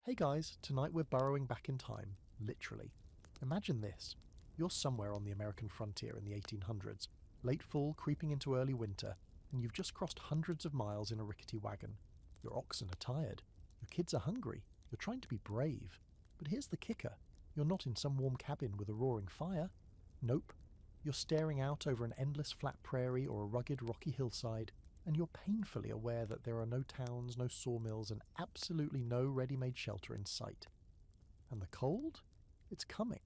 Hey guys, tonight we're burrowing back in time, literally. Imagine this. You're somewhere on the American frontier in the 1800s, late fall creeping into early winter, and you've just crossed hundreds of miles in a rickety wagon. Your oxen are tired, your kids are hungry, you're trying to be brave. But here's the kicker. You're not in some warm cabin with a roaring fire. Nope. You're staring out over an endless flat prairie or a rugged rocky hillside, and you're painfully aware that there are no towns, no sawmills, and absolutely no ready-made shelter in sight. And the cold? It's coming.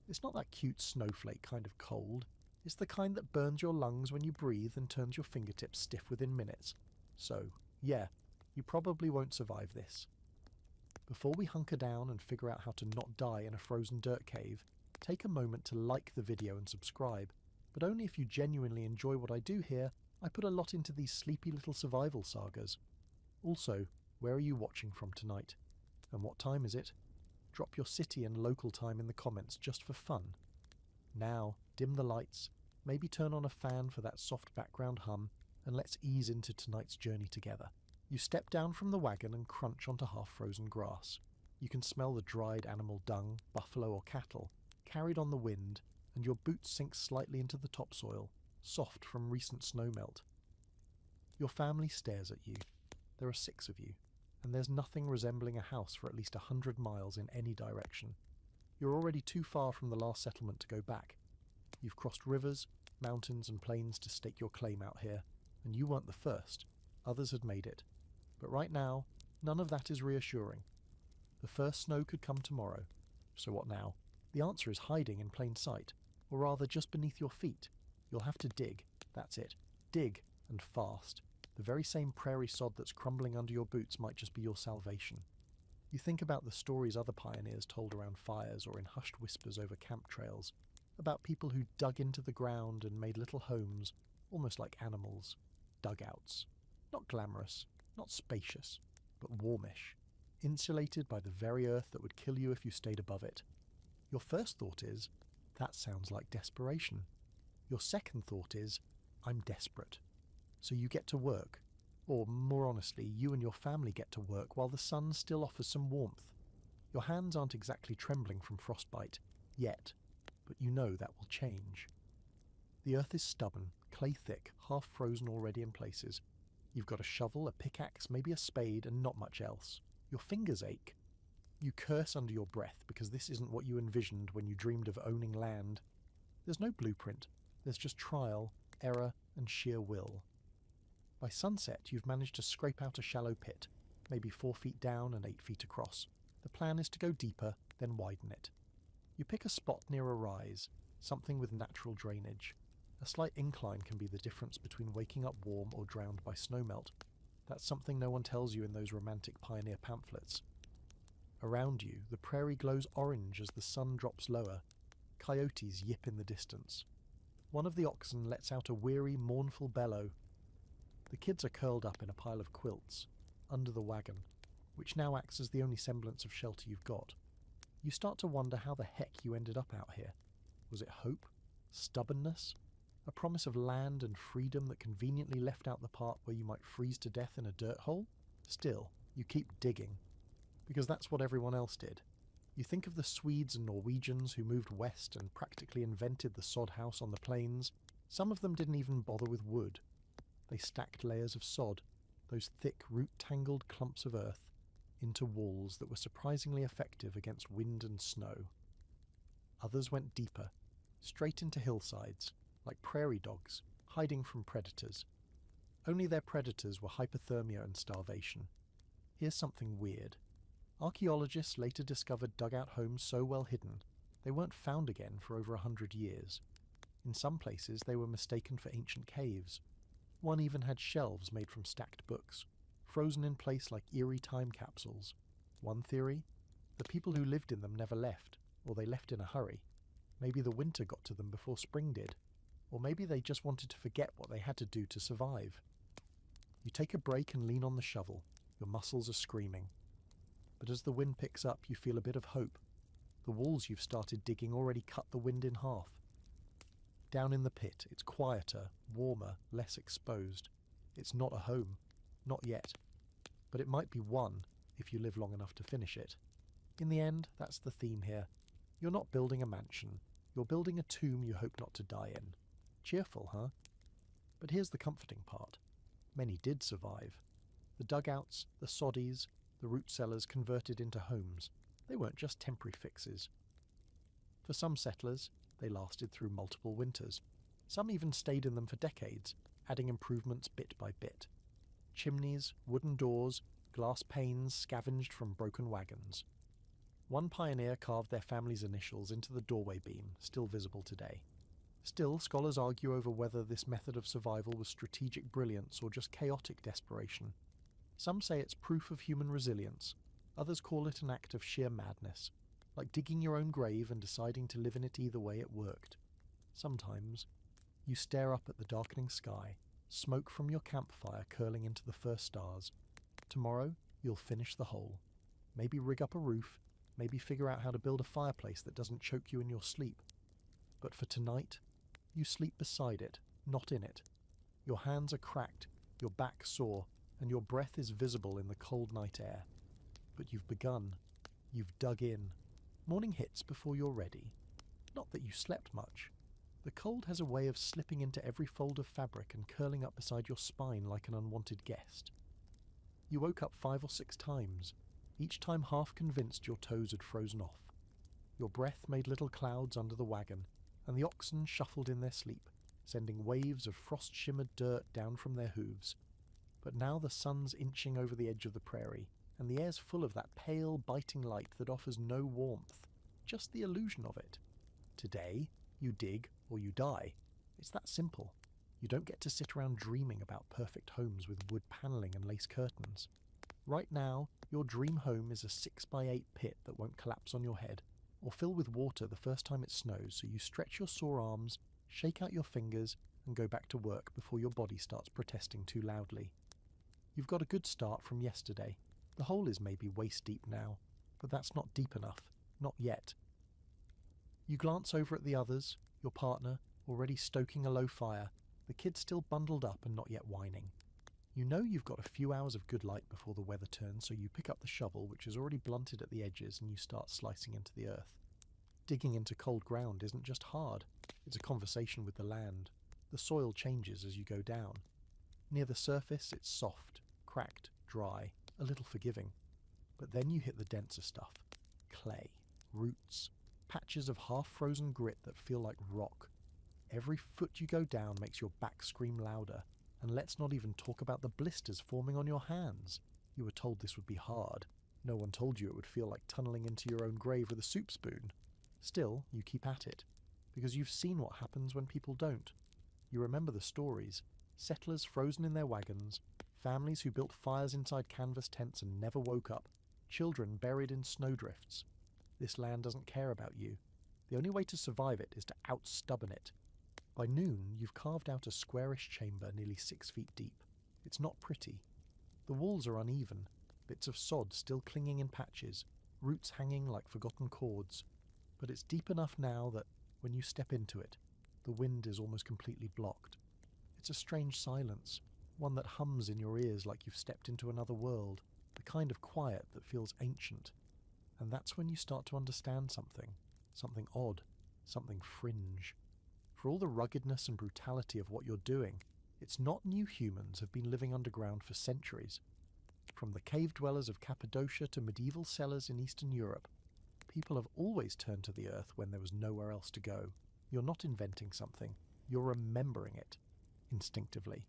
It's not that cute snowflake kind of cold. It's the kind that burns your lungs when you breathe and turns your fingertips stiff within minutes. So, yeah, you probably won't survive this. Before we hunker down and figure out how to not die in a frozen dirt cave, take a moment to like the video and subscribe, but only if you genuinely enjoy what I do here. I put a lot into these sleepy little survival sagas. Also, where are you watching from tonight? And what time is it? Drop your city and local time in the comments just for fun. Now, dim the lights, maybe turn on a fan for that soft background hum, and let's ease into tonight's journey together. You step down from the wagon and crunch onto half-frozen grass. You can smell the dried animal dung, buffalo or cattle, carried on the wind, and your boots sink slightly into the topsoil, soft from recent snowmelt. Your family stares at you. There are 6 of you, and there's nothing resembling a house for at least 100 miles in any direction. You're already too far from the last settlement to go back. You've crossed rivers, mountains and plains to stake your claim out here, and you weren't the first. Others had made it. But right now, none of that is reassuring. The first snow could come tomorrow. So what now? The answer is hiding in plain sight, or rather just beneath your feet. You'll have to dig, that's it. Dig, and fast. The very same prairie sod that's crumbling under your boots might just be your salvation. You think about the stories other pioneers told around fires or in hushed whispers over camp trails, about people who dug into the ground and made little homes, almost like animals. Dugouts. Not glamorous, not spacious, but warmish. Insulated by the very earth that would kill you if you stayed above it. Your first thought is, that sounds like desperation. Your second thought is, I'm desperate. So you get to work. Or, more honestly, you and your family get to work while the sun still offers some warmth. Your hands aren't exactly trembling from frostbite, yet, but you know that will change. The earth is stubborn, clay-thick, half-frozen already in places. You've got a shovel, a pickaxe, maybe a spade, and not much else. Your fingers ache. You curse under your breath because this isn't what you envisioned when you dreamed of owning land. There's no blueprint. There's just trial, error, and sheer will. By sunset, you've managed to scrape out a shallow pit, maybe 4 feet down and 8 feet across. The plan is to go deeper, then widen it. You pick a spot near a rise, something with natural drainage. A slight incline can be the difference between waking up warm or drowned by snowmelt. That's something no one tells you in those romantic pioneer pamphlets. Around you, the prairie glows orange as the sun drops lower. Coyotes yip in the distance. One of the oxen lets out a weary, mournful bellow. The kids are curled up in a pile of quilts, under the wagon, which now acts as the only semblance of shelter you've got. You start to wonder how the heck you ended up out here. Was it hope? Stubbornness? A promise of land and freedom that conveniently left out the part where you might freeze to death in a dirt hole? Still, you keep digging. Because that's what everyone else did. You think of the Swedes and Norwegians who moved west and practically invented the sod house on the plains. Some of them didn't even bother with wood. They stacked layers of sod, those thick, root-tangled clumps of earth, into walls that were surprisingly effective against wind and snow. Others went deeper, straight into hillsides, like prairie dogs, hiding from predators. Only their predators were hypothermia and starvation. Here's something weird. Archaeologists later discovered dugout homes so well hidden, they weren't found again for over 100 years. In some places they were mistaken for ancient caves. One even had shelves made from stacked books, frozen in place like eerie time capsules. One theory? The people who lived in them never left, or they left in a hurry. Maybe the winter got to them before spring did. Or maybe they just wanted to forget what they had to do to survive. You take a break and lean on the shovel. Your muscles are screaming. But as the wind picks up, you feel a bit of hope. The walls you've started digging already cut the wind in half. Down in the pit, it's quieter, warmer, less exposed. It's not a home. Not yet. But it might be one. if you live long enough to finish it. In the end, that's the theme here. You're not building a mansion. You're building a tomb you hope not to die in. Cheerful, huh? But here's the comforting part. Many did survive. The dugouts, the soddies, the root cellars converted into homes. They weren't just temporary fixes. For some settlers, they lasted through multiple winters. Some even stayed in them for decades, adding improvements bit by bit. Chimneys, wooden doors, glass panes scavenged from broken wagons. One pioneer carved their family's initials into the doorway beam, still visible today. Still, scholars argue over whether this method of survival was strategic brilliance or just chaotic desperation. Some say it's proof of human resilience. Others call it an act of sheer madness, like digging your own grave and deciding to live in it either way it worked. Sometimes, you stare up at the darkening sky, smoke from your campfire curling into the first stars. Tomorrow, you'll finish the hole. Maybe rig up a roof, maybe figure out how to build a fireplace that doesn't choke you in your sleep. But for tonight, you sleep beside it, not in it. Your hands are cracked, your back sore, and your breath is visible in the cold night air. But you've begun. You've dug in. Morning hits before you're ready. Not that you slept much. The cold has a way of slipping into every fold of fabric and curling up beside your spine like an unwanted guest. You woke up 5 or 6 times, each time half convinced your toes had frozen off. Your breath made little clouds under the wagon, and the oxen shuffled in their sleep, sending waves of frost-shimmered dirt down from their hooves. But now the sun's inching over the edge of the prairie, and the air's full of that pale, biting light that offers no warmth, just the illusion of it. Today, you dig or you die. It's that simple. You don't get to sit around dreaming about perfect homes with wood panelling and lace curtains. Right now, your dream home is a 6x8 pit that won't collapse on your head, or fill with water the first time it snows, so you stretch your sore arms, shake out your fingers, and go back to work before your body starts protesting too loudly. You've got a good start from yesterday. The hole is maybe waist deep now, but that's not deep enough. Not yet. You glance over at the others, your partner, already stoking a low fire, the kids still bundled up and not yet whining. You know you've got a few hours of good light before the weather turns, so you pick up the shovel, which is already blunted at the edges, and you start slicing into the earth. Digging into cold ground isn't just hard, it's a conversation with the land. The soil changes as you go down. Near the surface, it's soft, cracked, dry, a little forgiving. But then you hit the denser stuff. Clay, roots, patches of half-frozen grit that feel like rock. Every foot you go down makes your back scream louder. And let's not even talk about the blisters forming on your hands. You were told this would be hard. No one told you it would feel like tunneling into your own grave with a soup spoon. Still, you keep at it, because you've seen what happens when people don't. You remember the stories. Settlers frozen in their wagons, families who built fires inside canvas tents and never woke up, children buried in snowdrifts. This land doesn't care about you. The only way to survive it is to out-stubborn it. By noon, you've carved out a squarish chamber nearly 6 feet deep. It's not pretty. The walls are uneven, bits of sod still clinging in patches, roots hanging like forgotten cords. But it's deep enough now that, when you step into it, the wind is almost completely blocked. It's a strange silence, one that hums in your ears like you've stepped into another world, the kind of quiet that feels ancient. And that's when you start to understand something odd, something fringe. For all the ruggedness and brutality of what you're doing, it's not new humans have been living underground for centuries. From the cave dwellers of Cappadocia to medieval cellars in Eastern Europe, people have always turned to the earth when there was nowhere else to go. You're not inventing something, you're remembering it, instinctively.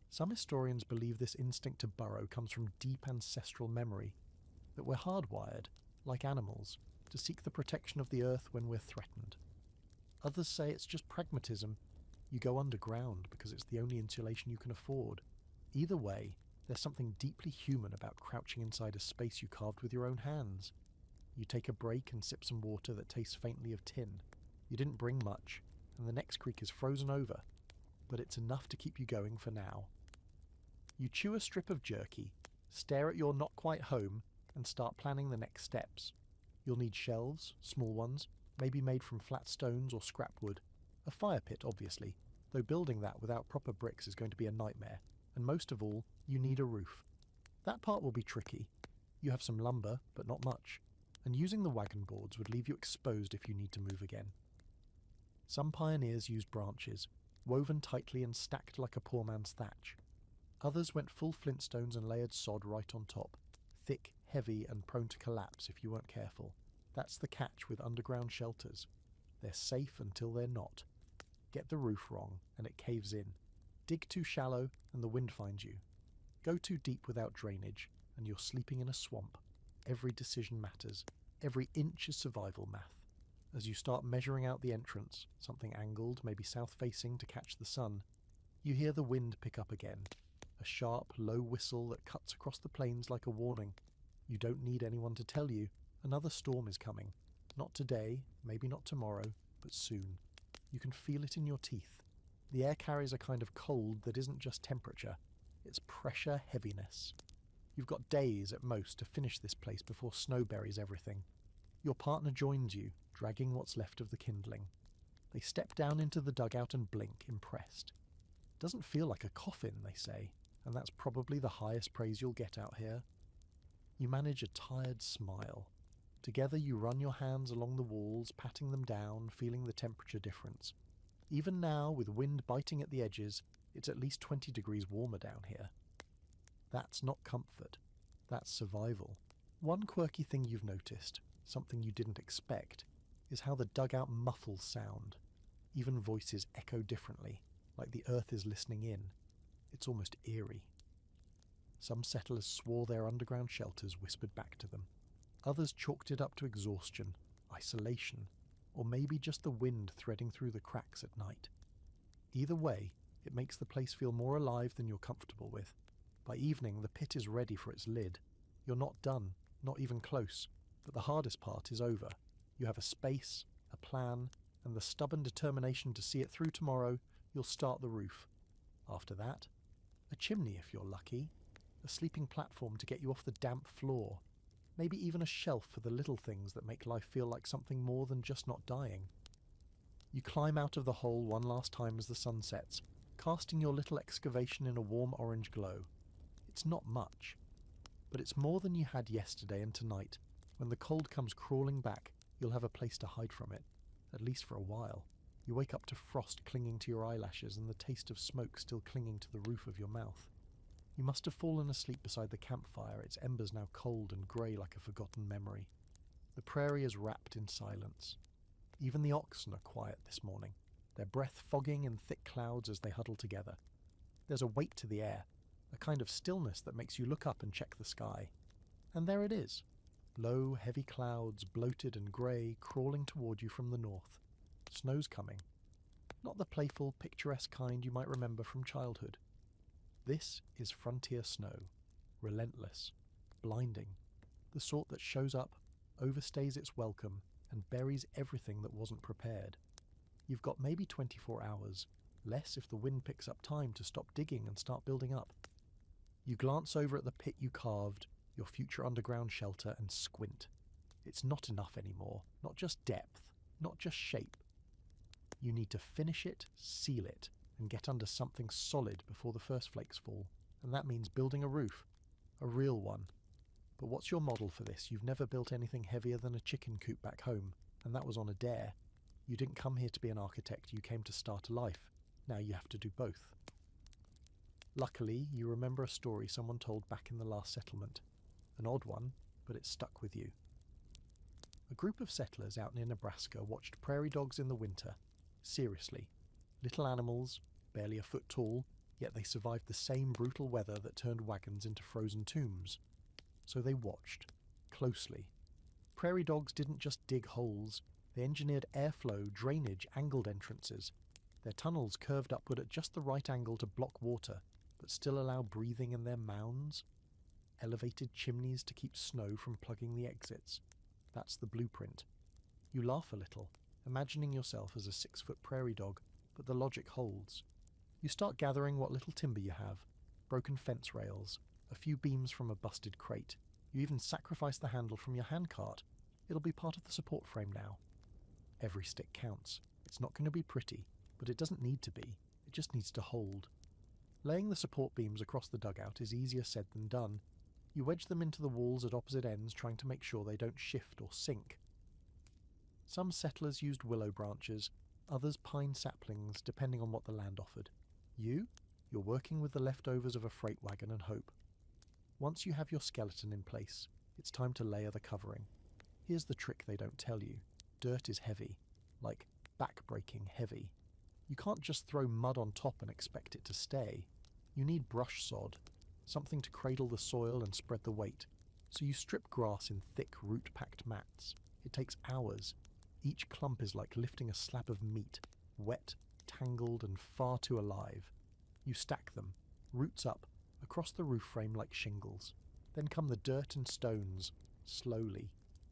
Some historians believe this instinct to burrow comes from deep ancestral memory, that we're hardwired, like animals, to seek the protection of the earth when we're threatened. Others say it's just pragmatism. You go underground because it's the only insulation you can afford. Either way, there's something deeply human about crouching inside a space you carved with your own hands. You take a break and sip some water that tastes faintly of tin. You didn't bring much, and the next creek is frozen over, but it's enough to keep you going for now. You chew a strip of jerky, stare at your not quite home, and start planning the next steps. You'll need shelves, small ones, maybe made from flat stones or scrap wood. A fire pit, obviously, though building that without proper bricks is going to be a nightmare. And most of all, you need a roof. That part will be tricky. You have some lumber, but not much, and using the wagon boards would leave you exposed if you need to move again. Some pioneers used branches, woven tightly and stacked like a poor man's thatch. Others went full flintstones and layered sod right on top, thick, heavy, and prone to collapse if you weren't careful. That's the catch with underground shelters. They're safe until they're not. Get the roof wrong, and it caves in. Dig too shallow, and the wind finds you. Go too deep without drainage, and you're sleeping in a swamp. Every decision matters. Every inch is survival math. As you start measuring out the entrance, something angled, maybe south-facing to catch the sun, you hear the wind pick up again. A sharp, low whistle that cuts across the plains like a warning. You don't need anyone to tell you. Another storm is coming. Not today, maybe not tomorrow, but soon. You can feel it in your teeth. The air carries a kind of cold that isn't just temperature. It's pressure heaviness. You've got days at most to finish this place before snow buries everything. Your partner joins you, dragging what's left of the kindling. They step down into the dugout and blink, impressed. Doesn't feel like a coffin, they say, and that's probably the highest praise you'll get out here. You manage a tired smile. Together you run your hands along the walls, patting them down, feeling the temperature difference. Even now, with wind biting at the edges, it's at least 20 degrees warmer down here. That's not comfort. That's survival. One quirky thing you've noticed, something you didn't expect, is how the dugout muffles sound. Even voices echo differently, like the earth is listening in. It's almost eerie. Some settlers swore their underground shelters whispered back to them. Others chalked it up to exhaustion, isolation, or maybe just the wind threading through the cracks at night. Either way, it makes the place feel more alive than you're comfortable with. By evening, the pit is ready for its lid. You're not done, not even close, but the hardest part is over. You have a space, a plan, and the stubborn determination to see it through tomorrow. You'll start the roof. After that, a chimney if you're lucky, a sleeping platform to get you off the damp floor, maybe even a shelf for the little things that make life feel like something more than just not dying. You climb out of the hole one last time as the sun sets, casting your little excavation in a warm orange glow. It's not much, but it's more than you had yesterday and tonight. When the cold comes crawling back, you'll have a place to hide from it, at least for a while. You wake up to frost clinging to your eyelashes and the taste of smoke still clinging to the roof of your mouth. You must have fallen asleep beside the campfire, its embers now cold and grey like a forgotten memory. The prairie is wrapped in silence. Even the oxen are quiet this morning, their breath fogging in thick clouds as they huddle together. There's a weight to the air, a kind of stillness that makes you look up and check the sky. And there it is. Low, heavy clouds, bloated and grey, crawling toward you from the north. Snow's coming. Not the playful, picturesque kind you might remember from childhood. This is frontier snow. Relentless. Blinding. The sort that shows up, overstays its welcome, and buries everything that wasn't prepared. You've got maybe 24 hours, less if the wind picks up time to stop digging and start building up. You glance over at the pit you carved, your future underground shelter, and squint. It's not enough anymore, not just depth, not just shape. You need to finish it, seal it, and get under something solid before the first flakes fall, and that means building a roof. A real one. But what's your model for this? You've never built anything heavier than a chicken coop back home, and that was on a dare. You didn't come here to be an architect, you came to start a life. Now you have to do both. Luckily, you remember a story someone told back in the last settlement. An odd one, but it stuck with you. A group of settlers out near Nebraska watched prairie dogs in the winter. Seriously. Little animals, barely a foot tall, yet they survived the same brutal weather that turned wagons into frozen tombs. So they watched, closely. Prairie dogs didn't just dig holes, they engineered airflow, drainage, angled entrances. Their tunnels curved upward at just the right angle to block water, but still allow breathing in their mounds. Elevated chimneys to keep snow from plugging the exits. That's the blueprint. You laugh a little, imagining yourself as a 6-foot prairie dog, but the logic holds. You start gathering what little timber you have, broken fence rails, a few beams from a busted crate. You even sacrifice the handle from your handcart. It'll be part of the support frame now. Every stick counts. It's not going to be pretty, but it doesn't need to be. It just needs to hold. Laying the support beams across the dugout is easier said than done. You wedge them into the walls at opposite ends, trying to make sure they don't shift or sink. Some settlers used willow branches, others pine saplings, depending on what the land offered. You're working with the leftovers of a freight wagon and hope. Once you have your skeleton in place, it's time to layer the covering. Here's the trick they don't tell you. Dirt is heavy, like back-breaking heavy. You can't just throw mud on top and expect it to stay. You need brush sod, something to cradle the soil and spread the weight. So you strip grass in thick, root-packed mats. It takes hours. Each clump is like lifting a slab of meat, wet, tangled, and far too alive. You stack them, roots up, across the roof frame like shingles. Then come the dirt and stones, slowly,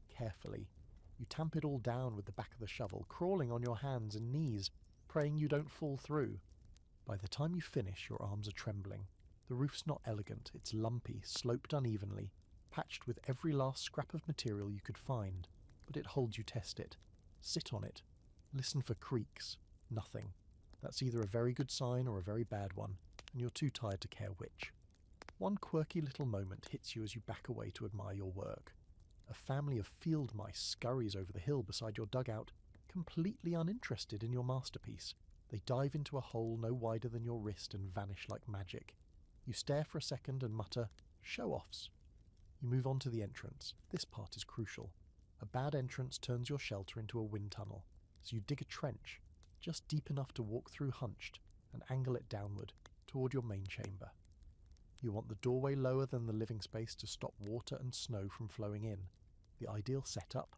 carefully. You tamp it all down with the back of the shovel, crawling on your hands and knees, praying you don't fall through. By the time you finish, your arms are trembling. The roof's not elegant, it's lumpy, sloped unevenly, patched with every last scrap of material you could find, but it holds you test it. Sit on it. Listen for creaks. Nothing. That's either a very good sign or a very bad one, and you're too tired to care which. One quirky little moment hits you as you back away to admire your work. A family of field mice scurries over the hill beside your dugout, completely uninterested in your masterpiece. They dive into a hole no wider than your wrist and vanish like magic. You stare for a second and mutter, "Show-offs." You move on to the entrance. This part is crucial. A bad entrance turns your shelter into a wind tunnel, so you dig a trench, just deep enough to walk through hunched, and angle it downward, toward your main chamber. You want the doorway lower than the living space to stop water and snow from flowing in. The ideal setup?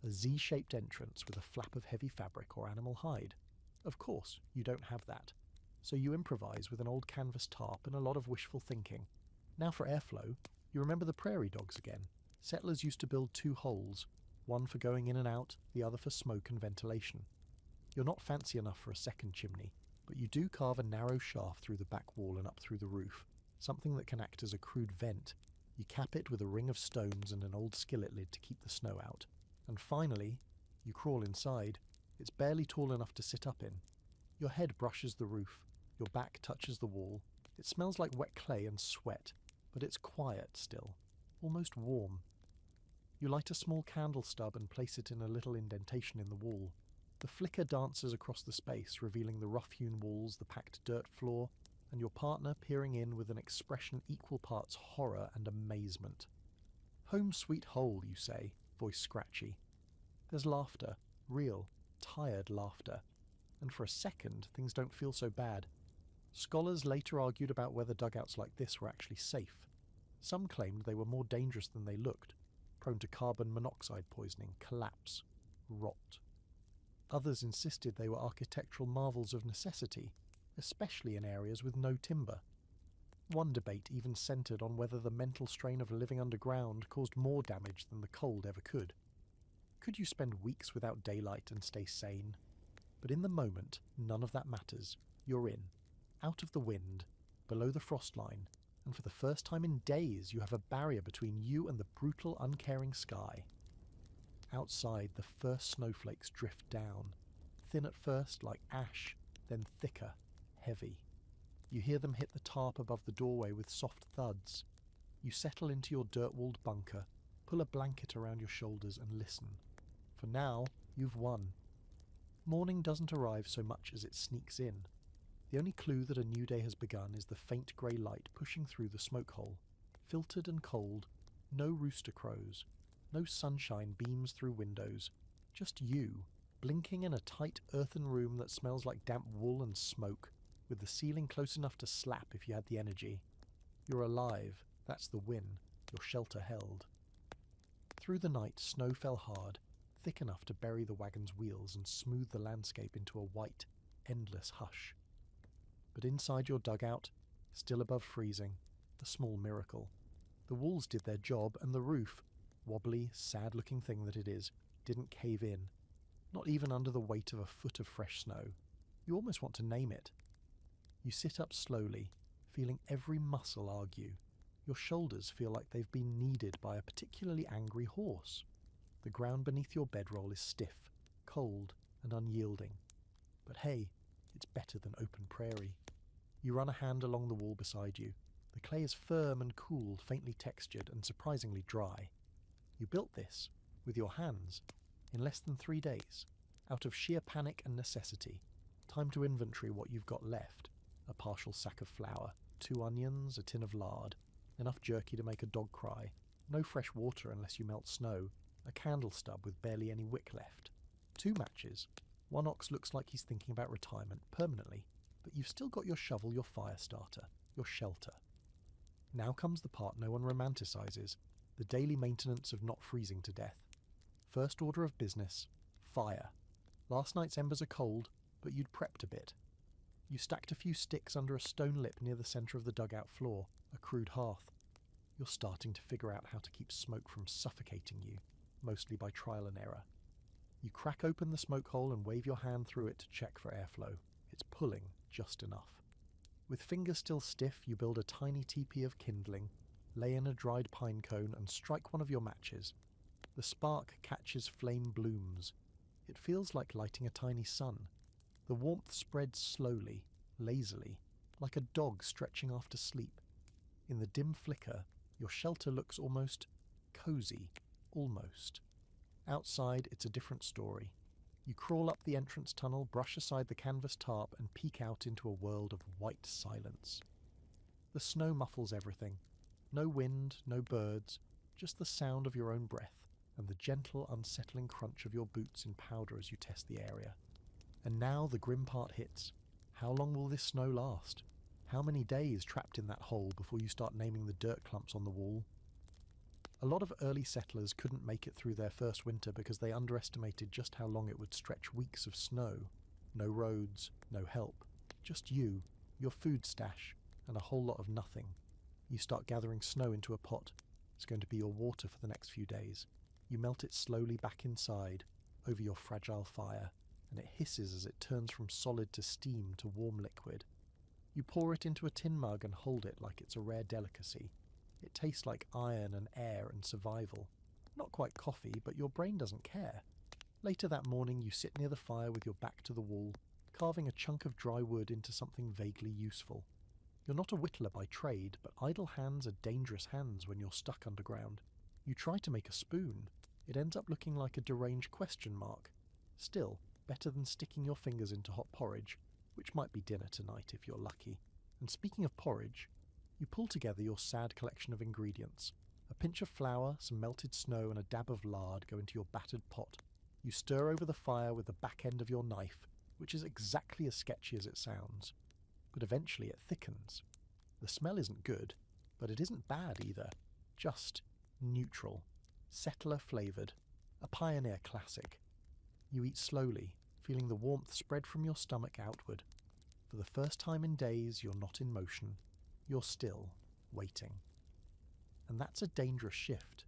A Z-shaped entrance with a flap of heavy fabric or animal hide. Of course, you don't have that, so you improvise with an old canvas tarp and a lot of wishful thinking. Now for airflow, you remember the prairie dogs again. Settlers used to build 2 holes, one for going in and out, the other for smoke and ventilation. You're not fancy enough for a second chimney, but you do carve a narrow shaft through the back wall and up through the roof, something that can act as a crude vent. You cap it with a ring of stones and an old skillet lid to keep the snow out. And finally, you crawl inside. It's barely tall enough to sit up in. Your head brushes the roof, your back touches the wall. It smells like wet clay and sweat, but it's quiet still, almost warm. You light a small candle stub and place it in a little indentation in the wall. The flicker dances across the space, revealing the rough-hewn walls, the packed dirt floor, and your partner peering in with an expression equal parts horror and amazement. "Home sweet hole," you say, voice scratchy. There's laughter, real, tired laughter, and for a second things don't feel so bad. Scholars later argued about whether dugouts like this were actually safe. Some claimed they were more dangerous than they looked, prone to carbon monoxide poisoning, collapse, rot. Others insisted they were architectural marvels of necessity, especially in areas with no timber. One debate even centred on whether the mental strain of living underground caused more damage than the cold ever could. Could you spend weeks without daylight and stay sane? But in the moment, none of that matters. You're in, out of the wind, below the frost line, and for the first time in days you have a barrier between you and the brutal, uncaring sky. Outside, the first snowflakes drift down, thin at first like ash, then thicker, heavy. You hear them hit the tarp above the doorway with soft thuds. You settle into your dirt-walled bunker, pull a blanket around your shoulders and listen. For now, you've won. Morning doesn't arrive so much as it sneaks in. The only clue that a new day has begun is the faint grey light pushing through the smoke hole. Filtered and cold, no rooster crows, no sunshine beams through windows, just you, blinking in a tight earthen room that smells like damp wool and smoke, with the ceiling close enough to slap if you had the energy. You're alive, that's the win, your shelter held. Through the night, snow fell hard, thick enough to bury the wagon's wheels and smooth the landscape into a white, endless hush. But inside your dugout, still above freezing, a small miracle. The walls did their job, and the roof, wobbly, sad-looking thing that it is, didn't cave in. Not even under the weight of a foot of fresh snow. You almost want to name it. You sit up slowly, feeling every muscle argue. Your shoulders feel like they've been kneaded by a particularly angry horse. The ground beneath your bedroll is stiff, cold, and unyielding. But hey, it's better than open prairie. You run a hand along the wall beside you. The clay is firm and cool, faintly textured, and surprisingly dry. You built this, with your hands, in less than 3 days, out of sheer panic and necessity. Time to inventory what you've got left. A partial sack of flour, 2 onions, a tin of lard, enough jerky to make a dog cry, no fresh water unless you melt snow, a candle stub with barely any wick left, 2 matches. One ox looks like he's thinking about retirement permanently, but you've still got your shovel, your fire starter, your shelter. Now comes the part no one romanticizes, the daily maintenance of not freezing to death. First order of business, fire. Last night's embers are cold, but you'd prepped a bit. You stacked a few sticks under a stone lip near the centre of the dugout floor, a crude hearth. You're starting to figure out how to keep smoke from suffocating you, mostly by trial and error. You crack open the smoke hole and wave your hand through it to check for airflow. It's pulling just enough. With fingers still stiff, you build a tiny teepee of kindling, lay in a dried pine cone and strike one of your matches. The spark catches flame blooms. It feels like lighting a tiny sun. The warmth spreads slowly, lazily, like a dog stretching after sleep. In the dim flicker, your shelter looks almost cozy, almost. Outside, it's a different story. You crawl up the entrance tunnel, brush aside the canvas tarp, and peek out into a world of white silence. The snow muffles everything. No wind, no birds, just the sound of your own breath, and the gentle, unsettling crunch of your boots in powder as you test the area. And now the grim part hits. How long will this snow last? How many days trapped in that hole before you start naming the dirt clumps on the wall? A lot of early settlers couldn't make it through their first winter because they underestimated just how long it would stretch. Weeks of snow. No roads, no help. Just you, your food stash, and a whole lot of nothing. You start gathering snow into a pot. It's going to be your water for the next few days. You melt it slowly back inside, over your fragile fire, and it hisses as it turns from solid to steam to warm liquid. You pour it into a tin mug and hold it like it's a rare delicacy. It tastes like iron and air and survival. Not quite coffee, but your brain doesn't care. Later that morning you sit near the fire with your back to the wall, carving a chunk of dry wood into something vaguely useful. You're not a whittler by trade, but idle hands are dangerous hands when you're stuck underground. You try to make a spoon. It ends up looking like a deranged question mark. Still, better than sticking your fingers into hot porridge, which might be dinner tonight if you're lucky. And speaking of porridge, you pull together your sad collection of ingredients. A pinch of flour, some melted snow, and a dab of lard go into your battered pot. You stir over the fire with the back end of your knife, which is exactly as sketchy as it sounds. But eventually it thickens. The smell isn't good, but it isn't bad either. Just neutral. Settler flavoured. A pioneer classic. You eat slowly, feeling the warmth spread from your stomach outward. For the first time in days, you're not in motion. You're still, waiting. And that's a dangerous shift.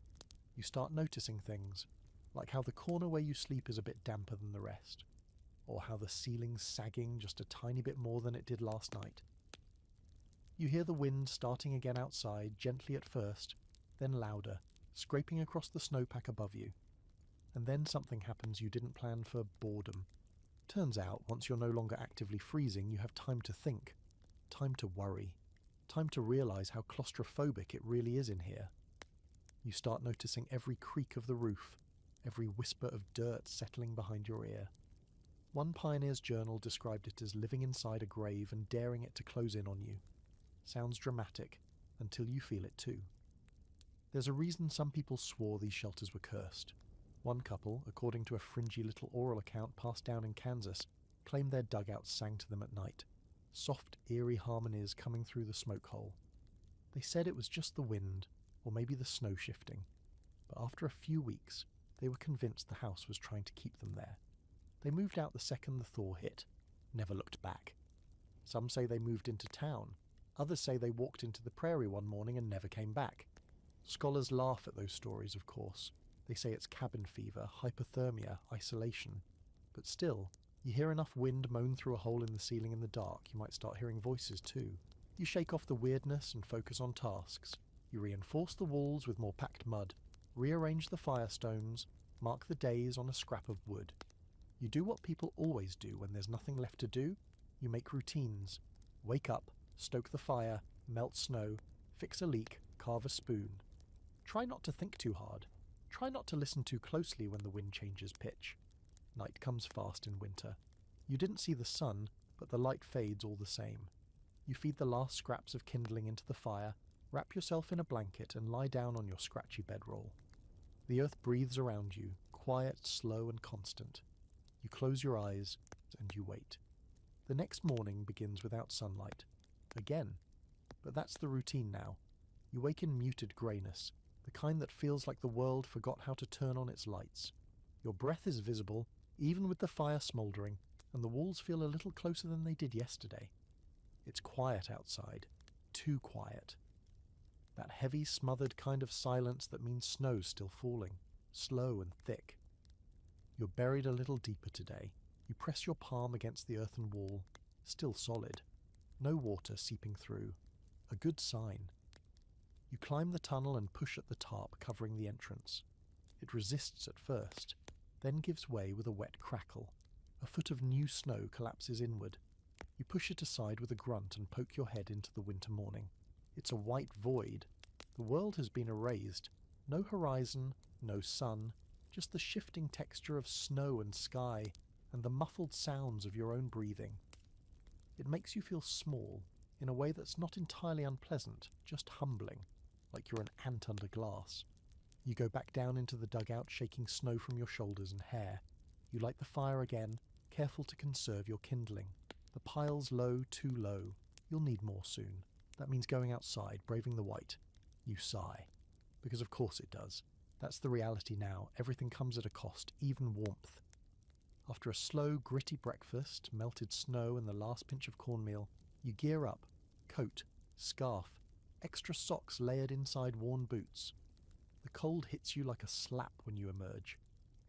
You start noticing things, like how the corner where you sleep is a bit damper than the rest, or how the ceiling's sagging just a tiny bit more than it did last night. You hear the wind starting again outside, gently at first, then louder, scraping across the snowpack above you. And then something happens you didn't plan for: boredom. Turns out, once you're no longer actively freezing, you have time to think, time to worry, time to realise how claustrophobic it really is in here. You start noticing every creak of the roof, every whisper of dirt settling behind your ear. One pioneer's journal described it as living inside a grave and daring it to close in on you. Sounds dramatic, until you feel it too. There's a reason some people swore these shelters were cursed. One couple, according to a fringy little oral account passed down in Kansas, claimed their dugouts sang to them at night. Soft, eerie harmonies coming through the smoke hole. They said it was just the wind, or maybe the snow shifting. But after a few weeks, they were convinced the house was trying to keep them there. They moved out the second the thaw hit, never looked back. Some say they moved into town. Others say they walked into the prairie one morning and never came back. Scholars laugh at those stories, of course. They say it's cabin fever, hypothermia, isolation. But still, you hear enough wind moan through a hole in the ceiling in the dark, you might start hearing voices too. You shake off the weirdness and focus on tasks. You reinforce the walls with more packed mud, rearrange the firestones, mark the days on a scrap of wood. You do what people always do when there's nothing left to do. You make routines. Wake up, stoke the fire, melt snow, Fix a leak, carve a spoon. Try not to think too hard. Try not to listen too closely when the wind changes pitch. Night comes fast in winter. You didn't see the sun, but the light fades all the same. You feed the last scraps of kindling into the fire, wrap yourself in a blanket and lie down on your scratchy bedroll. The earth breathes around you, quiet, slow and constant. You close your eyes and you wait. The next morning begins without sunlight. Again. But that's the routine now. You wake in muted greyness, the kind that feels like the world forgot how to turn on its lights. Your breath is visible, even with the fire smouldering, and the walls feel a little closer than they did yesterday. It's quiet outside. Too quiet. That heavy, smothered kind of silence that means snow's still falling, slow and thick. You're buried a little deeper today. You press your palm against the earthen wall, still solid. No water seeping through. A good sign. You climb the tunnel and push at the tarp covering the entrance. It resists at first, then gives way with a wet crackle. A foot of new snow collapses inward. You push it aside with a grunt and poke your head into the winter morning. It's a white void. The world has been erased. No horizon, no sun, just the shifting texture of snow and sky, and the muffled sounds of your own breathing. It makes you feel small, in a way that's not entirely unpleasant, just humbling, like you're an ant under glass. You go back down into the dugout, shaking snow from your shoulders and hair. You light the fire again, careful to conserve your kindling. The pile's low, too low. You'll need more soon. That means going outside, braving the white. You sigh. Because of course it does. That's the reality now. Everything comes at a cost, even warmth. After a slow, gritty breakfast, melted snow and the last pinch of cornmeal, you gear up. Coat, scarf, extra socks layered inside worn boots. The cold hits you like a slap when you emerge.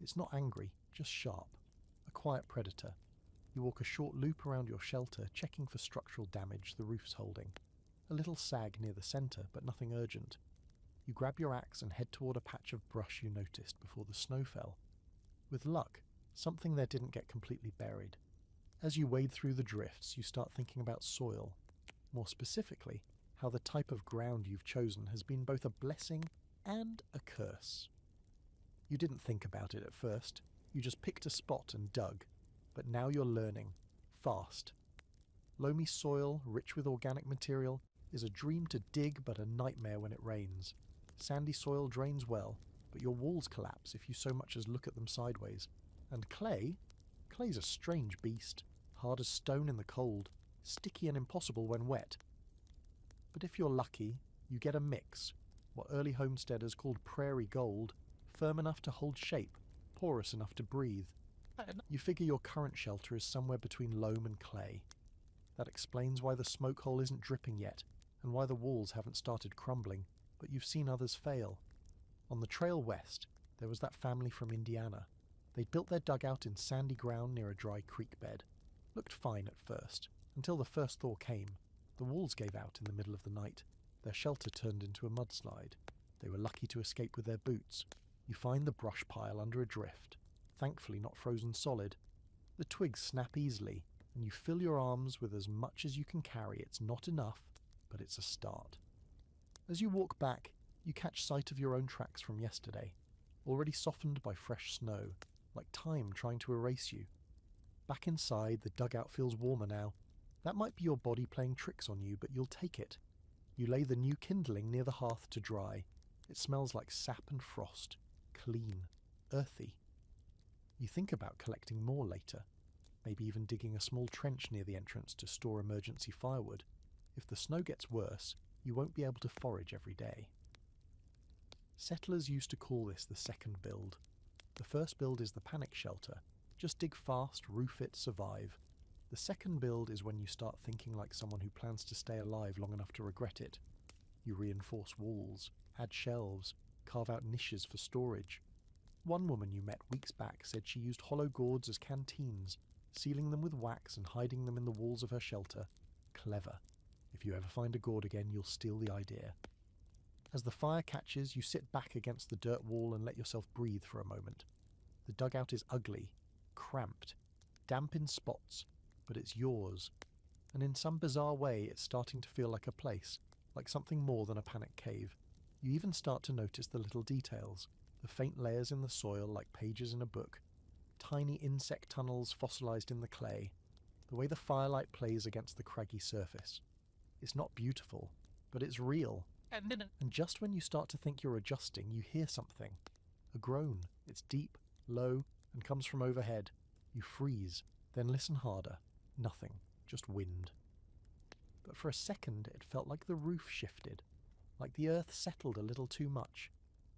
It's not angry, just sharp. A quiet predator. You walk a short loop around your shelter, checking for structural damage the roof's holding. A little sag near the centre, but nothing urgent. You grab your axe and head toward a patch of brush you noticed before the snow fell. With luck, something there didn't get completely buried. As you wade through the drifts, you start thinking about soil. More specifically, how the type of ground you've chosen has been both a blessing and a curse. You didn't think about it at first. You just picked a spot and dug. But now you're learning. Fast. Loamy soil, rich with organic material, is a dream to dig but a nightmare when it rains. Sandy soil drains well, but your walls collapse if you so much as look at them sideways. And clay's a strange beast, hard as stone in the cold, sticky and impossible when wet. But if you're lucky, you get a mix, what early homesteaders called prairie gold, firm enough to hold shape, porous enough to breathe. You figure your current shelter is somewhere between loam and clay. That explains why the smoke hole isn't dripping yet, and why the walls haven't started crumbling, but you've seen others fail. On the trail west, there was that family from Indiana. They'd built their dugout in sandy ground near a dry creek bed. Looked fine at first, until the first thaw came. The walls gave out in the middle of the night. Their shelter turned into a mudslide. They were lucky to escape with their boots. You find the brush pile under a drift, thankfully not frozen solid. The twigs snap easily, and you fill your arms with as much as you can carry. It's not enough, but it's a start. As you walk back, you catch sight of your own tracks from yesterday, already softened by fresh snow, like time trying to erase you. Back inside, the dugout feels warmer now. That might be your body playing tricks on you, but you'll take it. You lay the new kindling near the hearth to dry. It smells like sap and frost, clean, earthy. You think about collecting more later, maybe even digging a small trench near the entrance to store emergency firewood. If the snow gets worse, you won't be able to forage every day. Settlers used to call this the second build. The first build is the panic shelter. Just dig fast, roof it, survive. The second build is when you start thinking like someone who plans to stay alive long enough to regret it. You reinforce walls, add shelves, carve out niches for storage. One woman you met weeks back said she used hollow gourds as canteens, sealing them with wax and hiding them in the walls of her shelter. Clever. If you ever find a gourd again, you'll steal the idea. As the fire catches, you sit back against the dirt wall and let yourself breathe for a moment. The dugout is ugly, cramped, damp in spots, but it's yours. And in some bizarre way, it's starting to feel like a place, like something more than a panic cave. You even start to notice the little details, the faint layers in the soil like pages in a book, tiny insect tunnels fossilized in the clay, the way the firelight plays against the craggy surface. It's not beautiful, but it's real. And just when you start to think you're adjusting, you hear something. A groan. It's deep, low, and comes from overhead. You freeze, then listen harder. Nothing, just wind. But for a second it felt like the roof shifted, like the earth settled a little too much.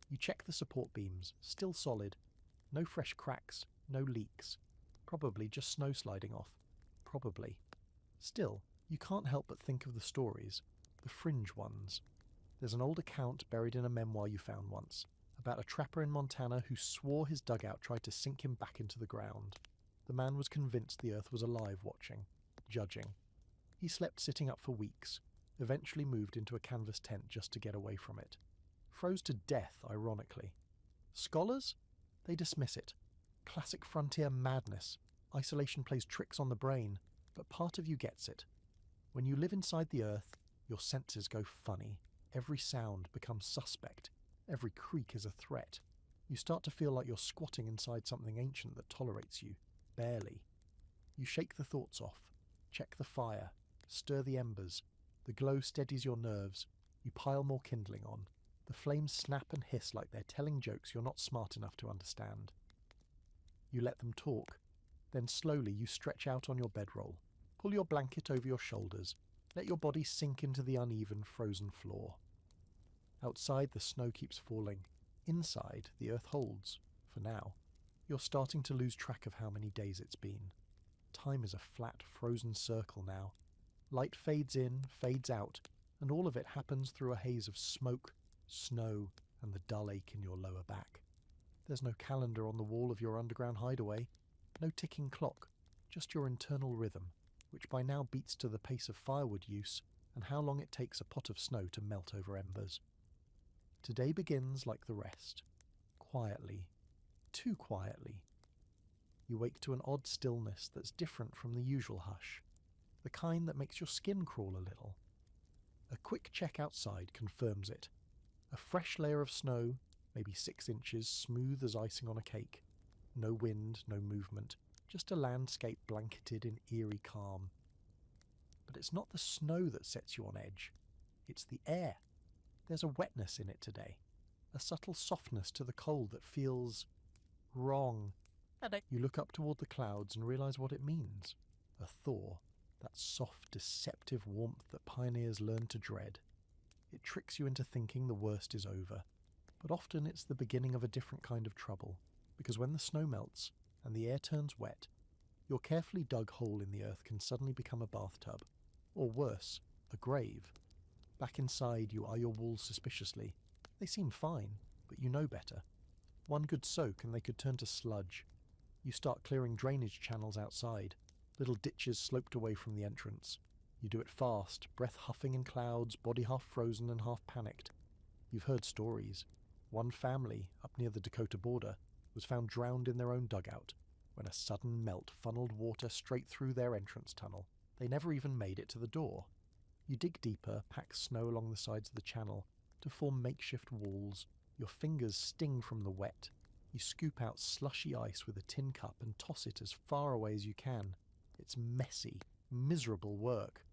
You check the support beams, still solid. No fresh cracks, no leaks. Probably just snow sliding off. Probably. Still, you can't help but think of the stories, the fringe ones. There's an old account buried in a memoir you found once, about a trapper in Montana who swore his dugout tried to sink him back into the ground. The man was convinced the earth was alive watching, judging. He slept sitting up for weeks, eventually moved into a canvas tent just to get away from it. Froze to death, ironically. Scholars? They dismiss it. Classic frontier madness. Isolation plays tricks on the brain, but part of you gets it. When you live inside the earth, your senses go funny. Every sound becomes suspect. Every creak is a threat. You start to feel like you're squatting inside something ancient that tolerates you. Barely. You shake the thoughts off. Check the fire. Stir the embers. The glow steadies your nerves. You pile more kindling on. The flames snap and hiss like they're telling jokes you're not smart enough to understand. You let them talk. Then slowly you stretch out on your bedroll. Pull your blanket over your shoulders. Let your body sink into the uneven, frozen floor. Outside, the snow keeps falling. Inside, the earth holds, for now. You're starting to lose track of how many days it's been. Time is a flat, frozen circle now. Light fades in, fades out, and all of it happens through a haze of smoke, snow, and the dull ache in your lower back. There's no calendar on the wall of your underground hideaway, no ticking clock, just your internal rhythm, which by now beats to the pace of firewood use and how long it takes a pot of snow to melt over embers. Today begins like the rest. Quietly. Too quietly. You wake to an odd stillness that's different from the usual hush, the kind that makes your skin crawl a little. A quick check outside confirms it. A fresh layer of snow, maybe 6 inches, smooth as icing on a cake. No wind, no movement, just a landscape blanketed in eerie calm. But it's not the snow that sets you on edge. It's the air. There's a wetness in it today. A subtle softness to the cold that feels wrong. You look up toward the clouds and realize what it means. A thaw. That soft, deceptive warmth that pioneers learn to dread. It tricks you into thinking the worst is over. But often it's the beginning of a different kind of trouble, because when the snow melts and the air turns wet, your carefully dug hole in the earth can suddenly become a bathtub. Or worse, a grave. Back inside, you eye your walls suspiciously. They seem fine, but you know better. One good soak and they could turn to sludge. You start clearing drainage channels outside, little ditches sloped away from the entrance. You do it fast, breath huffing in clouds, body half frozen and half panicked. You've heard stories. One family, up near the Dakota border, was found drowned in their own dugout, when a sudden melt funneled water straight through their entrance tunnel. They never even made it to the door. You dig deeper, pack snow along the sides of the channel, to form makeshift walls. Your fingers sting from the wet. You scoop out slushy ice with a tin cup and toss it as far away as you can. It's messy, miserable work,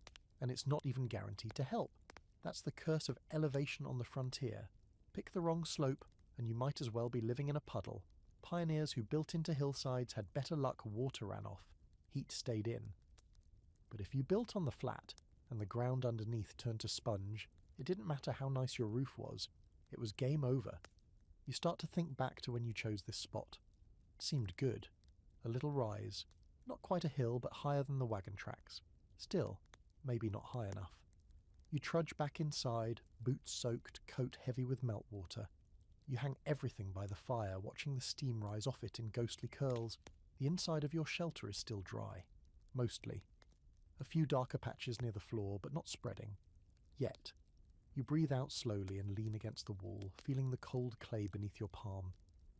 and it's not even guaranteed to help. That's the curse of elevation on the frontier. Pick the wrong slope, and you might as well be living in a puddle. Pioneers who built into hillsides had better luck water ran off. Heat stayed in. But if you built on the flat, and the ground underneath turned to sponge, it didn't matter how nice your roof was. It was game over. You start to think back to when you chose this spot. It seemed good. A little rise. Not quite a hill, but higher than the wagon tracks. Still, maybe not high enough. You trudge back inside, boots soaked, coat heavy with meltwater. You hang everything by the fire, watching the steam rise off it in ghostly curls. The inside of your shelter is still dry. Mostly. A few darker patches near the floor, but not spreading. Yet. You breathe out slowly and lean against the wall, feeling the cold clay beneath your palm.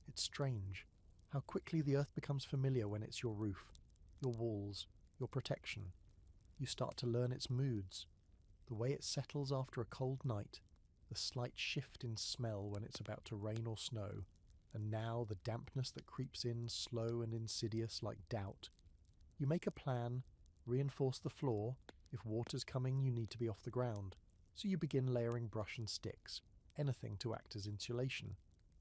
It's strange. How quickly the earth becomes familiar when it's your roof, your walls, your protection. You start to learn its moods. The way it settles after a cold night, the slight shift in smell when it's about to rain or snow, and now the dampness that creeps in slow and insidious like doubt. You make a plan, reinforce the floor. If water's coming, you need to be off the ground. So you begin layering brush and sticks, anything to act as insulation.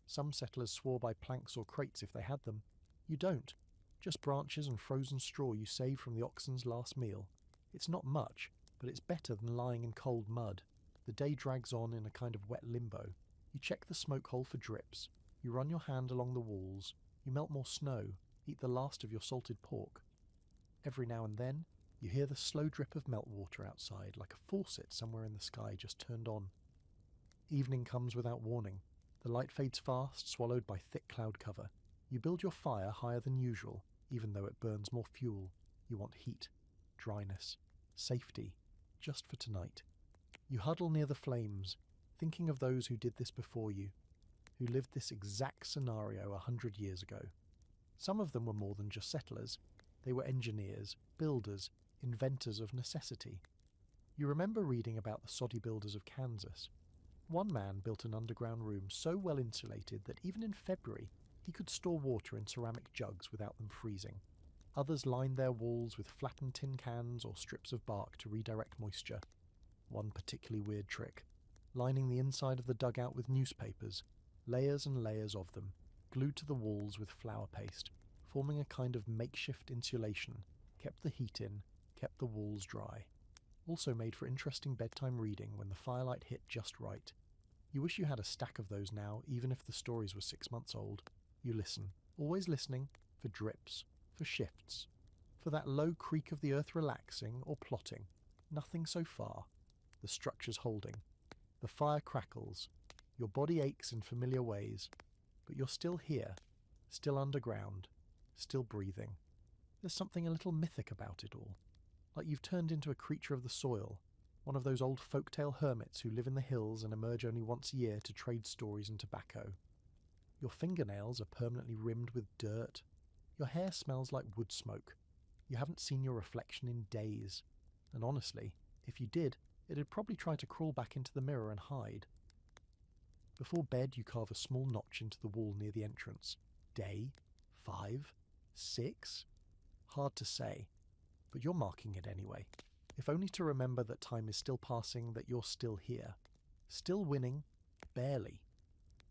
Some settlers swore by planks or crates if they had them. You don't. Just branches and frozen straw you saved from the oxen's last meal. It's not much, but it's better than lying in cold mud. The day drags on in a kind of wet limbo. You check the smoke hole for drips. You run your hand along the walls. You melt more snow, eat the last of your salted pork. Every now and then, you hear the slow drip of meltwater outside, like a faucet somewhere in the sky just turned on. Evening comes without warning. The light fades fast, swallowed by thick cloud cover. You build your fire higher than usual, even though it burns more fuel. You want heat, dryness, safety, just for tonight. You huddle near the flames, thinking of those who did this before you, who lived this exact scenario 100 years ago. Some of them were more than just settlers. They were engineers, builders, inventors of necessity. You remember reading about the soddy builders of Kansas. One man built an underground room so well insulated that even in February he could store water in ceramic jugs without them freezing. Others lined their walls with flattened tin cans or strips of bark to redirect moisture. One particularly weird trick, lining the inside of the dugout with newspapers, layers and layers of them, glued to the walls with flour paste, forming a kind of makeshift insulation, kept the heat in, kept the walls dry. Also made for interesting bedtime reading when the firelight hit just right. You wish you had a stack of those now, even if the stories were 6 months old. You listen, always listening, for drips, for shifts, for that low creak of the earth relaxing or plotting. Nothing so far. The structure's holding. The fire crackles. Your body aches in familiar ways, but you're still here, still underground, still breathing. There's something a little mythic about it all, like you've turned into a creature of the soil, one of those old folktale hermits who live in the hills and emerge only once a year to trade stories and tobacco. Your fingernails are permanently rimmed with dirt. Your hair smells like wood smoke. You haven't seen your reflection in days, and honestly, if you did, it'd probably try to crawl back into the mirror and hide. Before bed, you carve a small notch into the wall near the entrance. Day? 5? 6? Hard to say, but you're marking it anyway, if only to remember that time is still passing, that you're still here. Still winning, barely.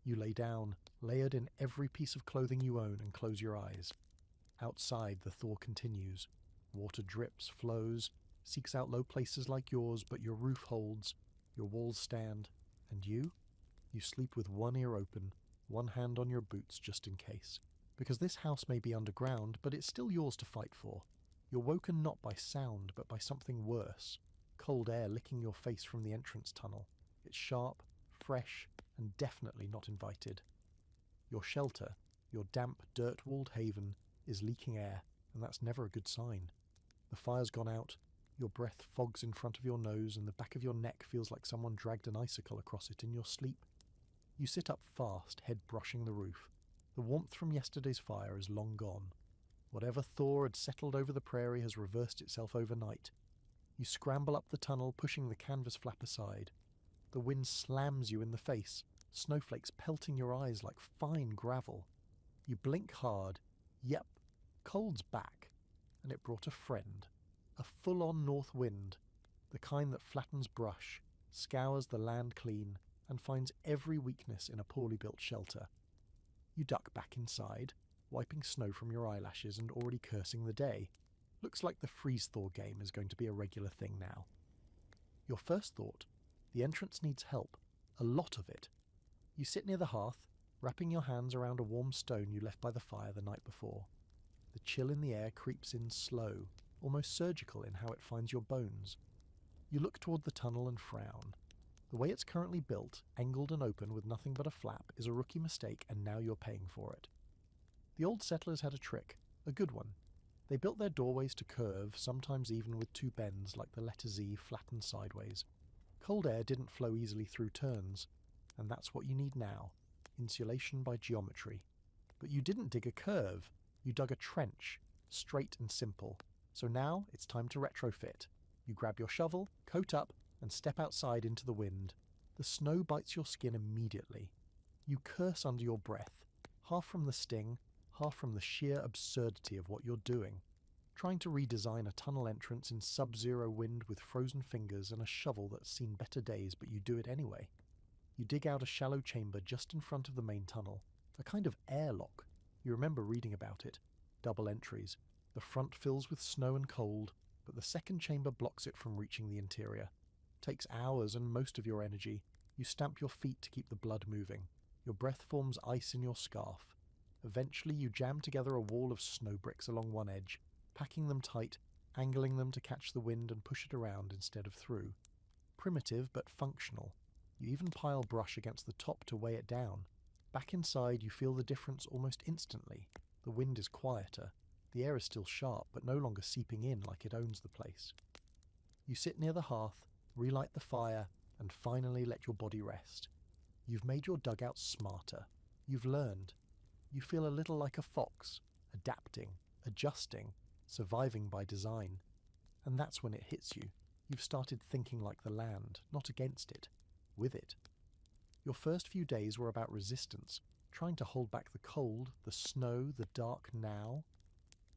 You lay down, layered in every piece of clothing you own, and close your eyes. Outside, the thaw continues. Water drips, flows, seeks out low places like yours, but your roof holds, your walls stand, and you? You sleep with one ear open, one hand on your boots just in case. Because this house may be underground, but it's still yours to fight for. You're woken not by sound, but by something worse. Cold air licking your face from the entrance tunnel. It's sharp, fresh, and definitely not invited. Your shelter, your damp, dirt-walled haven, is leaking air, and that's never a good sign. The fire's gone out, your breath fogs in front of your nose, and the back of your neck feels like someone dragged an icicle across it in your sleep. You sit up fast, head brushing the roof. The warmth from yesterday's fire is long gone. Whatever thaw had settled over the prairie has reversed itself overnight. You scramble up the tunnel, pushing the canvas flap aside. The wind slams you in the face, snowflakes pelting your eyes like fine gravel. You blink hard. Yep, cold's back. And it brought a friend. A full-on north wind, the kind that flattens brush, scours the land clean, and finds every weakness in a poorly built shelter. You duck back inside, wiping snow from your eyelashes and already cursing the day. Looks like the freeze-thaw game is going to be a regular thing now. Your first thought, the entrance needs help, a lot of it. You sit near the hearth, wrapping your hands around a warm stone you left by the fire the night before. The chill in the air creeps in slow, almost surgical in how it finds your bones. You look toward the tunnel and frown. The way it's currently built, angled and open with nothing but a flap, is a rookie mistake, and now you're paying for it. The old settlers had a trick, a good one. They built their doorways to curve, sometimes even with two bends like the letter Z flattened sideways. Cold air didn't flow easily through turns, and that's what you need now, insulation by geometry. But you didn't dig a curve, you dug a trench, straight and simple. So now it's time to retrofit. You grab your shovel, coat up, and step outside into the wind, the snow bites your skin immediately. You curse under your breath, half from the sting, half from the sheer absurdity of what you're doing. Trying to redesign a tunnel entrance in sub-zero wind with frozen fingers and a shovel that's seen better days, but you do it anyway. You dig out a shallow chamber just in front of the main tunnel, a kind of airlock. You remember reading about it. Double entries. The front fills with snow and cold, but the second chamber blocks it from reaching the interior. Takes hours and most of your energy. You stamp your feet to keep the blood moving. Your breath forms ice in your scarf. Eventually you jam together a wall of snow bricks along one edge, packing them tight, angling them to catch the wind and push it around instead of through. Primitive but functional. You even pile brush against the top to weigh it down. Back inside you feel the difference almost instantly. The wind is quieter. The air is still sharp, but no longer seeping in like it owns the place. You sit near the hearth, relight the fire, and finally let your body rest. You've made your dugout smarter. You've learned. You feel a little like a fox, adapting, adjusting, surviving by design. And that's when it hits you. You've started thinking like the land, not against it, with it. Your first few days were about resistance, trying to hold back the cold, the snow, the dark now.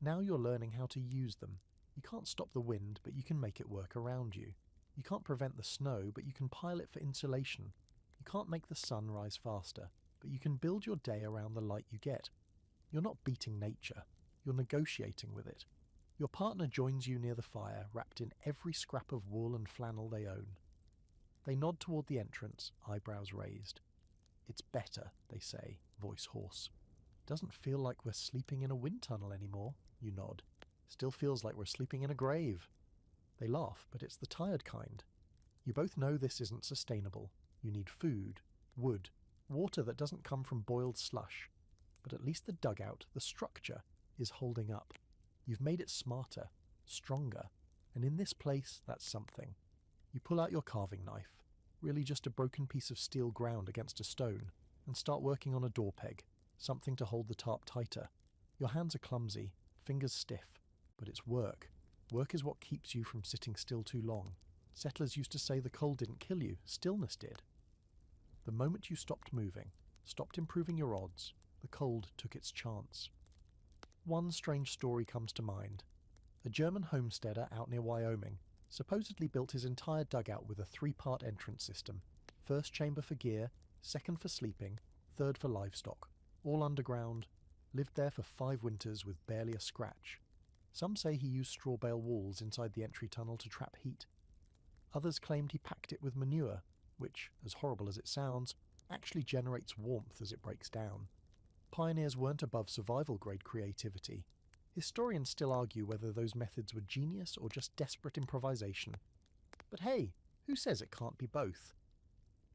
Now you're learning how to use them. You can't stop the wind, but you can make it work around you. You can't prevent the snow, but you can pile it for insulation. You can't make the sun rise faster, but you can build your day around the light you get. You're not beating nature. You're negotiating with it. Your partner joins you near the fire, wrapped in every scrap of wool and flannel they own. They nod toward the entrance, eyebrows raised. It's better, they say, voice hoarse. Doesn't feel like we're sleeping in a wind tunnel anymore, you nod. Still feels like we're sleeping in a grave. They laugh, but it's the tired kind. You both know this isn't sustainable. You need food, wood, water that doesn't come from boiled slush. But at least the dugout, the structure, is holding up. You've made it smarter, stronger, and in this place, that's something. You pull out your carving knife, really just a broken piece of steel ground against a stone, and start working on a door peg, something to hold the tarp tighter. Your hands are clumsy, fingers stiff, but it's work. Work is what keeps you from sitting still too long. Settlers used to say the cold didn't kill you, stillness did. The moment you stopped moving, stopped improving your odds, the cold took its chance. One strange story comes to mind. A German homesteader out near Wyoming supposedly built his entire dugout with a 3-part entrance system. First chamber for gear, second for sleeping, third for livestock. All underground, lived there for 5 winters with barely a scratch. Some say he used straw bale walls inside the entry tunnel to trap heat. Others claimed he packed it with manure, which, as horrible as it sounds, actually generates warmth as it breaks down. Pioneers weren't above survival-grade creativity. Historians still argue whether those methods were genius or just desperate improvisation. But hey, who says it can't be both?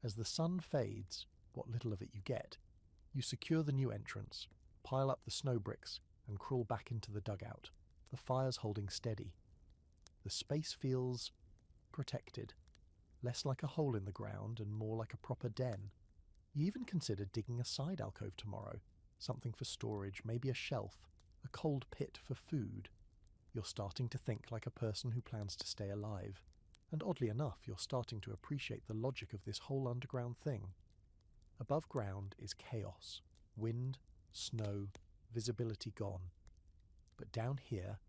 As the sun fades, what little of it you get, you secure the new entrance, pile up the snow bricks, and crawl back into the dugout. The fire's holding steady. The space feels protected, less like a hole in the ground and more like a proper den. You even consider digging a side alcove tomorrow, something for storage, maybe a shelf, a cold pit for food. You're starting to think like a person who plans to stay alive. And oddly enough, you're starting to appreciate the logic of this whole underground thing. Above ground is chaos. Wind, snow, visibility gone. But down here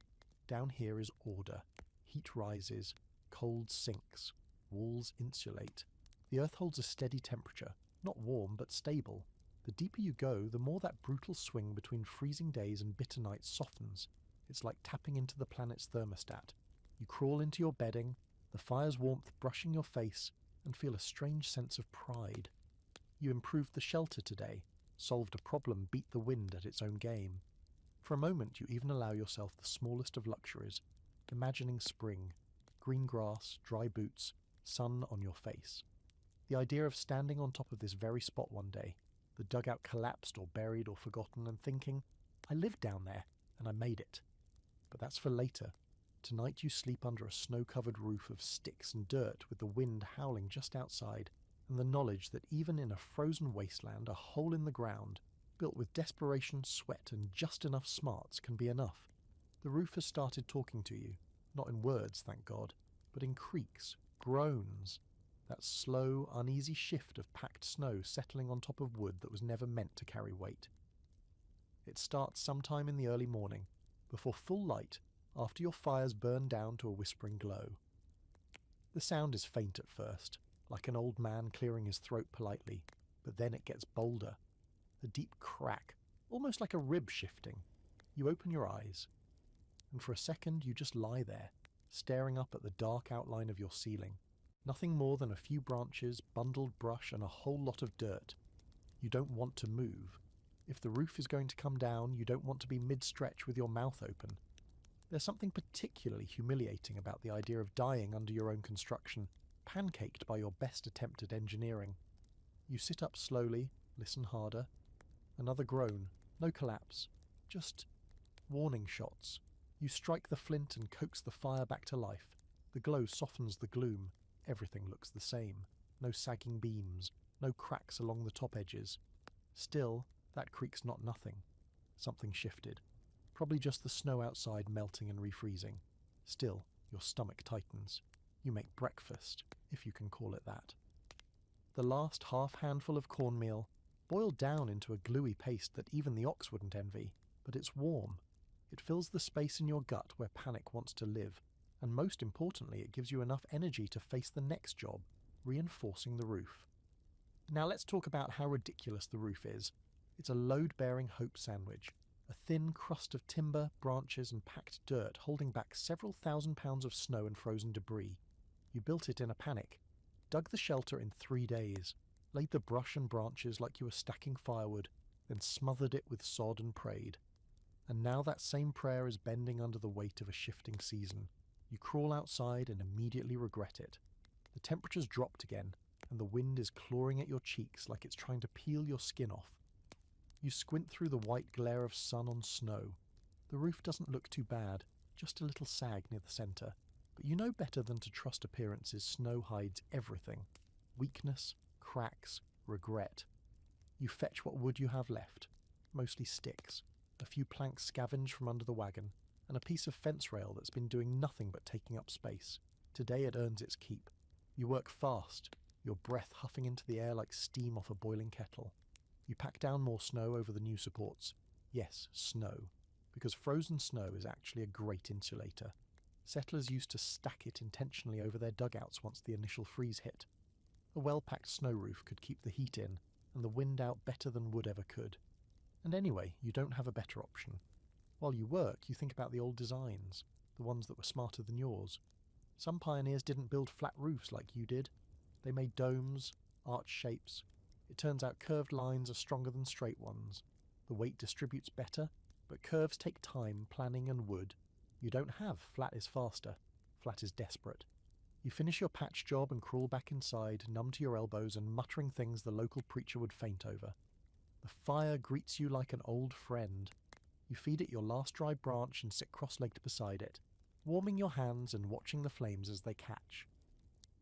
is order. Heat rises, cold sinks, walls insulate. The earth holds a steady temperature, not warm but stable. The deeper you go, the more that brutal swing between freezing days and bitter nights softens. It's like tapping into the planet's thermostat. You crawl into your bedding, the fire's warmth brushing your face, and feel a strange sense of pride. You improved the shelter today, solved a problem, beat the wind at its own game. For a moment you even allow yourself the smallest of luxuries, imagining spring, green grass, dry boots, sun on your face. The idea of standing on top of this very spot one day, the dugout collapsed or buried or forgotten, and thinking, I lived down there, and I made it. But that's for later. Tonight you sleep under a snow-covered roof of sticks and dirt with the wind howling just outside, and the knowledge that even in a frozen wasteland, a hole in the ground, built with desperation, sweat, and just enough smarts can be enough. The roof has started talking to you, not in words, thank God, but in creaks, Groans. That slow, uneasy shift of packed snow settling on top of wood that was never meant to carry weight. It starts sometime in the early morning, before full light, after your fires burn down to a whispering glow. The sound is faint at first, like an old man clearing his throat politely, but then it gets bolder. A deep crack, almost like a rib shifting. You open your eyes, and for a second you just lie there, staring up at the dark outline of your ceiling. Nothing more than a few branches, bundled brush, and a whole lot of dirt. You don't want to move. If the roof is going to come down, you don't want to be mid-stretch with your mouth open. There's something particularly humiliating about the idea of dying under your own construction, pancaked by your best attempt at engineering. You sit up slowly, listen harder. Another groan, no collapse, just warning shots. You strike the flint and coax the fire back to life. The glow softens the gloom. Everything looks the same. No sagging beams, no cracks along the top edges. Still, that creak's not nothing. Something shifted. Probably just the snow outside melting and refreezing. Still, your stomach tightens. You make breakfast, if you can call it that. The last half-handful of cornmeal, boiled down into a gluey paste that even the ox wouldn't envy, but it's warm. It fills the space in your gut where panic wants to live, and most importantly, it gives you enough energy to face the next job, reinforcing the roof. Now let's talk about how ridiculous the roof is. It's a load-bearing hope sandwich, a thin crust of timber, branches, and packed dirt holding back several thousand pounds of snow and frozen debris. You built it in a panic, dug the shelter in 3 days, laid the brush and branches like you were stacking firewood, then smothered it with sod and prayed. And now that same prayer is bending under the weight of a shifting season. You crawl outside and immediately regret it. The temperature's dropped again, and the wind is clawing at your cheeks like it's trying to peel your skin off. You squint through the white glare of sun on snow. The roof doesn't look too bad, just a little sag near the centre. But you know better than to trust appearances. Snow hides everything. Weakness, cracks, regret. You fetch what wood you have left, mostly sticks, a few planks scavenged from under the wagon, and a piece of fence rail that's been doing nothing but taking up space. Today it earns its keep. You work fast, your breath huffing into the air like steam off a boiling kettle. You pack down more snow over the new supports. Yes, snow, because frozen snow is actually a great insulator. Settlers used to stack it intentionally over their dugouts once the initial freeze hit. A well-packed snow roof could keep the heat in and the wind out better than wood ever could. And anyway, you don't have a better option. While you work, you think about the old designs, the ones that were smarter than yours. Some pioneers didn't build flat roofs like you did. They made domes, arch shapes. It turns out curved lines are stronger than straight ones. The weight distributes better, but curves take time, planning, and wood. You don't have flat is faster. Flat is desperate. You finish your patch job and crawl back inside, numb to your elbows and muttering things the local preacher would faint over. The fire greets you like an old friend. You feed it your last dry branch and sit cross-legged beside it, warming your hands and watching the flames as they catch.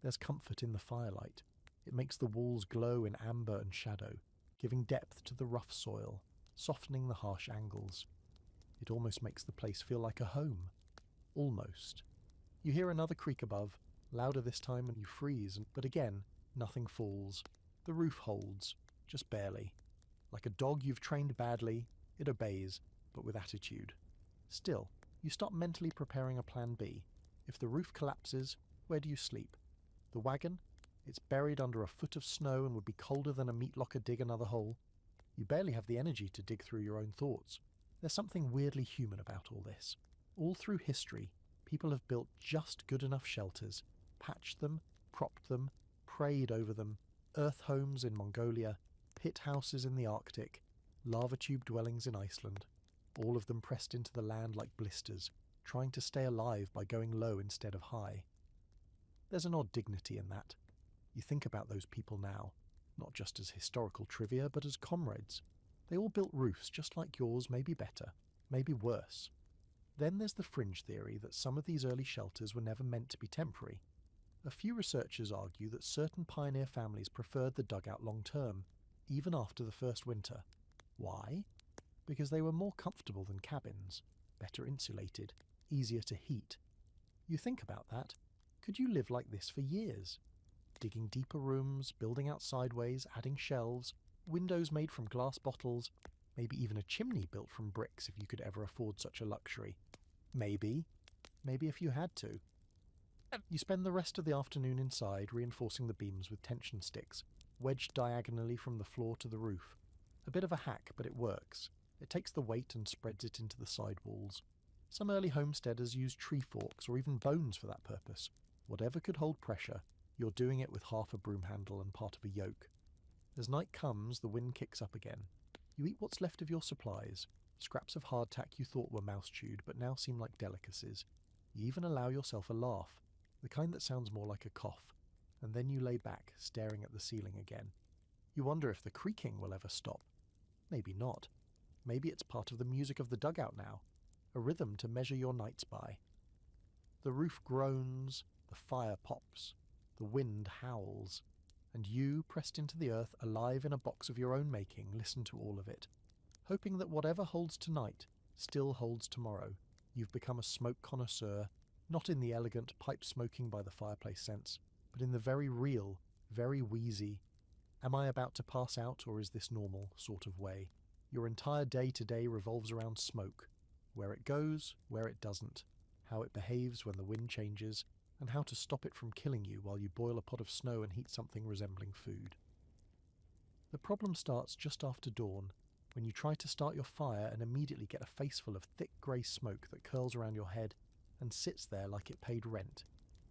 There's comfort in the firelight. It makes the walls glow in amber and shadow, giving depth to the rough soil, softening the harsh angles. It almost makes the place feel like a home. Almost. You hear another creak above, louder this time, and you freeze, but again, nothing falls. The roof holds, just barely. Like a dog you've trained badly, it obeys, but with attitude. Still, you start mentally preparing a plan B. If the roof collapses, where do you sleep? The wagon? It's buried under a foot of snow and would be colder than a meat locker dig another hole. You barely have the energy to dig through your own thoughts. There's something weirdly human about all this. All through history, people have built just good enough shelters, patched them, propped them, prayed over them, earth homes in Mongolia, pit houses in the Arctic, lava tube dwellings in Iceland, all of them pressed into the land like blisters, trying to stay alive by going low instead of high. There's an odd dignity in that. You think about those people now, not just as historical trivia, but as comrades. They all built roofs just like yours, maybe better, maybe worse. Then there's the fringe theory that some of these early shelters were never meant to be temporary. A few researchers argue that certain pioneer families preferred the dugout long term, even after the first winter. Why? Because they were more comfortable than cabins, better insulated, easier to heat. You think about that. Could you live like this for years? Digging deeper rooms, building out sideways, adding shelves, windows made from glass bottles, maybe even a chimney built from bricks if you could ever afford such a luxury. Maybe if you had to. You spend the rest of the afternoon inside, reinforcing the beams with tension sticks, wedged diagonally from the floor to the roof. A bit of a hack, but it works. It takes the weight and spreads it into the side walls. Some early homesteaders used tree forks or even bones for that purpose. Whatever could hold pressure, you're doing it with half a broom handle and part of a yoke. As night comes, the wind kicks up again. You eat what's left of your supplies, scraps of hardtack you thought were mouse-chewed but now seem like delicacies. You even allow yourself a laugh, the kind that sounds more like a cough, and then you lay back, staring at the ceiling again. You wonder if the creaking will ever stop. Maybe not. Maybe it's part of the music of the dugout now, a rhythm to measure your nights by. The roof groans, the fire pops, the wind howls, and you, pressed into the earth, alive in a box of your own making, listen to all of it. Hoping that whatever holds tonight still holds tomorrow. You've become a smoke connoisseur, not in the elegant pipe-smoking by the fireplace sense, but in the very real, very wheezy, am I about to pass out or is this normal sort of way. Your entire day-to-day revolves around smoke, where it goes, where it doesn't, how it behaves when the wind changes, and how to stop it from killing you while you boil a pot of snow and heat something resembling food. The problem starts just after dawn, when you try to start your fire and immediately get a faceful of thick grey smoke that curls around your head and sits there like it paid rent.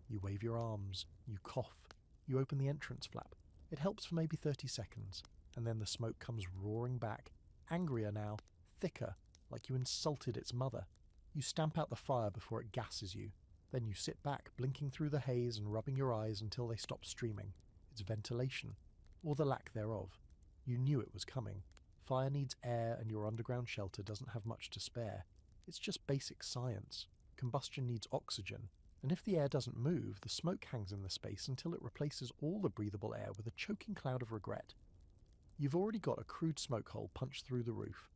You wave your arms, you cough, you open the entrance flap. It helps for maybe 30 seconds, and then the smoke comes roaring back, angrier now, thicker, like you insulted its mother. You stamp out the fire before it gasses you. Then you sit back, blinking through the haze and rubbing your eyes until they stop streaming. It's ventilation, or the lack thereof. You knew it was coming. Fire needs air, and your underground shelter doesn't have much to spare. It's just basic science. Combustion needs oxygen, and if the air doesn't move, the smoke hangs in the space until it replaces all the breathable air with a choking cloud of regret. You've already got a crude smoke hole punched through the roof,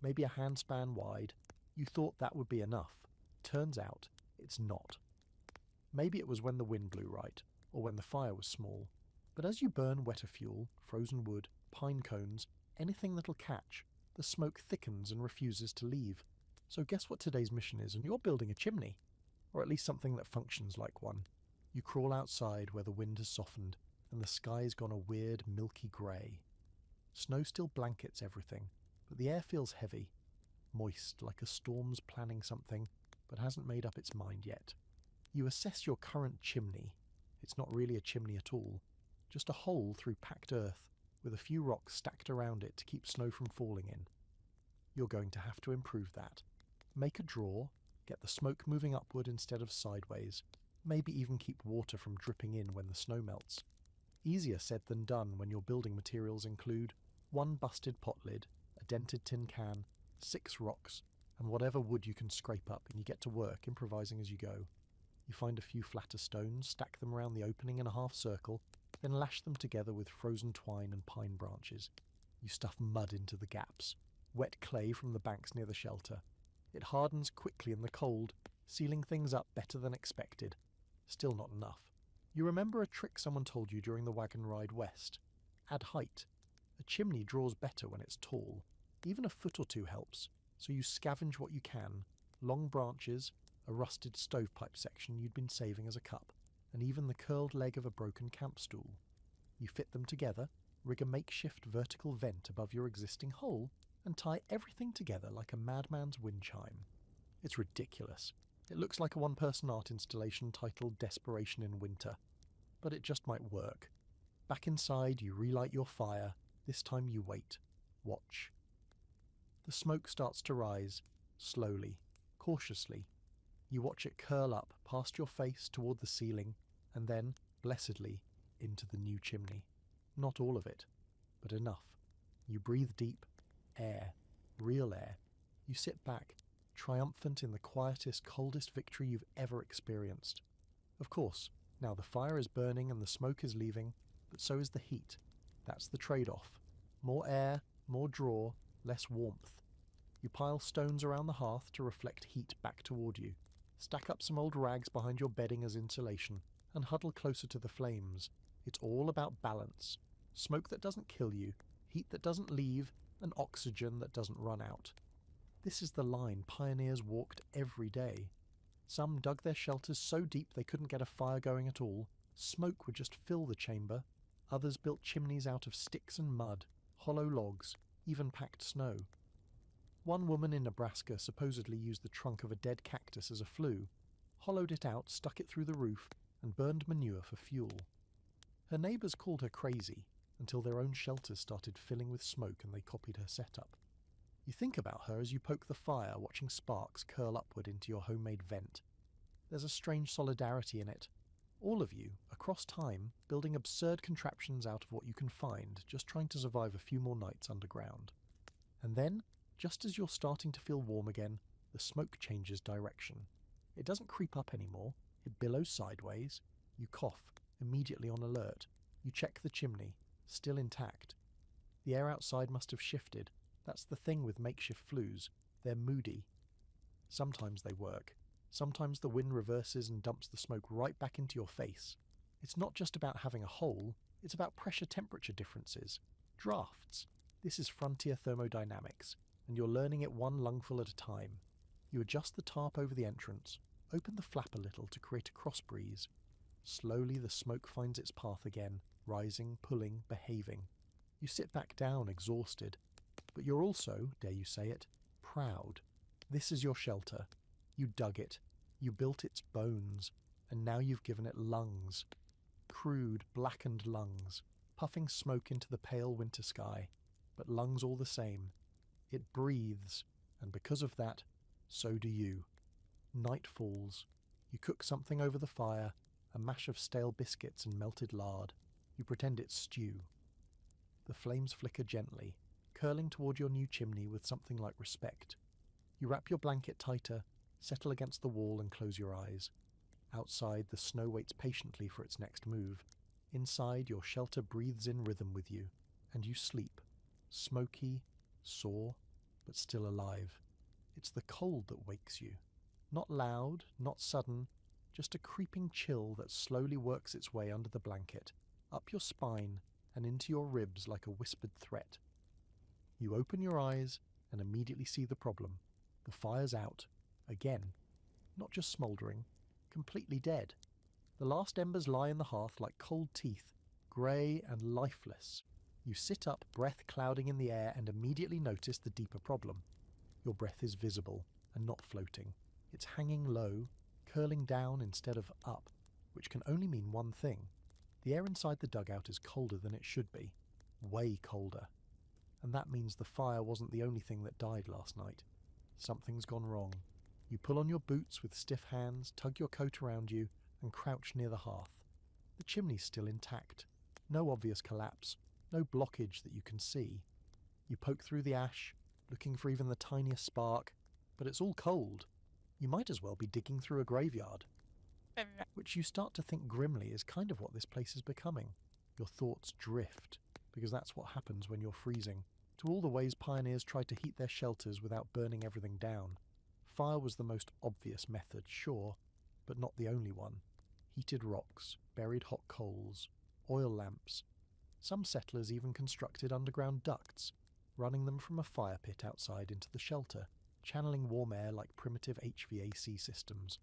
maybe a handspan wide. You thought that would be enough. Turns out, it's not. Maybe it was when the wind blew right, or when the fire was small, but as you burn wetter fuel, frozen wood, pine cones, anything that'll catch, the smoke thickens and refuses to leave. So guess what today's mission is, and you're building a chimney, or at least something that functions like one. You crawl outside where the wind has softened, and the sky's gone a weird milky grey. Snow still blankets everything, but the air feels heavy, moist, like a storm's planning something, but hasn't made up its mind yet. You assess your current chimney. It's not really a chimney at all, just a hole through packed earth, with a few rocks stacked around it to keep snow from falling in. You're going to have to improve that. Make a drawer, get the smoke moving upward instead of sideways, maybe even keep water from dripping in when the snow melts. Easier said than done when your building materials include one busted pot lid, a dented tin can, 6 rocks, and whatever wood you can scrape up, and you get to work improvising as you go. You find a few flatter stones, stack them around the opening in a half circle, then lash them together with frozen twine and pine branches. You stuff mud into the gaps, wet clay from the banks near the shelter. It hardens quickly in the cold, sealing things up better than expected. Still not enough. You remember a trick someone told you during the wagon ride west. Add height. A chimney draws better when it's tall. Even a foot or two helps, so you scavenge what you can. Long branches, a rusted stovepipe section you'd been saving as a cup, and even the curled leg of a broken camp stool. You fit them together, rig a makeshift vertical vent above your existing hole, and tie everything together like a madman's wind chime. It's ridiculous. It looks like a one-person art installation titled Desperation in Winter. But it just might work. Back inside, you relight your fire. This time you wait. Watch. The smoke starts to rise, slowly, cautiously. You watch it curl up past your face toward the ceiling, and then, blessedly, into the new chimney. Not all of it, but enough. You breathe deep. Air. Real air. You sit back, triumphant in the quietest, coldest victory you've ever experienced. Of course, now the fire is burning and the smoke is leaving, but so is the heat. That's the trade-off. More air, more draw, less warmth. You pile stones around the hearth to reflect heat back toward you. Stack up some old rags behind your bedding as insulation, and huddle closer to the flames. It's all about balance. Smoke that doesn't kill you, heat that doesn't leave, and oxygen that doesn't run out. This is the line pioneers walked every day. Some dug their shelters so deep they couldn't get a fire going at all. Smoke would just fill the chamber. Others built chimneys out of sticks and mud, hollow logs, even packed snow. One woman in Nebraska supposedly used the trunk of a dead cactus as a flue, hollowed it out, stuck it through the roof, and burned manure for fuel. Her neighbours called her crazy, until their own shelters started filling with smoke and they copied her setup. You think about her as you poke the fire, watching sparks curl upward into your homemade vent. There's a strange solidarity in it. All of you, across time, building absurd contraptions out of what you can find, just trying to survive a few more nights underground. And then, just as you're starting to feel warm again, the smoke changes direction. It doesn't creep up anymore, it billows sideways. You cough, immediately on alert. You check the chimney, still intact. The air outside must have shifted. That's the thing with makeshift flues. They're moody. Sometimes they work. Sometimes the wind reverses and dumps the smoke right back into your face. It's not just about having a hole, it's about pressure-temperature differences. Drafts. This is frontier thermodynamics, and you're learning it one lungful at a time. You adjust the tarp over the entrance, open the flap a little to create a cross breeze. Slowly the smoke finds its path again, rising, pulling, behaving. You sit back down, exhausted. But you're also, dare you say it, proud. This is your shelter. You dug it. You built its bones. And now you've given it lungs. Crude, blackened lungs, puffing smoke into the pale winter sky. But lungs all the same. It breathes, and because of that, so do you. Night falls. You cook something over the fire, a mash of stale biscuits and melted lard. You pretend it's stew. The flames flicker gently, curling toward your new chimney with something like respect. You wrap your blanket tighter, settle against the wall and close your eyes. Outside, the snow waits patiently for its next move. Inside, your shelter breathes in rhythm with you, and you sleep, smoky, sore, but still alive. It's the cold that wakes you. Not loud, not sudden, just a creeping chill that slowly works its way under the blanket, up your spine and into your ribs like a whispered threat. You open your eyes and immediately see the problem. The fire's out. Again. Not just smouldering. Completely dead. The last embers lie in the hearth like cold teeth, grey and lifeless. You sit up, breath clouding in the air, and immediately notice the deeper problem. Your breath is visible and not floating. It's hanging low, curling down instead of up, which can only mean one thing. The air inside the dugout is colder than it should be. Way colder. And that means the fire wasn't the only thing that died last night. Something's gone wrong. You pull on your boots with stiff hands, tug your coat around you, and crouch near the hearth. The chimney's still intact. No obvious collapse. No blockage that you can see. You poke through the ash, looking for even the tiniest spark, but it's all cold. You might as well be digging through a graveyard. Which you start to think grimly is kind of what this place is becoming. Your thoughts drift, because that's what happens when you're freezing. To all the ways pioneers tried to heat their shelters without burning everything down. Fire was the most obvious method, sure, but not the only one. Heated rocks, buried hot coals, oil lamps. Some settlers even constructed underground ducts, running them from a fire pit outside into the shelter, channeling warm air like primitive HVAC systems.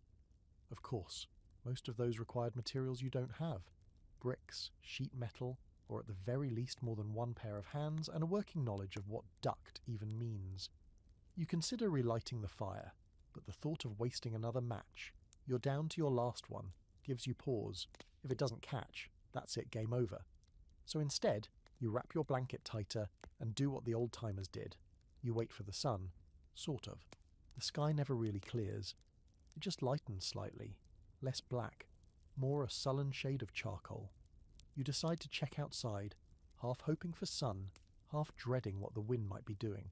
Of course, most of those required materials you don't have. Bricks, sheet metal, or at the very least more than one pair of hands and a working knowledge of what duct even means. You consider relighting the fire, but the thought of wasting another match, you're down to your last one, gives you pause. If it doesn't catch, that's it, game over. So instead, you wrap your blanket tighter and do what the old-timers did. You wait for the sun. Sort of. The sky never really clears. It just lightens slightly. Less black. More a sullen shade of charcoal. You decide to check outside, half hoping for sun, half dreading what the wind might be doing.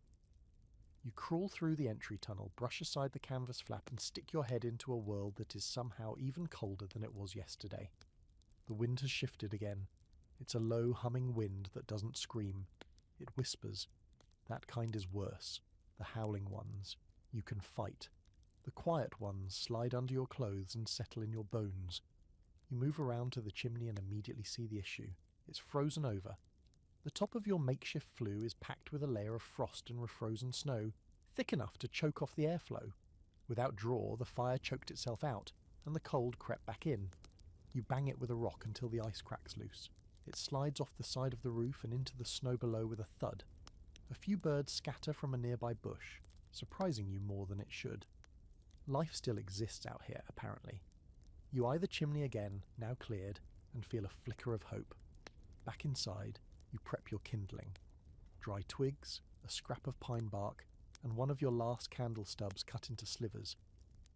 You crawl through the entry tunnel, brush aside the canvas flap and stick your head into a world that is somehow even colder than it was yesterday. The wind has shifted again. It's a low humming wind that doesn't scream. It whispers. That kind is worse. The howling ones. You can fight. The quiet ones slide under your clothes and settle in your bones. You move around to the chimney and immediately see the issue. It's frozen over. The top of your makeshift flue is packed with a layer of frost and refrozen snow, thick enough to choke off the airflow. Without draw, the fire choked itself out, and the cold crept back in. You bang it with a rock until the ice cracks loose. It slides off the side of the roof and into the snow below with a thud. A few birds scatter from a nearby bush, surprising you more than it should. Life still exists out here, apparently. You eye the chimney again, now cleared, and feel a flicker of hope. Back inside, you prep your kindling. Dry twigs, a scrap of pine bark, and one of your last candle stubs cut into slivers.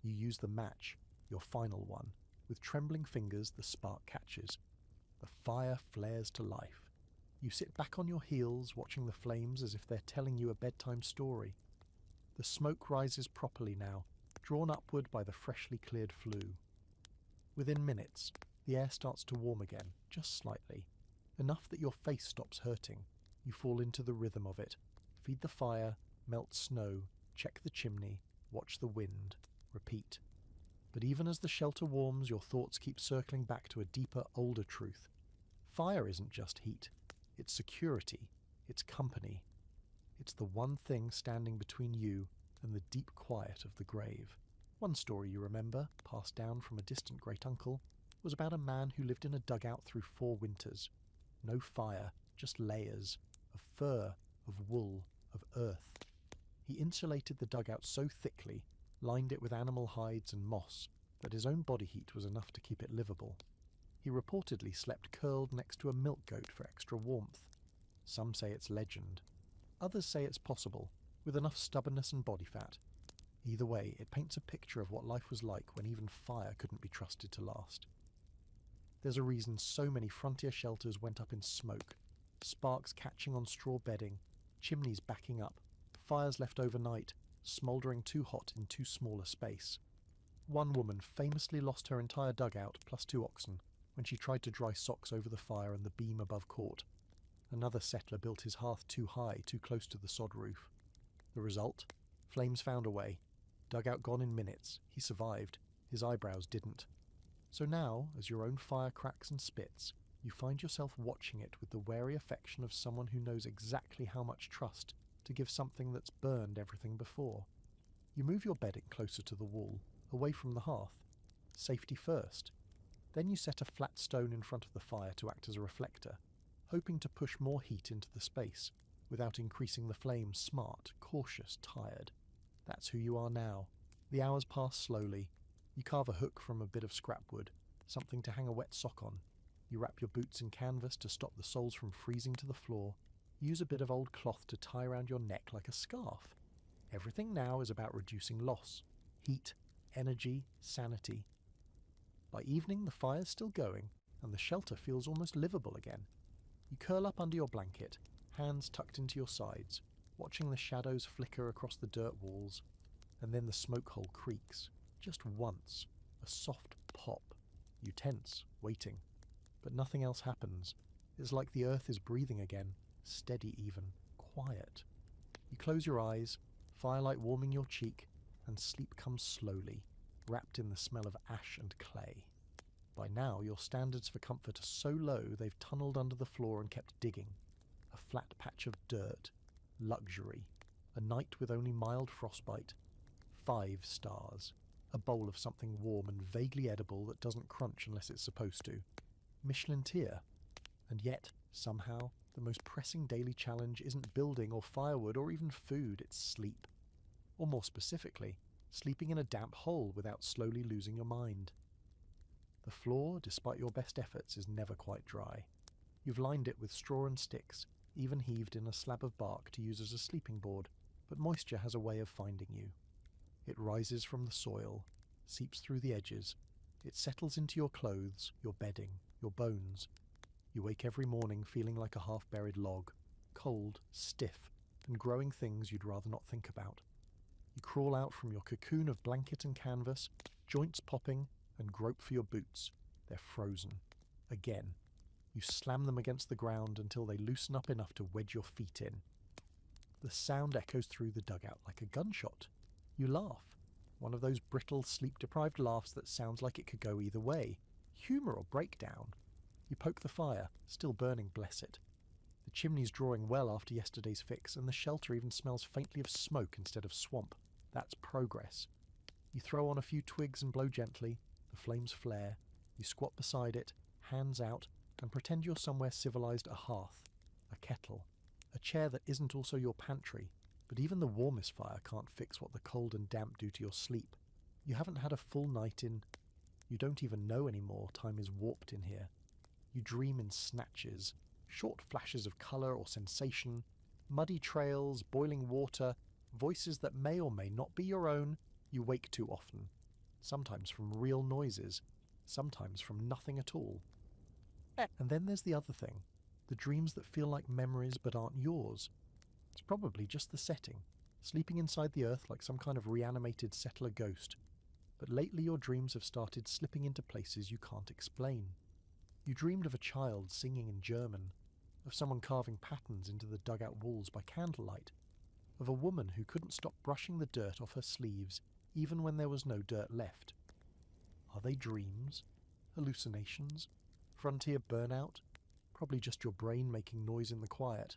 You use the match, your final one. With trembling fingers, the spark catches. The fire flares to life. You sit back on your heels, watching the flames as if they're telling you a bedtime story. The smoke rises properly now, drawn upward by the freshly cleared flue. Within minutes, the air starts to warm again, just slightly. Enough that your face stops hurting. You fall into the rhythm of it. Feed the fire, melt snow, check the chimney, watch the wind, repeat. But even as the shelter warms, your thoughts keep circling back to a deeper, older truth. Fire isn't just heat. It's security. It's company. It's the one thing standing between you and the deep quiet of the grave. One story you remember, passed down from a distant great-uncle, was about a man who lived in a dugout through 4 winters. No fire, just layers of fur, of wool, of earth. He insulated the dugout so thickly, lined it with animal hides and moss, that his own body heat was enough to keep it livable. He reportedly slept curled next to a milk goat for extra warmth. Some say it's legend. Others say it's possible, with enough stubbornness and body fat. Either way, it paints a picture of what life was like when even fire couldn't be trusted to last. There's a reason so many frontier shelters went up in smoke, sparks catching on straw bedding, chimneys backing up, fires left overnight, smouldering too hot in too small a space. One woman famously lost her entire dugout plus 2 oxen when she tried to dry socks over the fire and the beam above caught. Another settler built his hearth too high, too close to the sod roof. The result? Flames found a way. Dugout gone in minutes. He survived. His eyebrows didn't. So now, as your own fire cracks and spits, you find yourself watching it with the wary affection of someone who knows exactly how much trust to give something that's burned everything before. You move your bedding closer to the wall, away from the hearth. Safety first. Then you set a flat stone in front of the fire to act as a reflector, hoping to push more heat into the space, without increasing the flames. Smart, cautious, tired. That's who you are now. The hours pass slowly. You carve a hook from a bit of scrap wood, something to hang a wet sock on. You wrap your boots in canvas to stop the soles from freezing to the floor. You use a bit of old cloth to tie around your neck like a scarf. Everything now is about reducing loss. Heat, energy, sanity. By evening, the fire's still going, and the shelter feels almost livable again. You curl up under your blanket, hands tucked into your sides, watching the shadows flicker across the dirt walls, and then the smoke hole creaks. Just once, a soft pop. You tense, waiting. But nothing else happens. It's like the earth is breathing again, steady even, quiet. You close your eyes, firelight warming your cheek, and sleep comes slowly, wrapped in the smell of ash and clay. By now, your standards for comfort are so low they've tunneled under the floor and kept digging. A flat patch of dirt. Luxury. A night with only mild frostbite. 5 stars. A bowl of something warm and vaguely edible that doesn't crunch unless it's supposed to. Michelin tier. And yet, somehow, the most pressing daily challenge isn't building or firewood or even food, it's sleep. Or more specifically, sleeping in a damp hole without slowly losing your mind. The floor, despite your best efforts, is never quite dry. You've lined it with straw and sticks, even heaved in a slab of bark to use as a sleeping board, but moisture has a way of finding you. It rises from the soil, seeps through the edges. It settles into your clothes, your bedding, your bones. You wake every morning feeling like a half-buried log, cold, stiff, and growing things you'd rather not think about. You crawl out from your cocoon of blanket and canvas, joints popping, and grope for your boots. They're frozen. Again. You slam them against the ground until they loosen up enough to wedge your feet in. The sound echoes through the dugout like a gunshot. You laugh. One of those brittle, sleep-deprived laughs that sounds like it could go either way. Humour or breakdown? You poke the fire, still burning, bless it. The chimney's drawing well after yesterday's fix, and the shelter even smells faintly of smoke instead of swamp. That's progress. You throw on a few twigs and blow gently, the flames flare, you squat beside it, hands out, and pretend you're somewhere civilised: a hearth, a kettle, a chair that isn't also your pantry, but even the warmest fire can't fix what the cold and damp do to your sleep. You haven't had a full night in... You don't even know anymore, time is warped in here. You dream in snatches, short flashes of colour or sensation, muddy trails, boiling water, voices that may or may not be your own. You wake too often, sometimes from real noises, sometimes from nothing at all. And then there's the other thing, the dreams that feel like memories but aren't yours. It's probably just the setting, sleeping inside the earth like some kind of reanimated settler ghost. But lately your dreams have started slipping into places you can't explain. You dreamed of a child singing in German, of someone carving patterns into the dugout walls by candlelight, of a woman who couldn't stop brushing the dirt off her sleeves even when there was no dirt left. Are they dreams? Hallucinations? Frontier burnout? Probably just your brain making noise in the quiet.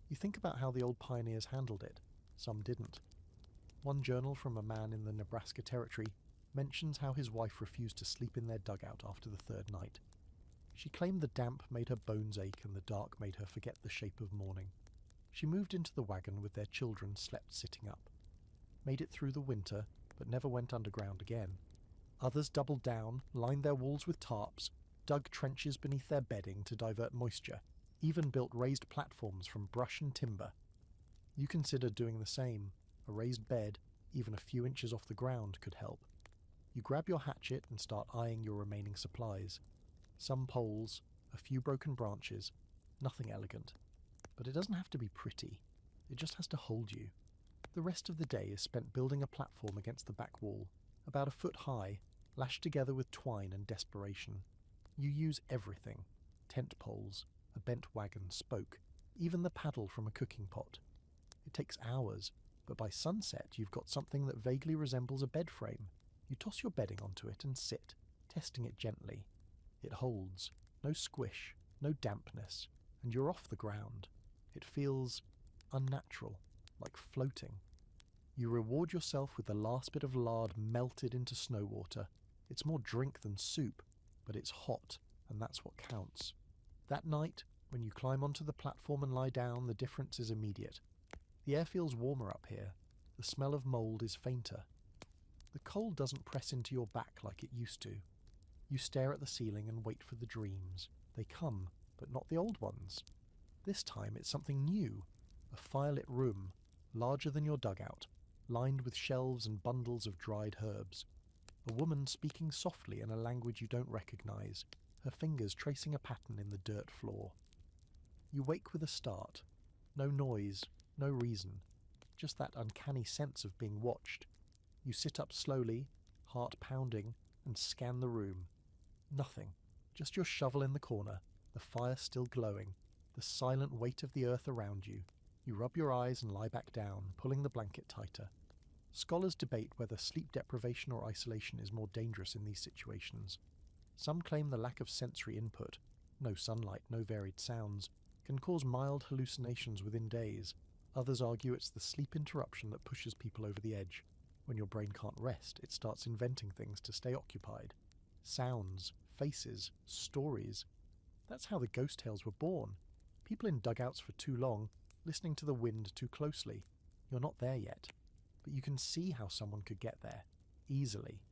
You think about how the old pioneers handled it. Some didn't. One journal from a man in the Nebraska Territory mentions how his wife refused to sleep in their dugout after the third night. She claimed the damp made her bones ache and the dark made her forget the shape of morning. She moved into the wagon with their children slept sitting up. Made it through the winter, but never went underground again. Others doubled down, lined their walls with tarps, dug trenches beneath their bedding to divert moisture, even built raised platforms from brush and timber. You consider doing the same. A raised bed, even a few inches off the ground, could help. You grab your hatchet and start eyeing your remaining supplies. Some poles, a few broken branches, nothing elegant. But it doesn't have to be pretty. It just has to hold you. The rest of the day is spent building a platform against the back wall, about a foot high, lashed together with twine and desperation. You use everything: tent poles, a bent wagon spoke, even the paddle from a cooking pot. It takes hours, but by sunset you've got something that vaguely resembles a bed frame. You toss your bedding onto it and sit, testing it gently. It holds, no squish, no dampness, and you're off the ground. It feels unnatural, like floating. You reward yourself with the last bit of lard melted into snow water. It's more drink than soup, but it's hot, and that's what counts. That night, when you climb onto the platform and lie down, the difference is immediate. The air feels warmer up here. The smell of mould is fainter. The cold doesn't press into your back like it used to. You stare at the ceiling and wait for the dreams. They come, but not the old ones. This time it's something new. A firelit room, larger than your dugout, lined with shelves and bundles of dried herbs. A woman speaking softly in a language you don't recognize, her fingers tracing a pattern in the dirt floor. You wake with a start. No noise, no reason, just that uncanny sense of being watched. You sit up slowly, heart pounding, and scan the room. Nothing, just your shovel in the corner, the fire still glowing, the silent weight of the earth around you. You rub your eyes and lie back down, pulling the blanket tighter. Scholars debate whether sleep deprivation or isolation is more dangerous in these situations. Some claim the lack of sensory input, no sunlight, no varied sounds, can cause mild hallucinations within days. Others argue it's the sleep interruption that pushes people over the edge. When your brain can't rest, it starts inventing things to stay occupied. Sounds, faces, stories. That's how the ghost tales were born. People in dugouts for too long, listening to the wind too closely. You're not there yet, but you can see how someone could get there, easily.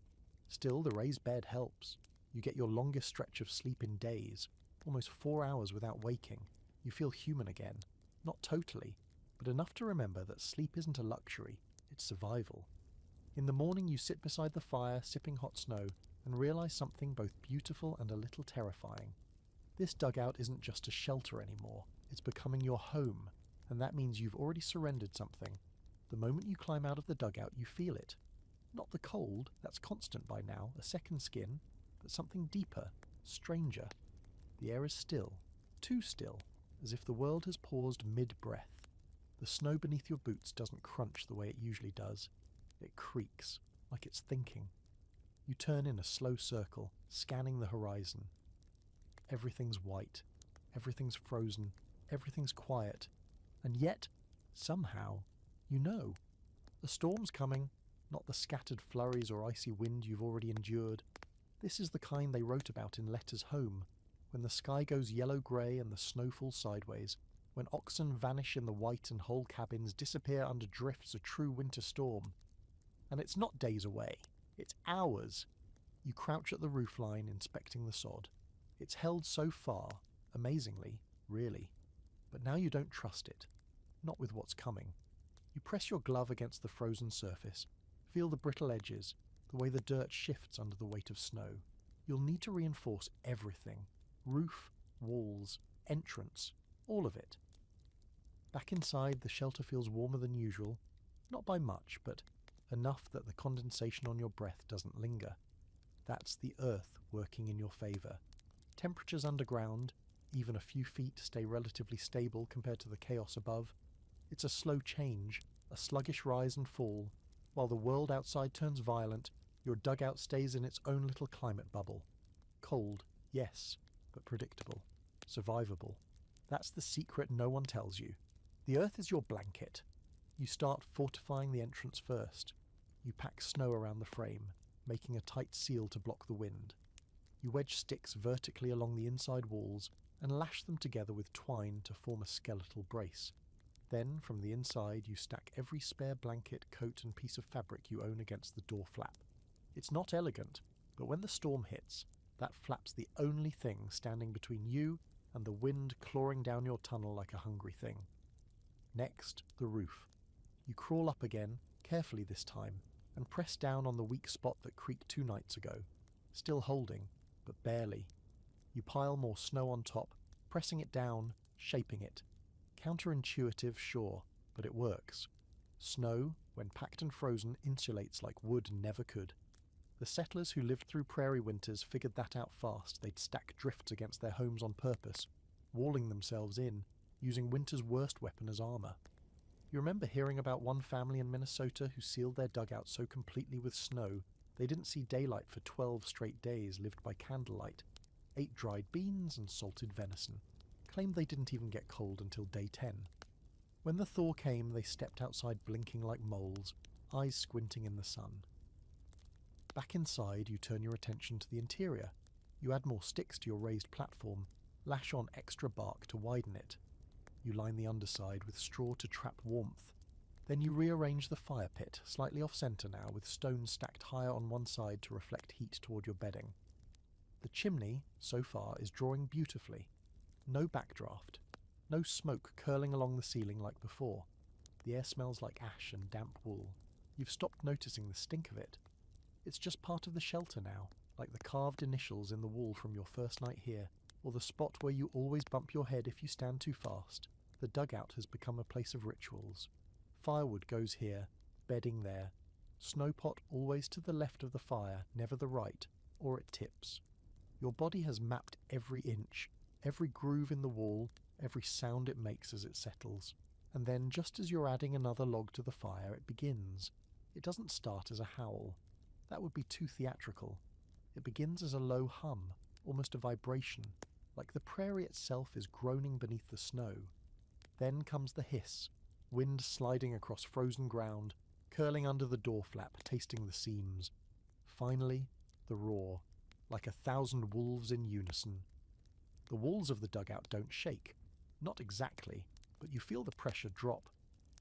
Still, the raised bed helps. You get your longest stretch of sleep in days, almost 4 hours without waking. You feel human again. Not totally, but enough to remember that sleep isn't a luxury, it's survival. In the morning you sit beside the fire, sipping hot snow, and realize something both beautiful and a little terrifying. This dugout isn't just a shelter anymore, it's becoming your home, and that means you've already surrendered something. The moment you climb out of the dugout, you feel it. Not the cold, that's constant by now, a second skin, but something deeper, stranger. The air is still, too still, as if the world has paused mid-breath. The snow beneath your boots doesn't crunch the way it usually does. It creaks, like it's thinking. You turn in a slow circle, scanning the horizon. Everything's white, everything's frozen, everything's quiet, and yet, somehow, you know. The storm's coming, not the scattered flurries or icy wind you've already endured. This is the kind they wrote about in letters home, when the sky goes yellow-grey and the snow falls sideways, when oxen vanish in the white and whole cabins disappear under drifts, a true winter storm. And it's not days away, it's hours. You crouch at the roofline inspecting the sod. It's held so far, amazingly, really. But now you don't trust it, not with what's coming. You press your glove against the frozen surface, feel the brittle edges, the way the dirt shifts under the weight of snow. You'll need to reinforce everything. Roof, walls, entrance, all of it. Back inside, the shelter feels warmer than usual, not by much, but enough that the condensation on your breath doesn't linger. That's the earth working in your favour. Temperatures underground, even a few feet, stay relatively stable compared to the chaos above. It's a slow change, a sluggish rise and fall. While the world outside turns violent, your dugout stays in its own little climate bubble. Cold, yes, but predictable, survivable. That's the secret no one tells you. The earth is your blanket. You start fortifying the entrance first. You pack snow around the frame, making a tight seal to block the wind. You wedge sticks vertically along the inside walls and lash them together with twine to form a skeletal brace. Then, from the inside, you stack every spare blanket, coat and piece of fabric you own against the door flap. It's not elegant, but when the storm hits, that flap's the only thing standing between you and the wind clawing down your tunnel like a hungry thing. Next, the roof. You crawl up again, carefully this time, and press down on the weak spot that creaked 2 nights ago. Still holding, but barely. You pile more snow on top, pressing it down, shaping it. Counterintuitive, sure, but it works. Snow, when packed and frozen, insulates like wood never could. The settlers who lived through prairie winters figured that out fast. They'd stack drifts against their homes on purpose, walling themselves in, using winter's worst weapon as armour. You remember hearing about one family in Minnesota who sealed their dugout so completely with snow they didn't see daylight for 12 straight days, lived by candlelight, ate dried beans and salted venison, claimed they didn't even get cold until day 10. When the thaw came, they stepped outside blinking like moles, eyes squinting in the sun. Back inside, you turn your attention to the interior. You add more sticks to your raised platform, lash on extra bark to widen it. You line the underside with straw to trap warmth. Then you rearrange the fire pit, slightly off-centre now, with stones stacked higher on one side to reflect heat toward your bedding. The chimney, so far, is drawing beautifully. No backdraft. No smoke curling along the ceiling like before. The air smells like ash and damp wool. You've stopped noticing the stink of it. It's just part of the shelter now, like the carved initials in the wall from your first night here, or the spot where you always bump your head if you stand too fast. The dugout has become a place of rituals. Firewood goes here, bedding there. Snowpot always to the left of the fire, never the right, or it tips. Your body has mapped every inch, every groove in the wall, every sound it makes as it settles. And then, just as you're adding another log to the fire, it begins. It doesn't start as a howl. That would be too theatrical. It begins as a low hum, almost a vibration, like the prairie itself is groaning beneath the snow. Then comes the hiss, wind sliding across frozen ground, curling under the door flap, tasting the seams. Finally, the roar, like 1,000 wolves in unison. The walls of the dugout don't shake. Not exactly, but you feel the pressure drop.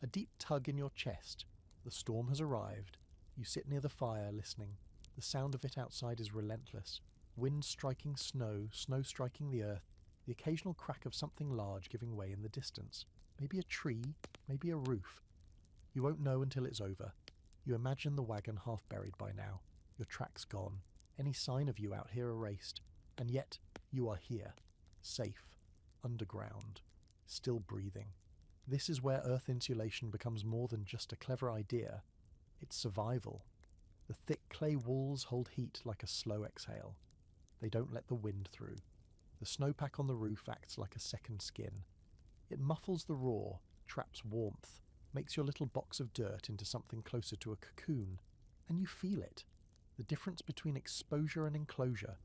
A deep tug in your chest. The storm has arrived. You sit near the fire, listening. The sound of it outside is relentless. Wind striking snow, snow striking the earth, the occasional crack of something large giving way in the distance. Maybe a tree, maybe a roof. You won't know until it's over. You imagine the wagon half buried by now, your tracks gone, any sign of you out here erased. And yet, you are here, safe, underground, still breathing. This is where earth insulation becomes more than just a clever idea. It's survival. The thick clay walls hold heat like a slow exhale. They don't let the wind through. The snowpack on the roof acts like a second skin. It muffles the roar, traps warmth, makes your little box of dirt into something closer to a cocoon. And you feel it. The difference between exposure and enclosure.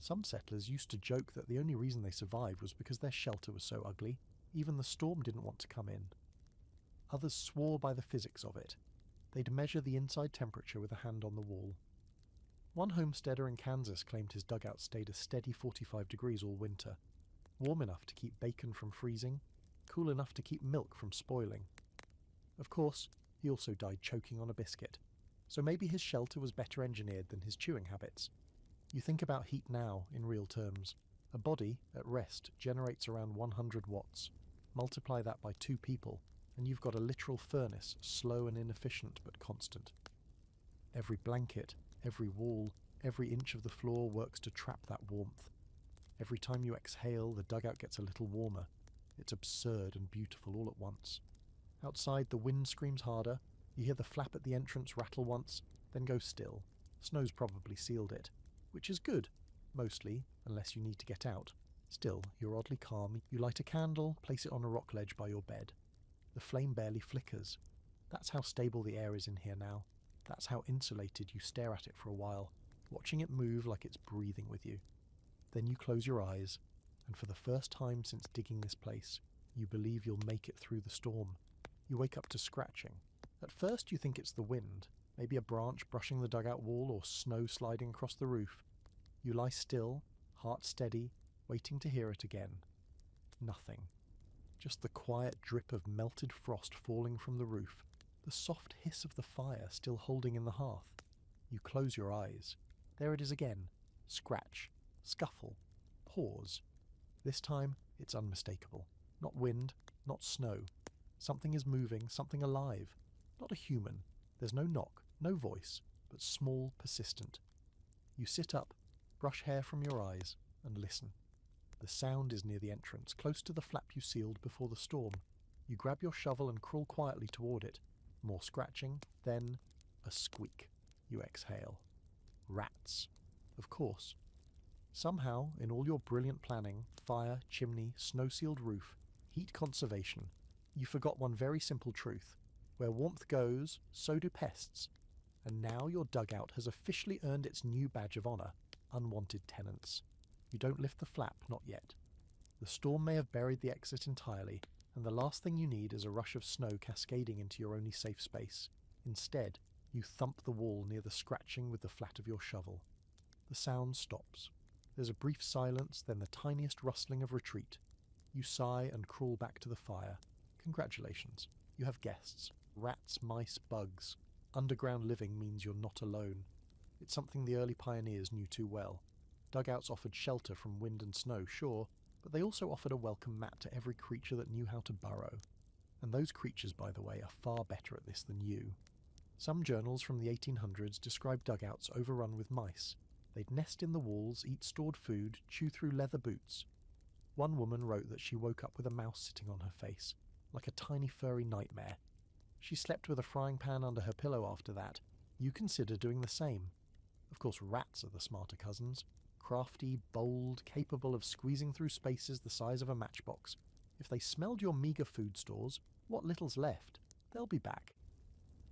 Some settlers used to joke that the only reason they survived was because their shelter was so ugly, even the storm didn't want to come in. Others swore by the physics of it. They'd measure the inside temperature with a hand on the wall. One homesteader in Kansas claimed his dugout stayed a steady 45 degrees all winter, warm enough to keep bacon from freezing, cool enough to keep milk from spoiling. Of course, he also died choking on a biscuit, so maybe his shelter was better engineered than his chewing habits. You think about heat now in real terms. A body, at rest, generates around 100 watts. Multiply that by 2 people, and you've got a literal furnace, slow and inefficient but constant. Every blanket, every wall, every inch of the floor works to trap that warmth. Every time you exhale, the dugout gets a little warmer. It's absurd and beautiful all at once. Outside, the wind screams harder. You hear the flap at the entrance rattle once, then go still. Snow's probably sealed it, which is good, mostly, unless you need to get out. Still, you're oddly calm. You light a candle, place it on a rock ledge by your bed. The flame barely flickers. That's how stable the air is in here now. That's how insulated you stare at it for a while, watching it move like it's breathing with you. Then you close your eyes, and for the first time since digging this place, you believe you'll make it through the storm. You wake up to scratching. At first you think it's the wind, maybe a branch brushing the dugout wall or snow sliding across the roof. You lie still, heart steady, waiting to hear it again. Nothing. Just the quiet drip of melted frost falling from the roof, the soft hiss of the fire still holding in the hearth. You close your eyes. There it is again. Scratch. Scuffle. Pause. This time, it's unmistakable. Not wind, not snow. Something is moving, something alive. Not a human. There's no knock, no voice, but small, persistent. You sit up, brush hair from your eyes, and listen. The sound is near the entrance, close to the flap you sealed before the storm. You grab your shovel and crawl quietly toward it. More scratching, then a squeak. You exhale. Rats. Of course. Somehow, in all your brilliant planning, fire, chimney, snow-sealed roof, heat conservation, you forgot one very simple truth. Where warmth goes, so do pests. And now your dugout has officially earned its new badge of honor, unwanted tenants. You don't lift the flap, not yet. The storm may have buried the exit entirely, and the last thing you need is a rush of snow cascading into your only safe space. Instead, you thump the wall near the scratching with the flat of your shovel. The sound stops. There's a brief silence, then the tiniest rustling of retreat. You sigh and crawl back to the fire. Congratulations. You have guests. Rats, mice, bugs. Underground living means you're not alone. It's something the early pioneers knew too well. Dugouts offered shelter from wind and snow, sure, but they also offered a welcome mat to every creature that knew how to burrow. And those creatures, by the way, are far better at this than you. Some journals from the 1800s describe dugouts overrun with mice. They'd nest in the walls, eat stored food, chew through leather boots. One woman wrote that she woke up with a mouse sitting on her face, like a tiny furry nightmare. She slept with a frying pan under her pillow after that. You consider doing the same. Of course, rats are the smarter cousins. Crafty, bold, capable of squeezing through spaces the size of a matchbox. If they smelled your meagre food stores, what little's left? They'll be back.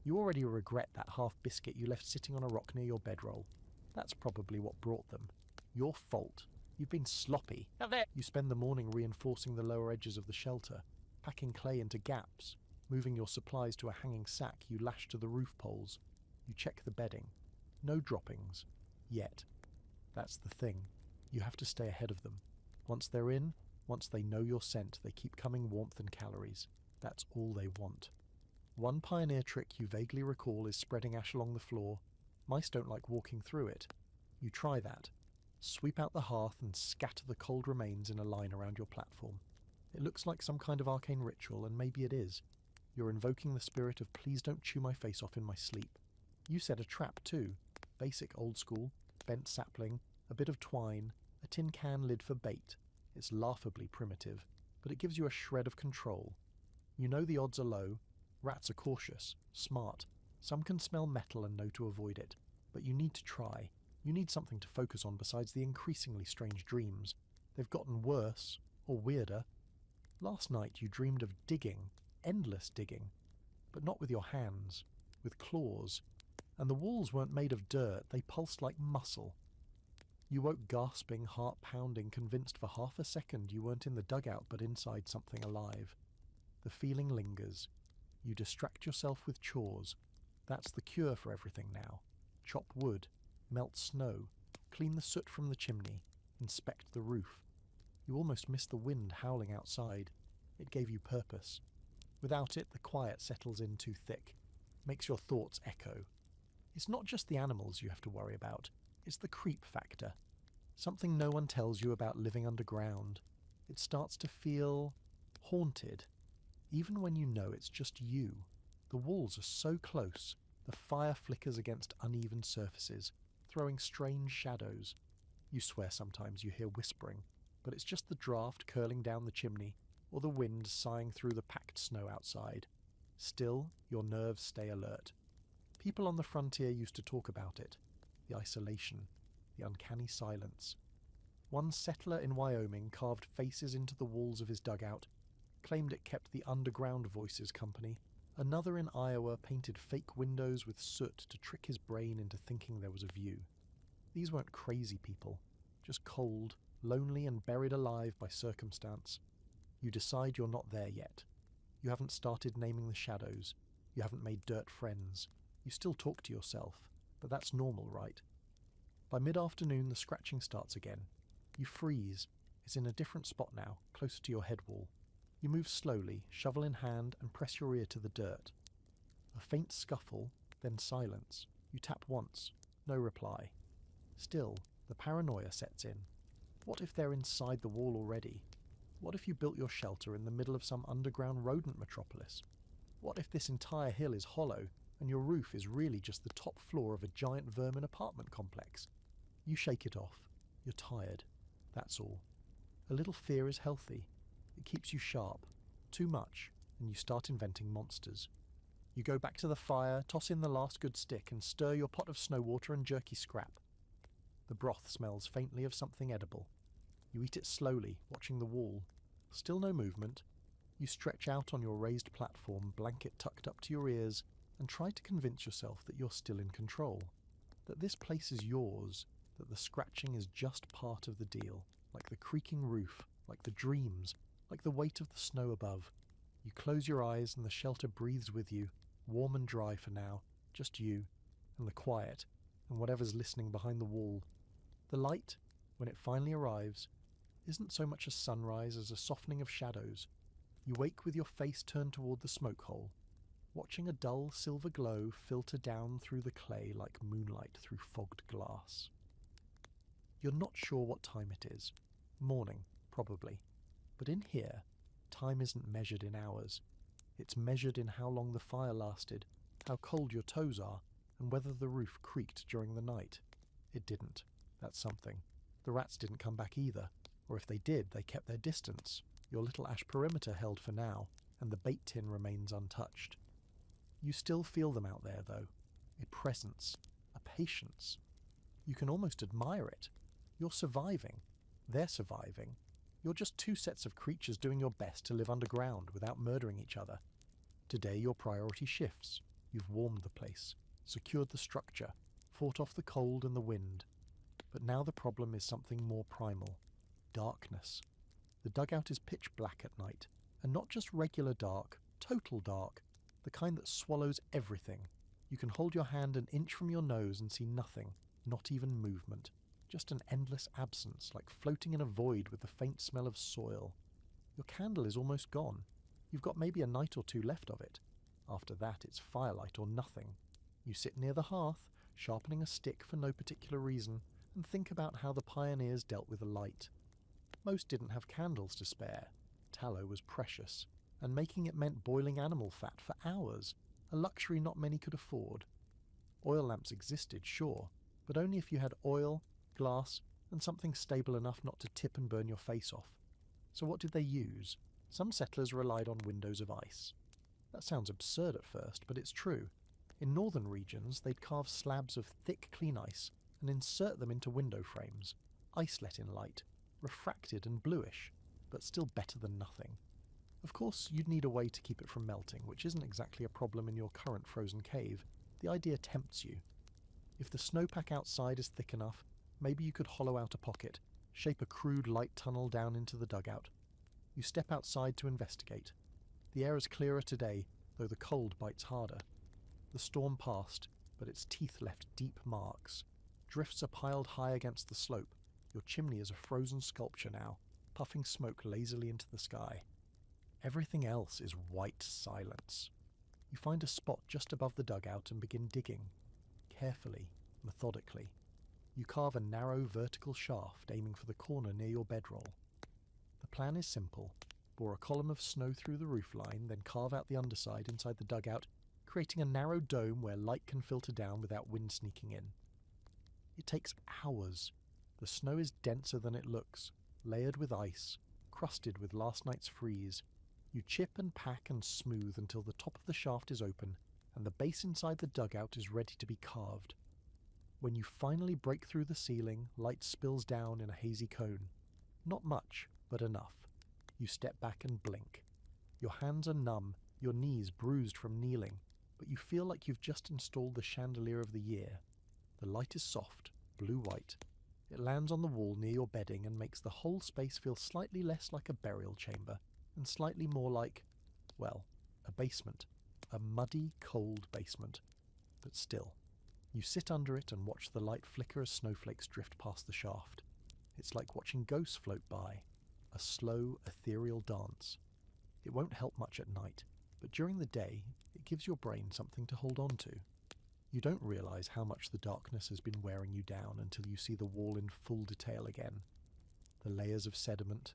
You already regret that half biscuit you left sitting on a rock near your bedroll. That's probably what brought them. Your fault. You've been sloppy. You spend the morning reinforcing the lower edges of the shelter, packing clay into gaps, moving your supplies to a hanging sack you lash to the roof poles. You check the bedding. No droppings. Yet. That's the thing. You have to stay ahead of them. Once they're in, once they know your scent, they keep coming warmth and calories. That's all they want. One pioneer trick you vaguely recall is spreading ash along the floor. Mice don't like walking through it. You try that. Sweep out the hearth and scatter the cold remains in a line around your platform. It looks like some kind of arcane ritual, and maybe it is. You're invoking the spirit of please don't chew my face off in my sleep. You set a trap too. Basic old school, bent sapling, a bit of twine, a tin can lid for bait. It's laughably primitive, but it gives you a shred of control. You know the odds are low. Rats are cautious, smart. Some can smell metal and know to avoid it, but you need to try. You need something to focus on besides the increasingly strange dreams. They've gotten worse, or weirder. Last night you dreamed of digging, endless digging, but not with your hands, with claws. And the walls weren't made of dirt, they pulsed like muscle. You woke gasping, heart pounding, convinced for half a second you weren't in the dugout but inside something alive. The feeling lingers. You distract yourself with chores. That's the cure for everything now. Chop wood, melt snow, clean the soot from the chimney, inspect the roof. You almost miss the wind howling outside. It gave you purpose. Without it, the quiet settles in too thick, makes your thoughts echo. It's not just the animals you have to worry about, it's the creep factor. Something no one tells you about living underground. It starts to feel haunted, even when you know it's just you. The walls are so close, the fire flickers against uneven surfaces, throwing strange shadows. You swear sometimes you hear whispering, but it's just the draft curling down the chimney, or the wind sighing through the packed snow outside. Still, your nerves stay alert. People on the frontier used to talk about it. The isolation, the uncanny silence. One settler in Wyoming carved faces into the walls of his dugout, claimed it kept the underground voices company. Another in Iowa painted fake windows with soot to trick his brain into thinking there was a view. These weren't crazy people, just cold, lonely and buried alive by circumstance. You decide you're not there yet. You haven't started naming the shadows. You haven't made dirt friends. You still talk to yourself, but that's normal, right? By mid-afternoon, the scratching starts again. You freeze. It's in a different spot now, closer to your head wall. You move slowly, shovel in hand, and press your ear to the dirt. A faint scuffle, then silence. You tap once. No reply. Still, the paranoia sets in. What if they're inside the wall already? What if you built your shelter in the middle of some underground rodent metropolis? What if this entire hill is hollow and your roof is really just the top floor of a giant vermin apartment complex? You shake it off. You're tired. That's all. A little fear is healthy. It keeps you sharp. Too much, and you start inventing monsters. You go back to the fire, toss in the last good stick, and stir your pot of snow water and jerky scrap. The broth smells faintly of something edible. You eat it slowly, watching the wall. Still no movement. You stretch out on your raised platform, blanket tucked up to your ears, and try to convince yourself that you're still in control. That this place is yours, that the scratching is just part of the deal, like the creaking roof, like the dreams, like the weight of the snow above. You close your eyes and the shelter breathes with you, warm and dry for now, just you, and the quiet, and whatever's listening behind the wall. The light, when it finally arrives, isn't so much a sunrise as a softening of shadows. You wake with your face turned toward the smoke hole, watching a dull silver glow filter down through the clay like moonlight through fogged glass. You're not sure what time it is. Morning, probably. But in here, time isn't measured in hours. It's measured in how long the fire lasted, how cold your toes are, and whether the roof creaked during the night. It didn't. That's something. The rats didn't come back either, or if they did, they kept their distance. Your little ash perimeter held for now, and the bait tin remains untouched. You still feel them out there, though. A presence, a patience. You can almost admire it. You're surviving. They're surviving. You're just two sets of creatures doing your best to live underground without murdering each other. Today your priority shifts. You've warmed the place, secured the structure, fought off the cold and the wind. But now the problem is something more primal. Darkness. The dugout is pitch black at night, and not just regular dark, total dark, the kind that swallows everything. You can hold your hand an inch from your nose and see nothing, not even movement. Just an endless absence, like floating in a void with the faint smell of soil. Your candle is almost gone. You've got maybe a night or two left of it. After that, it's firelight or nothing. You sit near the hearth, sharpening a stick for no particular reason, and think about how the pioneers dealt with the light. Most didn't have candles to spare. Tallow was precious, and making it meant boiling animal fat for hours, a luxury not many could afford. Oil lamps existed, sure, but only if you had oil, glass, and something stable enough not to tip and burn your face off. So what did they use? Some settlers relied on windows of ice. That sounds absurd at first, but it's true. In northern regions, they'd carve slabs of thick clean ice and insert them into window frames. Ice let in light, refracted and bluish, but still better than nothing. Of course, you'd need a way to keep it from melting, which isn't exactly a problem in your current frozen cave. The idea tempts you. If the snowpack outside is thick enough, Maybe you could hollow out a pocket, shape a crude light tunnel down into the dugout. You step outside to investigate. The air is clearer today, though the cold bites harder. The storm passed, but its teeth left deep marks. Drifts are piled high against the slope. Your chimney is a frozen sculpture now, puffing smoke lazily into the sky. Everything else is white silence. You find a spot just above the dugout and begin digging. Carefully, methodically. You carve a narrow vertical shaft aiming for the corner near your bedroll. The plan is simple. Bore a column of snow through the roofline, then carve out the underside inside the dugout, creating a narrow dome where light can filter down without wind sneaking in. It takes hours. The snow is denser than it looks, layered with ice, crusted with last night's freeze. You chip and pack and smooth until the top of the shaft is open and the base inside the dugout is ready to be carved. When you finally break through the ceiling, light spills down in a hazy cone. Not much, but enough. You step back and blink. Your hands are numb, your knees bruised from kneeling, but you feel like you've just installed the chandelier of the year. The light is soft, blue-white. It lands on the wall near your bedding and makes the whole space feel slightly less like a burial chamber and slightly more like, well, a basement. A muddy, cold basement. But still. You sit under it and watch the light flicker as snowflakes drift past the shaft. It's like watching ghosts float by. A slow, ethereal dance. It won't help much at night, but during the day, it gives your brain something to hold on to. You don't realize how much the darkness has been wearing you down until you see the wall in full detail again. The layers of sediment,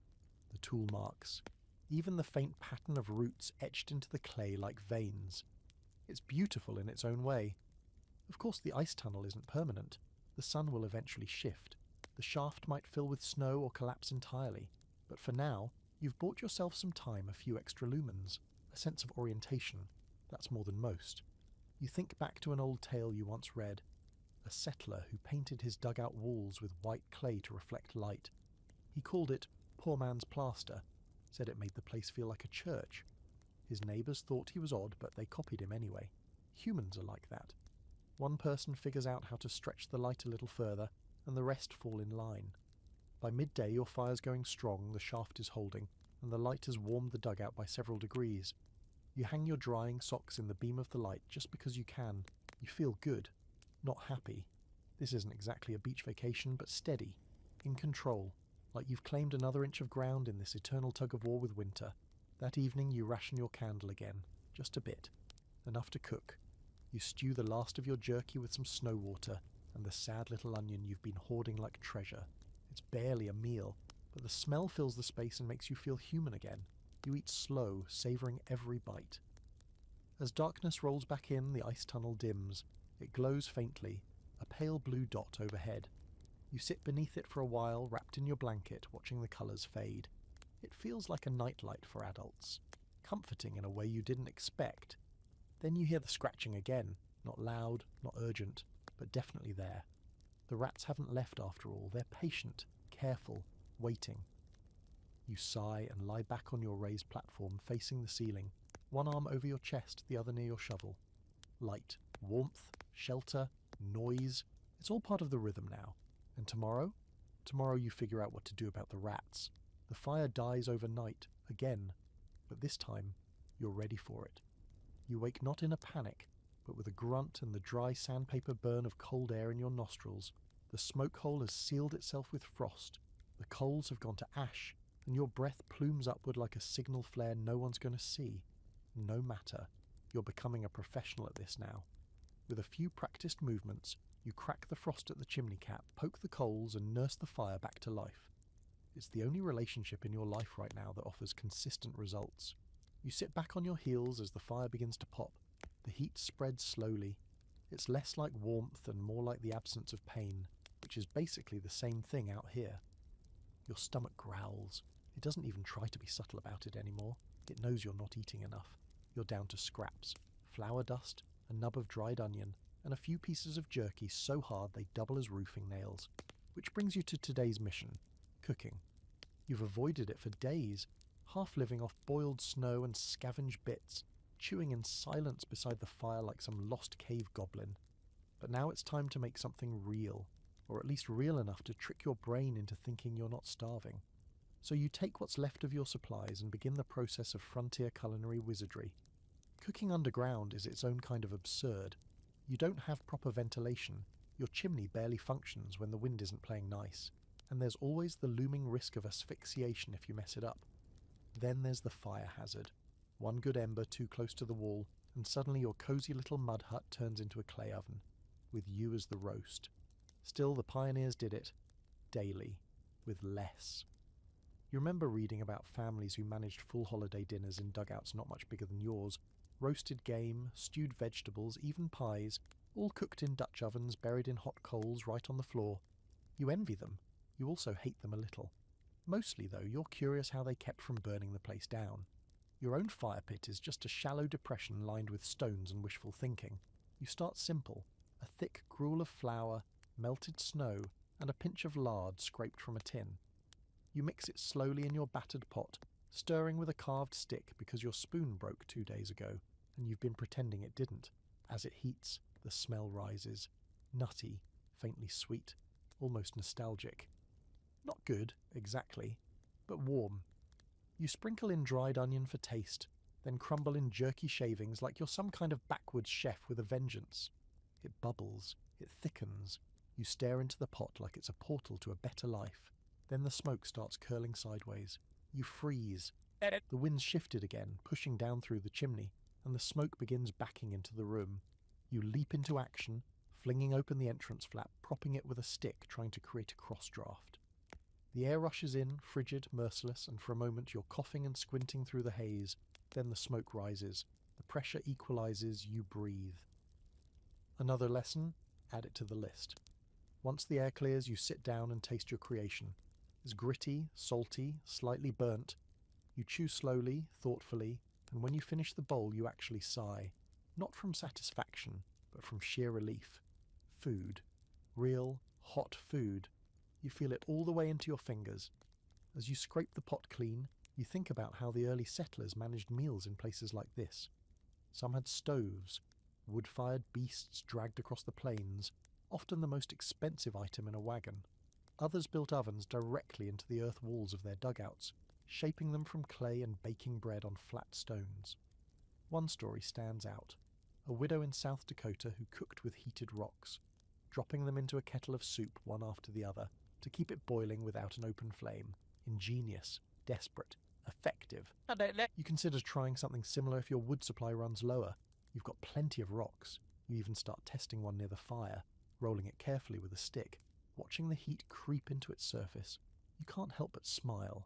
the tool marks, even the faint pattern of roots etched into the clay like veins. It's beautiful in its own way. Of course, the ice tunnel isn't permanent. The sun will eventually shift. The shaft might fill with snow or collapse entirely. But for now, you've bought yourself some time, a few extra lumens, a sense of orientation. That's more than most. You think back to an old tale you once read. A settler who painted his dugout walls with white clay to reflect light. He called it poor man's plaster, said it made the place feel like a church. His neighbours thought he was odd, but they copied him anyway. Humans are like that. One person figures out how to stretch the light a little further, and the rest fall in line. By midday your fire's going strong, the shaft is holding, and the light has warmed the dugout by several degrees. You hang your drying socks in the beam of the light just because you can. You feel good. Not happy. This isn't exactly a beach vacation, but steady. In control. Like you've claimed another inch of ground in this eternal tug-of-war with winter. That evening you ration your candle again. Just a bit. Enough to cook. You stew the last of your jerky with some snow water, and the sad little onion you've been hoarding like treasure. It's barely a meal, but the smell fills the space and makes you feel human again. You eat slow, savouring every bite. As darkness rolls back in, the ice tunnel dims. It glows faintly, a pale blue dot overhead. You sit beneath it for a while, wrapped in your blanket, watching the colours fade. It feels like a nightlight for adults. Comforting in a way you didn't expect. Then you hear the scratching again, not loud, not urgent, but definitely there. The rats haven't left after all. They're patient, careful, waiting. You sigh and lie back on your raised platform, facing the ceiling, one arm over your chest, the other near your shovel. Light, warmth, shelter, noise, it's all part of the rhythm now. And tomorrow? Tomorrow you figure out what to do about the rats. The fire dies overnight, again, but this time you're ready for it. You wake not in a panic, but with a grunt and the dry sandpaper burn of cold air in your nostrils. The smoke hole has sealed itself with frost. The coals have gone to ash, and your breath plumes upward like a signal flare no one's going to see. No matter. You're becoming a professional at this now. With a few practiced movements, you crack the frost at the chimney cap, poke the coals, and nurse the fire back to life. It's the only relationship in your life right now that offers consistent results. You sit back on your heels as the fire begins to pop. The heat spreads slowly. It's less like warmth and more like the absence of pain, which is basically the same thing out here. Your stomach growls. It doesn't even try to be subtle about it anymore. It knows you're not eating enough. You're down to scraps, flour dust, a nub of dried onion, and a few pieces of jerky so hard they double as roofing nails. Which brings you to today's mission, cooking. You've avoided it for days, half living off boiled snow and scavenged bits, chewing in silence beside the fire like some lost cave goblin. But now it's time to make something real, or at least real enough to trick your brain into thinking you're not starving. So you take what's left of your supplies and begin the process of frontier culinary wizardry. Cooking underground is its own kind of absurd. You don't have proper ventilation, your chimney barely functions when the wind isn't playing nice, and there's always the looming risk of asphyxiation if you mess it up. Then there's the fire hazard. One good ember too close to the wall, and suddenly your cosy little mud hut turns into a clay oven, with you as the roast. Still, the pioneers did it, daily, with less. You remember reading about families who managed full holiday dinners in dugouts not much bigger than yours, roasted game, stewed vegetables, even pies, all cooked in Dutch ovens buried in hot coals right on the floor. You envy them. You also hate them a little. Mostly, though, you're curious how they kept from burning the place down. Your own fire pit is just a shallow depression lined with stones and wishful thinking. You start simple, a thick gruel of flour, melted snow, and a pinch of lard scraped from a tin. You mix it slowly in your battered pot, stirring with a carved stick because your spoon broke 2 days ago, and you've been pretending it didn't. As it heats, the smell rises. Nutty, faintly sweet, almost nostalgic. Not good, exactly, but warm. You sprinkle in dried onion for taste, then crumble in jerky shavings like you're some kind of backwoods chef with a vengeance. It bubbles, it thickens. You stare into the pot like it's a portal to a better life. Then the smoke starts curling sideways. You freeze. The wind's shifted again, pushing down through the chimney, and the smoke begins backing into the room. You leap into action, flinging open the entrance flap, propping it with a stick, trying to create a cross-draft. The air rushes in, frigid, merciless, and for a moment you're coughing and squinting through the haze. Then the smoke rises. The pressure equalizes, you breathe. Another lesson? Add it to the list. Once the air clears, you sit down and taste your creation. It's gritty, salty, slightly burnt. You chew slowly, thoughtfully, and when you finish the bowl you actually sigh. Not from satisfaction, but from sheer relief. Food. Real, hot food. You feel it all the way into your fingers. As you scrape the pot clean, you think about how the early settlers managed meals in places like this. Some had stoves, wood-fired beasts dragged across the plains, often the most expensive item in a wagon. Others built ovens directly into the earth walls of their dugouts, shaping them from clay and baking bread on flat stones. One story stands out. A widow in South Dakota who cooked with heated rocks, dropping them into a kettle of soup one after the other, to keep it boiling without an open flame. Ingenious, desperate, effective. You consider trying something similar if your wood supply runs lower. You've got plenty of rocks. You even start testing one near the fire, rolling it carefully with a stick, watching the heat creep into its surface. You can't help but smile.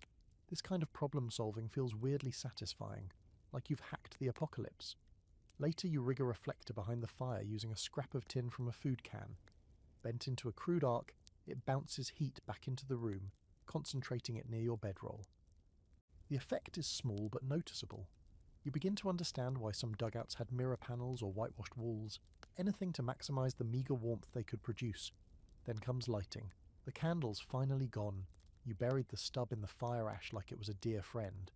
This kind of problem-solving feels weirdly satisfying, like you've hacked the apocalypse. Later you rig a reflector behind the fire using a scrap of tin from a food can. Bent into a crude arc, it bounces heat back into the room, concentrating it near your bedroll. The effect is small but noticeable. You begin to understand why some dugouts had mirror panels or whitewashed walls, anything to maximize the meager warmth they could produce. Then comes lighting. The candle's finally gone. You buried the stub in the fire ash like it was a dear friend.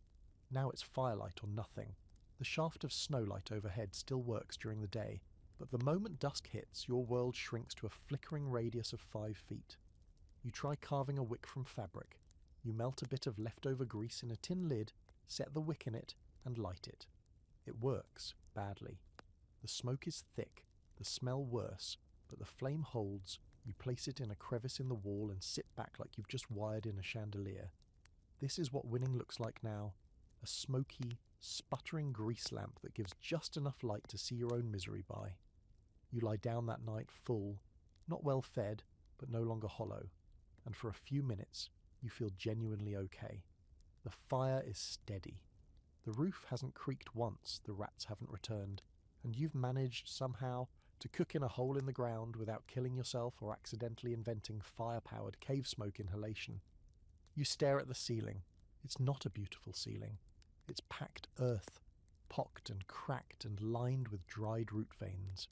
Now it's firelight or nothing. The shaft of snowlight overhead still works during the day, but the moment dusk hits, your world shrinks to a flickering radius of 5 feet. You try carving a wick from fabric. You melt a bit of leftover grease in a tin lid, set the wick in it, and light it. It works, badly. The smoke is thick, the smell worse, but the flame holds. You place it in a crevice in the wall and sit back like you've just wired in a chandelier. This is what winning looks like now. A smoky, sputtering grease lamp that gives just enough light to see your own misery by. You lie down that night full, not well fed, but no longer hollow, and for a few minutes you feel genuinely okay. The fire is steady. The roof hasn't creaked once, the rats haven't returned, and you've managed, somehow, to cook in a hole in the ground without killing yourself or accidentally inventing fire-powered cave smoke inhalation. You stare at the ceiling. It's not a beautiful ceiling. It's packed earth, pocked and cracked and lined with dried root veins.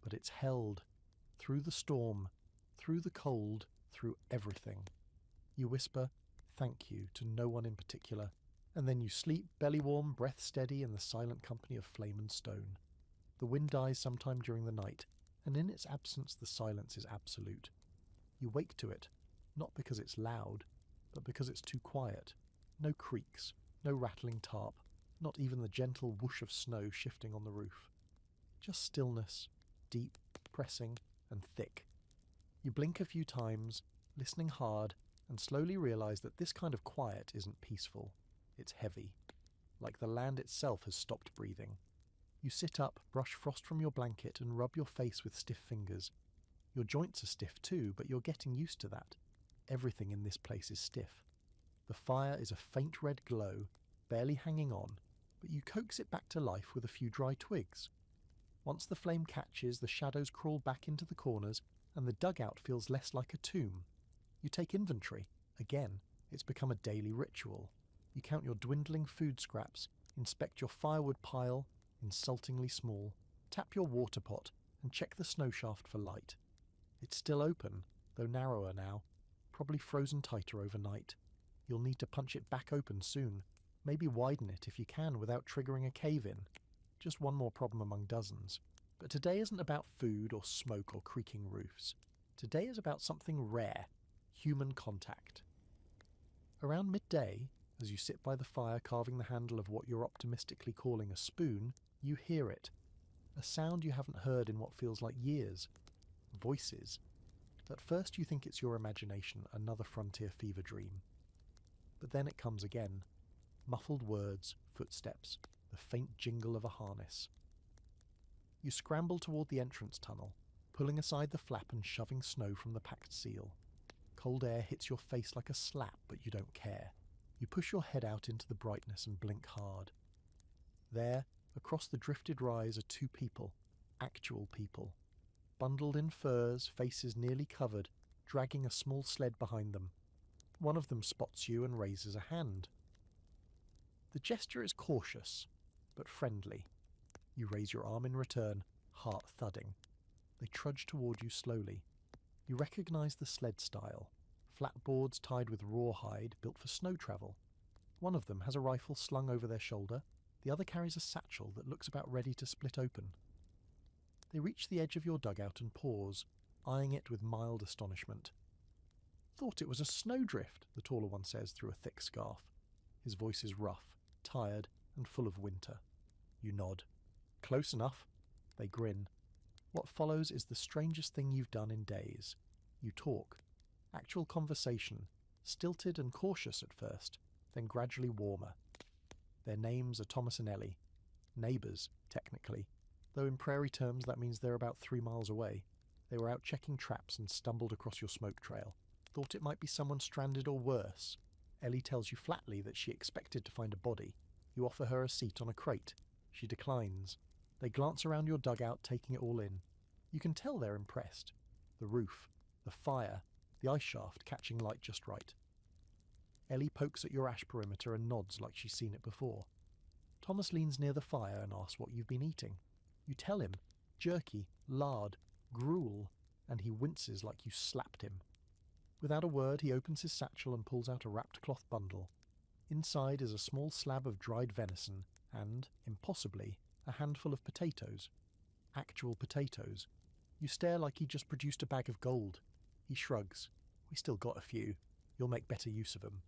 But it's held, through the storm, through the cold, through everything. You whisper, "Thank you," to no one in particular, and then you sleep, belly warm, breath steady, in the silent company of flame and stone. The wind dies sometime during the night, and in its absence the silence is absolute. You wake to it, not because it's loud, but because it's too quiet. No creaks, no rattling tarp, not even the gentle whoosh of snow shifting on the roof. Just stillness, deep, pressing, and thick. You blink a few times, listening hard, and slowly realise that this kind of quiet isn't peaceful. It's heavy, like the land itself has stopped breathing. You sit up, brush frost from your blanket, and rub your face with stiff fingers. Your joints are stiff too, but you're getting used to that. Everything in this place is stiff. The fire is a faint red glow, barely hanging on, but you coax it back to life with a few dry twigs. Once the flame catches, the shadows crawl back into the corners, and the dugout feels less like a tomb. You take inventory. Again, it's become a daily ritual. You count your dwindling food scraps, inspect your firewood pile, insultingly small, tap your water pot, and check the snow shaft for light. It's still open, though narrower now, probably frozen tighter overnight. You'll need to punch it back open soon, maybe widen it if you can without triggering a cave-in. Just one more problem among dozens. But today isn't about food or smoke or creaking roofs. Today is about something rare, human contact. Around midday, as you sit by the fire carving the handle of what you're optimistically calling a spoon, you hear it. A sound you haven't heard in what feels like years. Voices. At first you think it's your imagination, another frontier fever dream. But then it comes again. Muffled words, footsteps, the faint jingle of a harness. You scramble toward the entrance tunnel, pulling aside the flap and shoving snow from the packed seal. Cold air hits your face like a slap, but you don't care. You push your head out into the brightness and blink hard. There, across the drifted rise, are two people, actual people. Bundled in furs, faces nearly covered, dragging a small sled behind them. One of them spots you and raises a hand. The gesture is cautious, but friendly. You raise your arm in return, heart thudding. They trudge toward you slowly. You recognise the sled style. Flat boards tied with rawhide, built for snow travel. One of them has a rifle slung over their shoulder. The other carries a satchel that looks about ready to split open. They reach the edge of your dugout and pause, eyeing it with mild astonishment. "Thought it was a snowdrift," the taller one says through a thick scarf. His voice is rough, tired, and full of winter. You nod. "Close enough." They grin. What follows is the strangest thing you've done in days. You talk. Actual conversation, stilted and cautious at first, then gradually warmer. Their names are Thomas and Ellie. Neighbours, technically, though in prairie terms that means they're about 3 miles away. They were out checking traps and stumbled across your smoke trail. Thought it might be someone stranded or worse. Ellie tells you flatly that she expected to find a body. You offer her a seat on a crate. She declines. They glance around your dugout, taking it all in. You can tell they're impressed. The roof, the fire, the ice shaft catching light just right. Ellie pokes at your ash perimeter and nods like she's seen it before. Thomas leans near the fire and asks what you've been eating. You tell him. Jerky, lard, gruel, and he winces like you slapped him. Without a word, he opens his satchel and pulls out a wrapped cloth bundle. Inside is a small slab of dried venison and, impossibly, a handful of potatoes. Actual potatoes. You stare like he just produced a bag of gold. He shrugs. "We still got a few. You'll make better use of 'em."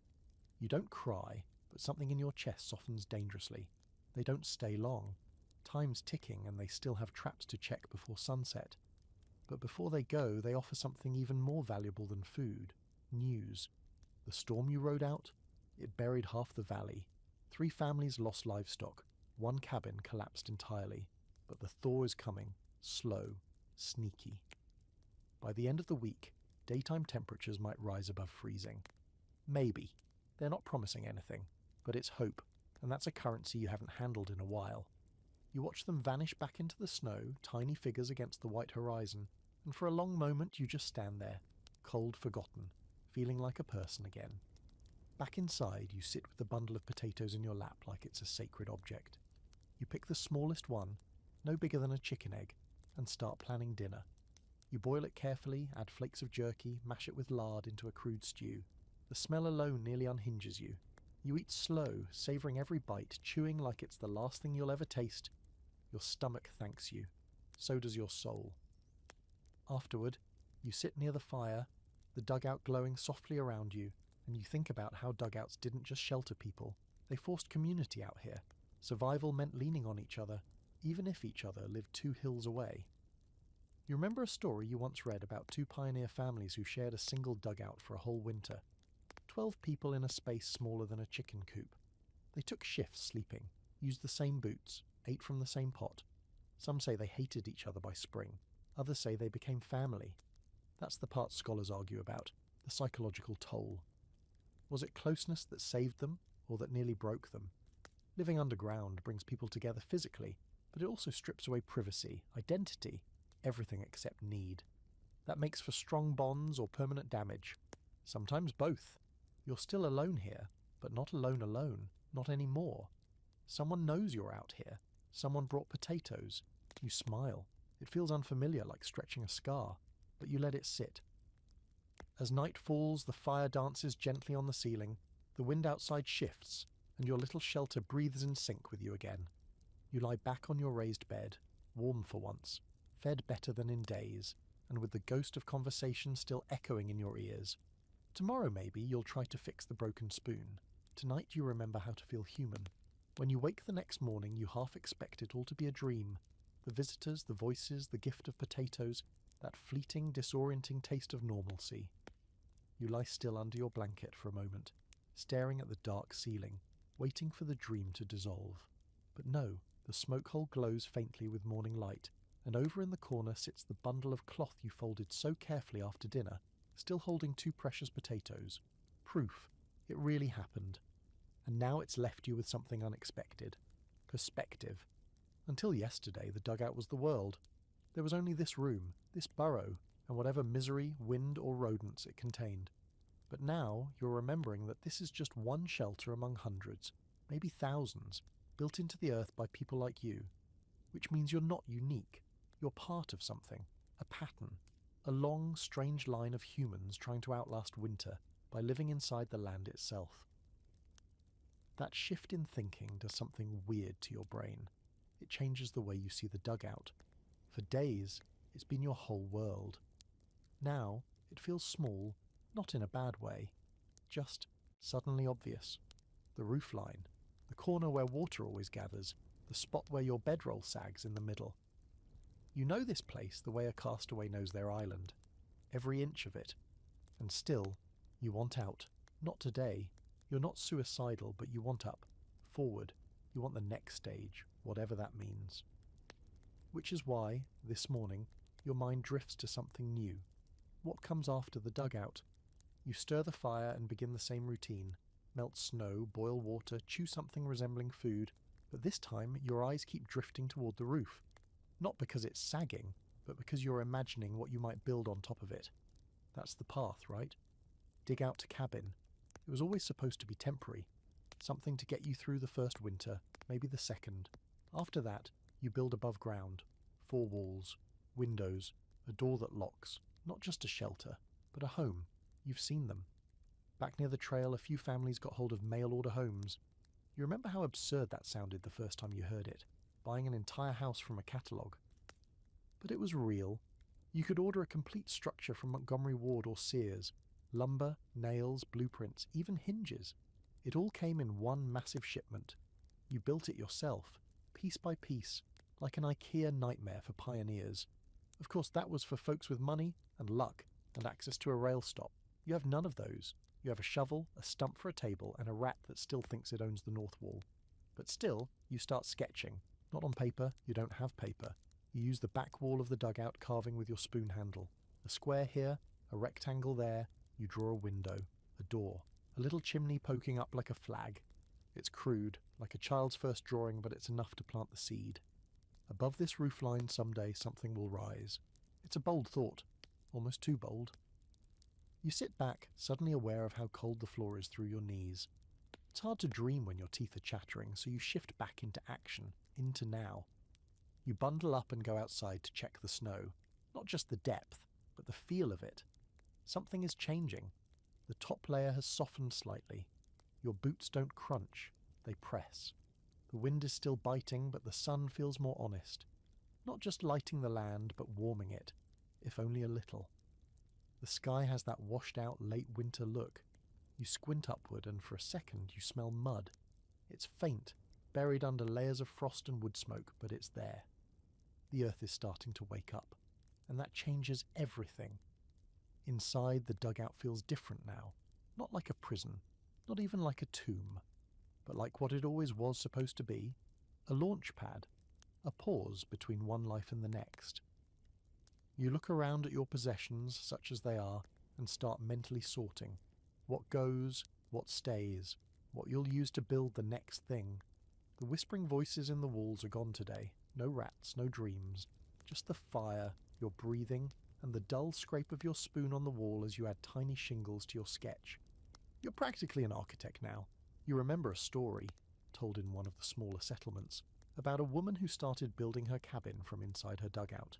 You don't cry, but something in your chest softens dangerously. They don't stay long. Time's ticking and they still have traps to check before sunset. But before they go, they offer something even more valuable than food. News. The storm you rode out? It buried half the valley. 3 families lost livestock. 1 cabin collapsed entirely. But the thaw is coming. Slow. Sneaky. By the end of the week, daytime temperatures might rise above freezing. Maybe. They're not promising anything. But it's hope, and that's a currency you haven't handled in a while. You watch them vanish back into the snow, tiny figures against the white horizon, and for a long moment you just stand there, cold forgotten, feeling like a person again. Back inside, you sit with the bundle of potatoes in your lap like it's a sacred object. You pick the smallest one, no bigger than a chicken egg, and start planning dinner. You boil it carefully, add flakes of jerky, mash it with lard into a crude stew. The smell alone nearly unhinges you. You eat slow, savouring every bite, chewing like it's the last thing you'll ever taste. Your stomach thanks you. So does your soul. Afterward, you sit near the fire, the dugout glowing softly around you, and you think about how dugouts didn't just shelter people, they forced community out here. Survival meant leaning on each other, even if each other lived 2 hills away. You remember a story you once read about 2 pioneer families who shared a single dugout for a whole winter. 12 people in a space smaller than a chicken coop. They took shifts sleeping, used the same boots, ate from the same pot. Some say they hated each other by spring. Others say they became family. That's the part scholars argue about, the psychological toll. Was it closeness that saved them, or that nearly broke them? Living underground brings people together physically, but it also strips away privacy, identity, everything except need. That makes for strong bonds or permanent damage. Sometimes both. You're still alone here, but not alone, not anymore. Someone knows you're out here. Someone brought potatoes. You smile. It feels unfamiliar, like stretching a scar, but you let it sit. As night falls, the fire dances gently on the ceiling, the wind outside shifts, and your little shelter breathes in sync with you again. You lie back on your raised bed, warm for once, fed better than in days, and with the ghost of conversation still echoing in your ears. Tomorrow maybe you'll try to fix the broken spoon. Tonight you remember how to feel human. When you wake the next morning, you half expect it all to be a dream. The visitors, the voices, the gift of potatoes, that fleeting, disorienting taste of normalcy. You lie still under your blanket for a moment, staring at the dark ceiling, waiting for the dream to dissolve. But no, the smoke hole glows faintly with morning light, and over in the corner sits the bundle of cloth you folded so carefully after dinner, still holding 2 precious potatoes. Proof. It really happened. And now it's left you with something unexpected. Perspective. Until yesterday, the dugout was the world. There was only this room, this burrow, and whatever misery, wind, or rodents it contained. But now you're remembering that this is just one shelter among hundreds, maybe thousands, built into the earth by people like you. Which means you're not unique. You're part of something, a pattern, a long, strange line of humans trying to outlast winter by living inside the land itself. That shift in thinking does something weird to your brain. It changes the way you see the dugout. For days, it's been your whole world. Now, it feels small, not in a bad way, just suddenly obvious. The roofline, the corner where water always gathers, the spot where your bedroll sags in the middle. You know this place the way a castaway knows their island, every inch of it. And still, you want out. Not today. You're not suicidal, but you want up, forward. You want the next stage, whatever that means. Which is why, this morning, your mind drifts to something new. What comes after the dugout? You stir the fire and begin the same routine. Melt snow, boil water, chew something resembling food, but this time your eyes keep drifting toward the roof. Not because it's sagging, but because you're imagining what you might build on top of it. That's the path, right? Dig out a cabin. It was always supposed to be temporary. Something to get you through the first winter, maybe the second. After that, you build above ground. 4 walls, windows, a door that locks. Not just a shelter, but a home. You've seen them. Back near the trail, a few families got hold of mail-order homes. You remember how absurd that sounded the first time you heard it, buying an entire house from a catalogue. But it was real. You could order a complete structure from Montgomery Ward or Sears. Lumber, nails, blueprints, even hinges. It all came in one massive shipment. You built it yourself, piece by piece, like an IKEA nightmare for pioneers. Of course, that was for folks with money and luck and access to a rail stop. You have none of those. You have a shovel, a stump for a table, and a rat that still thinks it owns the north wall. But still, you start sketching. Not on paper, you don't have paper. You use the back wall of the dugout carving with your spoon handle. A square here, a rectangle there. You draw a window, a door, a little chimney poking up like a flag. It's crude, like a child's first drawing, but it's enough to plant the seed. Above this roofline someday something will rise. It's a bold thought, almost too bold. You sit back, suddenly aware of how cold the floor is through your knees. It's hard to dream when your teeth are chattering, so you shift back into action, into now. You bundle up and go outside to check the snow. Not just the depth, but the feel of it. Something is changing. The top layer has softened slightly. Your boots don't crunch, they press. The wind is still biting, but the sun feels more honest. Not just lighting the land, but warming it, if only a little. The sky has that washed-out late winter look. You squint upward and for a second you smell mud. It's faint, buried under layers of frost and wood smoke, but it's there. The earth is starting to wake up, and that changes everything. Inside, the dugout feels different now. Not like a prison, not even like a tomb, but like what it always was supposed to be, a launch pad, a pause between one life and the next. You look around at your possessions, such as they are, and start mentally sorting. What goes, what stays, what you'll use to build the next thing. The whispering voices in the walls are gone today. No rats, no dreams. Just the fire, your breathing, and the dull scrape of your spoon on the wall as you add tiny shingles to your sketch. You're practically an architect now. You remember a story, told in one of the smaller settlements, about a woman who started building her cabin from inside her dugout.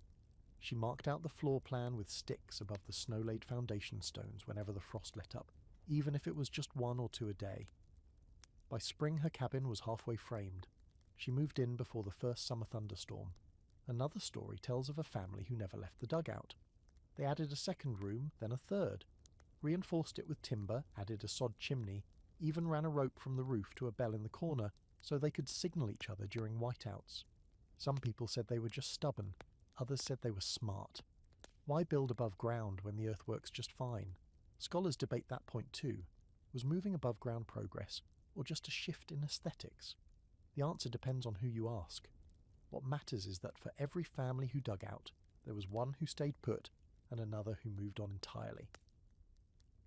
She marked out the floor plan with sticks above the snow-laid foundation stones whenever the frost let up, even if it was just 1 or 2 a day. By spring her cabin was halfway framed. She moved in before the first summer thunderstorm. Another story tells of a family who never left the dugout. They added a second room, then a third. Reinforced it with timber, added a sod chimney, even ran a rope from the roof to a bell in the corner so they could signal each other during whiteouts. Some people said they were just stubborn. Others said they were smart. Why build above ground when the earth works just fine? Scholars debate that point too. Was moving above ground progress, or just a shift in aesthetics? The answer depends on who you ask. What matters is that for every family who dug out, there was one who stayed put and another who moved on entirely.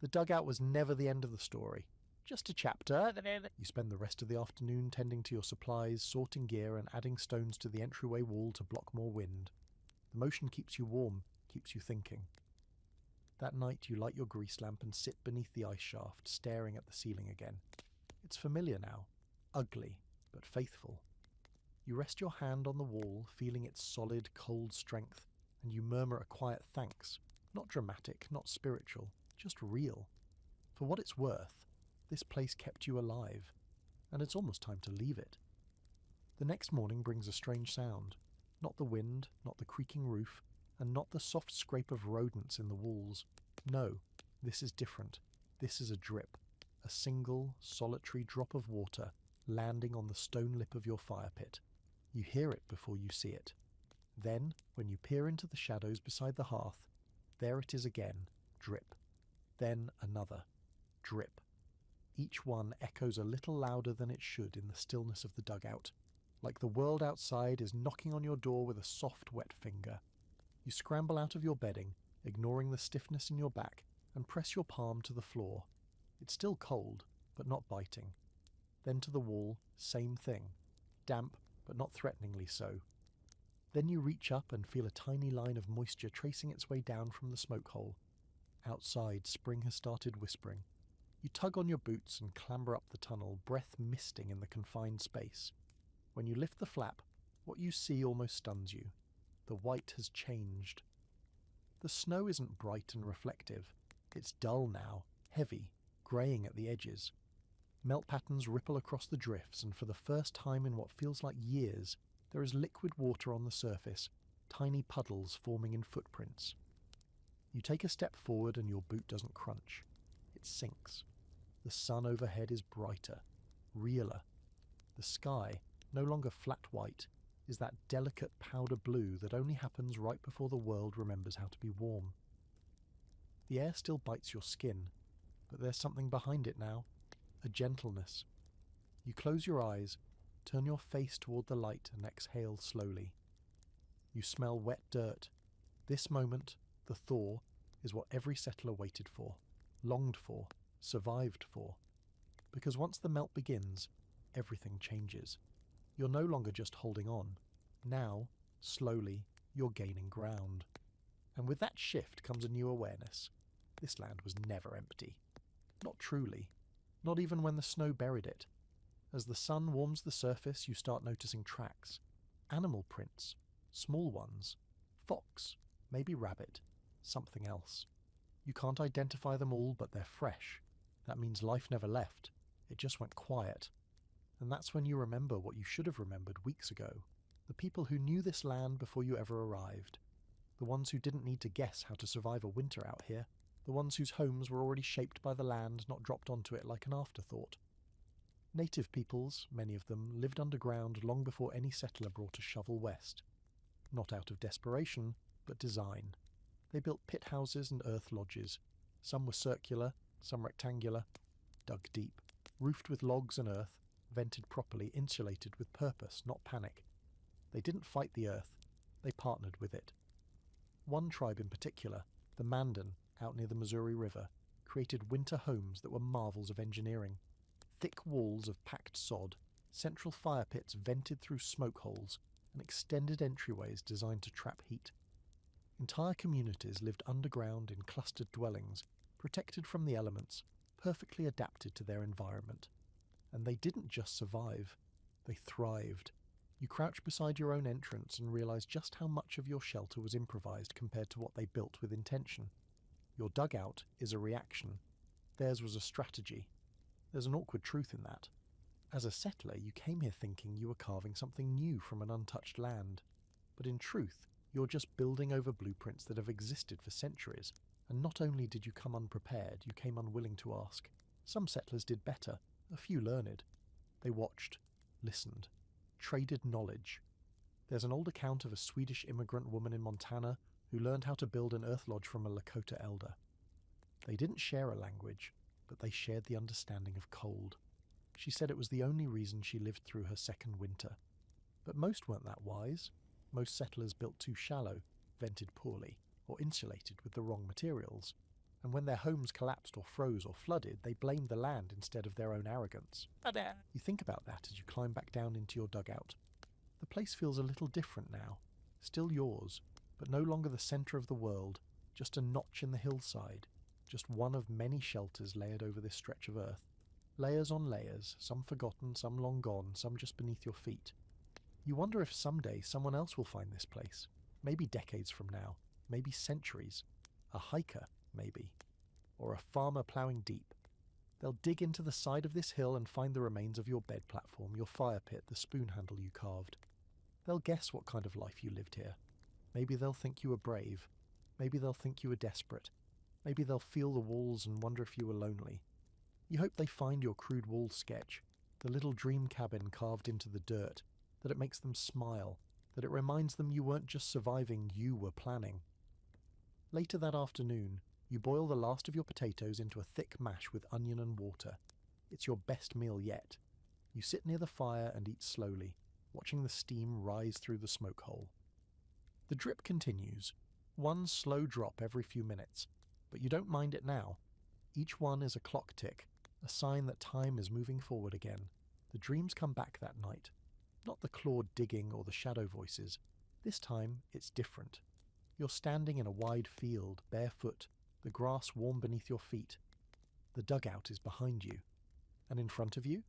The dugout was never the end of the story. Just a chapter. You spend the rest of the afternoon tending to your supplies, sorting gear and adding stones to the entryway wall to block more wind. The motion keeps you warm, keeps you thinking. That night you light your grease lamp and sit beneath the ice shaft, staring at the ceiling again. It's familiar now, ugly, but faithful. You rest your hand on the wall, feeling its solid, cold strength, and you murmur a quiet thanks. Not dramatic, not spiritual, just real. For what it's worth, this place kept you alive, and it's almost time to leave it. The next morning brings a strange sound. Not the wind, not the creaking roof, and not the soft scrape of rodents in the walls. No, this is different. This is a drip. A single, solitary drop of water landing on the stone lip of your fire pit. You hear it before you see it. Then, when you peer into the shadows beside the hearth, there it is again, drip. Then another, drip. Each one echoes a little louder than it should in the stillness of the dugout, like the world outside is knocking on your door with a soft, wet finger. You scramble out of your bedding, ignoring the stiffness in your back, and press your palm to the floor. It's still cold, but not biting. Then to the wall, same thing. Damp, but not threateningly so. Then you reach up and feel a tiny line of moisture tracing its way down from the smoke hole. Outside, spring has started whispering. You tug on your boots and clamber up the tunnel, breath misting in the confined space. When you lift the flap, what you see almost stuns you. The white has changed. The snow isn't bright and reflective. It's dull now, heavy, greying at the edges. Melt patterns ripple across the drifts, and for the first time in what feels like years, there is liquid water on the surface, tiny puddles forming in footprints. You take a step forward and your boot doesn't crunch. It sinks. The sun overhead is brighter, realer. The sky, no longer flat white, is that delicate powder blue that only happens right before the world remembers how to be warm. The air still bites your skin, but there's something behind it now, a gentleness. You close your eyes, turn your face toward the light and exhale slowly. You smell wet dirt. This moment, the thaw, is what every settler waited for, longed for, survived for. Because once the melt begins, everything changes. You're no longer just holding on. Now, slowly, you're gaining ground. And with that shift comes a new awareness. This land was never empty. Not truly. Not even when the snow buried it. As the sun warms the surface, you start noticing tracks. Animal prints. Small ones. Fox. Maybe rabbit. Something else. You can't identify them all, but they're fresh. That means life never left. It just went quiet. And that's when you remember what you should have remembered weeks ago. The people who knew this land before you ever arrived. The ones who didn't need to guess how to survive a winter out here. the ones whose homes were already shaped by the land, not dropped onto it like an afterthought. Native peoples, many of them, lived underground long before any settler brought a shovel west. Not out of desperation, but design. They built pit houses and earth lodges. Some were circular, some rectangular, dug deep, roofed with logs and earth, vented properly, insulated with purpose, not panic. They didn't fight the earth, they partnered with it. One tribe in particular, the Mandan, out near the Missouri River, created winter homes that were marvels of engineering. Thick walls of packed sod, central fire pits vented through smoke holes, and extended entryways designed to trap heat. Entire communities lived underground in clustered dwellings, protected from the elements, perfectly adapted to their environment. And they didn't just survive, they thrived. You crouch beside your own entrance and realize just how much of your shelter was improvised compared to what they built with intention. Your dugout is a reaction. Theirs was a strategy. There's an awkward truth in that. As a settler, you came here thinking you were carving something new from an untouched land. But in truth, you're just building over blueprints that have existed for centuries. And not only did you come unprepared, you came unwilling to ask. Some settlers did better, a few learned. They watched, listened, traded knowledge. There's an old account of a Swedish immigrant woman in Montana who learned how to build an earth lodge from a Lakota elder. They didn't share a language, but they shared the understanding of cold. She said it was the only reason she lived through her second winter. But most weren't that wise. Most settlers built too shallow, vented poorly, or insulated with the wrong materials. And when their homes collapsed or froze or flooded, they blamed the land instead of their own arrogance. You think about that as you climb back down into your dugout. The place feels a little different now. Still yours, but no longer the centre of the world, just a notch in the hillside, just one of many shelters layered over this stretch of earth. Layers on layers, some forgotten, some long gone, some just beneath your feet. You wonder if someday someone else will find this place. Maybe decades from now, maybe centuries. A hiker, maybe. Or a farmer ploughing deep. They'll dig into the side of this hill and find the remains of your bed platform, your fire pit, the spoon handle you carved. They'll guess what kind of life you lived here. Maybe they'll think you were brave. Maybe they'll think you were desperate. Maybe they'll feel the walls and wonder if you were lonely. You hope they find your crude wall sketch, the little dream cabin carved into the dirt, that it makes them smile, that it reminds them you weren't just surviving, you were planning. Later that afternoon, you boil the last of your potatoes into a thick mash with onion and water. It's your best meal yet. You sit near the fire and eat slowly, watching the steam rise through the smoke hole. The drip continues, one slow drop every few minutes, but you don't mind it now. Each one is a clock tick, a sign that time is moving forward again. The dreams come back that night. Not the clawed digging or the shadow voices. This time, it's different. You're standing in a wide field, barefoot, the grass warm beneath your feet. The dugout is behind you. And in front of you,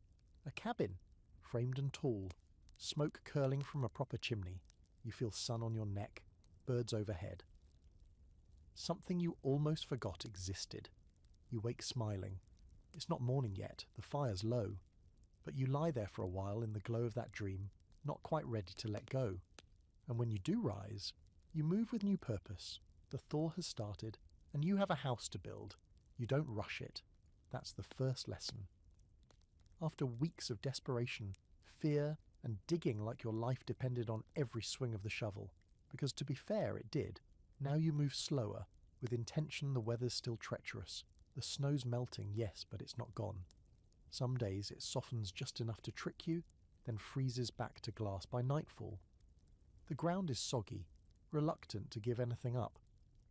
a cabin, framed and tall, smoke curling from a proper chimney. You feel sun on your neck, birds overhead. Something you almost forgot existed. You wake smiling. It's not morning yet, the fire's low. But you lie there for a while in the glow of that dream, not quite ready to let go. And when you do rise, you move with new purpose. The thaw has started, and you have a house to build. You don't rush it. That's the first lesson. After weeks of desperation, fear, and digging like your life depended on every swing of the shovel, because to be fair, it did, now you move slower. With intention, the weather's still treacherous. The snow's melting, yes, but it's not gone. Some days it softens just enough to trick you, then freezes back to glass by nightfall. The ground is soggy, reluctant to give anything up.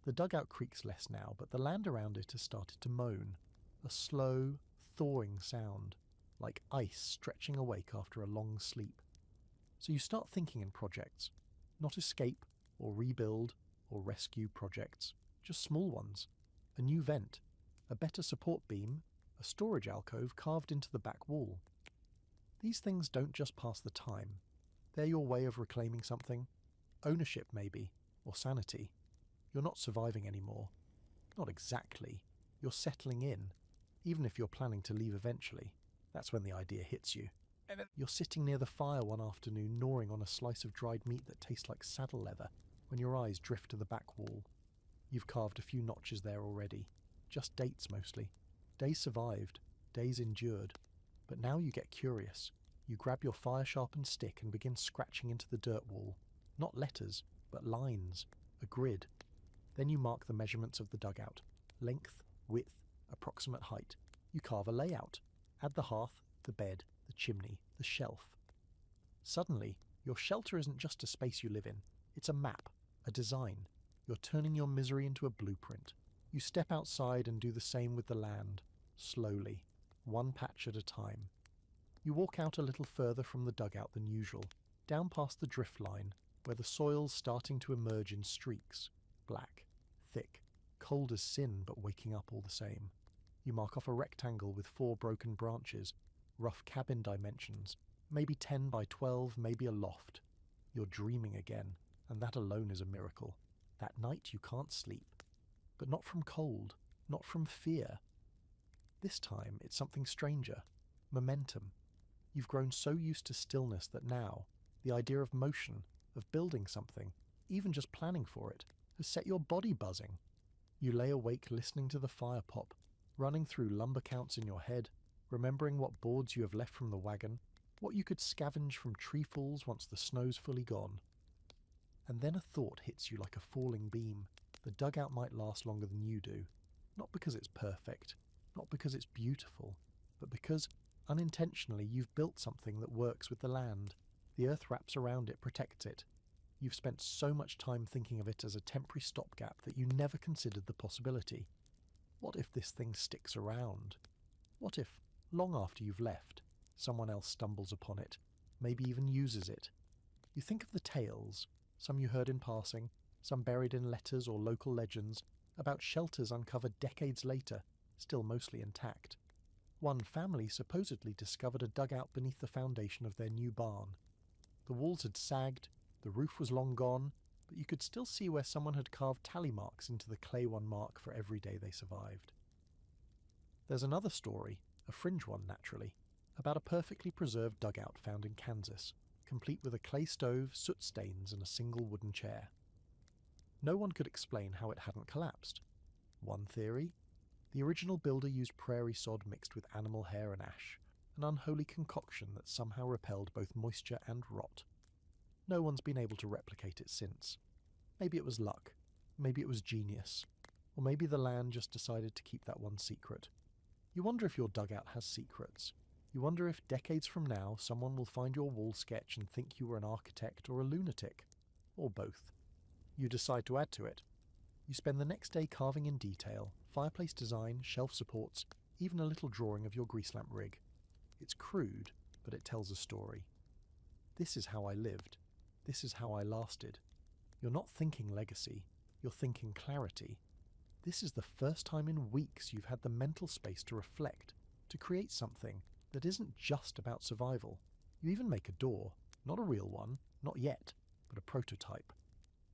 The dugout creaks less now, but the land around it has started to moan. A slow, thawing sound, like ice stretching awake after a long sleep. So you start thinking in projects. Not escape, or rebuild, or rescue projects. Just small ones. A new vent, a better support beam, a storage alcove carved into the back wall. These things don't just pass the time. They're your way of reclaiming something. Ownership, maybe, or sanity. You're not surviving anymore. Not exactly. You're settling in, even if you're planning to leave eventually. That's when the idea hits you. You're sitting near the fire one afternoon, gnawing on a slice of dried meat that tastes like saddle leather, when your eyes drift to the back wall. You've carved a few notches there already. just dates mostly. Days survived, days endured. But now you get curious. You grab your fire-sharpened stick and begin scratching into the dirt wall. Not letters, but lines, a grid. Then you mark the measurements of the dugout. Length, width, approximate height. You carve a layout. Add the hearth, the bed, the chimney, the shelf. Suddenly, your shelter isn't just a space you live in. It's a map, a design. You're turning your misery into a blueprint. You step outside and do the same with the land, slowly, one patch at a time. You walk out a little further from the dugout than usual, down past the drift line, where the soil's starting to emerge in streaks, black, thick, cold as sin but waking up all the same. You mark off a rectangle with 4 broken branches, rough cabin dimensions, maybe 10 by 12, maybe a loft. You're dreaming again, and that alone is a miracle. That night you can't sleep. But not from cold, not from fear. This time it's something stranger. Momentum. You've grown so used to stillness that now, the idea of motion, of building something, even just planning for it, has set your body buzzing. You lay awake listening to the fire pop, running through lumber counts in your head, remembering what boards you have left from the wagon, what you could scavenge from treefalls once the snow's fully gone. And then a thought hits you like a falling beam. The dugout might last longer than you do, not because it's perfect, not because it's beautiful, but because, unintentionally, you've built something that works with the land. The earth wraps around it, protects it. You've spent so much time thinking of it as a temporary stopgap that you never considered the possibility. What if this thing sticks around? What if, long after you've left, someone else stumbles upon it, maybe even uses it? You think of the tales, some you heard in passing, some buried in letters or local legends, about shelters uncovered decades later, still mostly intact. One family supposedly discovered a dugout beneath the foundation of their new barn. The walls had sagged, the roof was long gone, but you could still see where someone had carved tally marks into the clay one mark for every day they survived. There's another story, a fringe one naturally, about a perfectly preserved dugout found in Kansas, complete with a clay stove, soot stains, and a single wooden chair. No one could explain how it hadn't collapsed. One theory? The original builder used prairie sod mixed with animal hair and ash, an unholy concoction that somehow repelled both moisture and rot. No one's been able to replicate it since. Maybe it was luck, maybe it was genius, or maybe the land just decided to keep that one secret. You wonder if your dugout has secrets. You wonder if decades from now someone will find your wall sketch and think you were an architect or a lunatic, or both. You decide to add to it. You spend the next day carving in detail, fireplace design, shelf supports, even a little drawing of your grease lamp rig. It's crude, but it tells a story. This is how I lived. This is how I lasted. You're not thinking legacy. You're thinking clarity. This is the first time in weeks you've had the mental space to reflect, to create something that isn't just about survival. You even make a door, not a real one, not yet, but a prototype.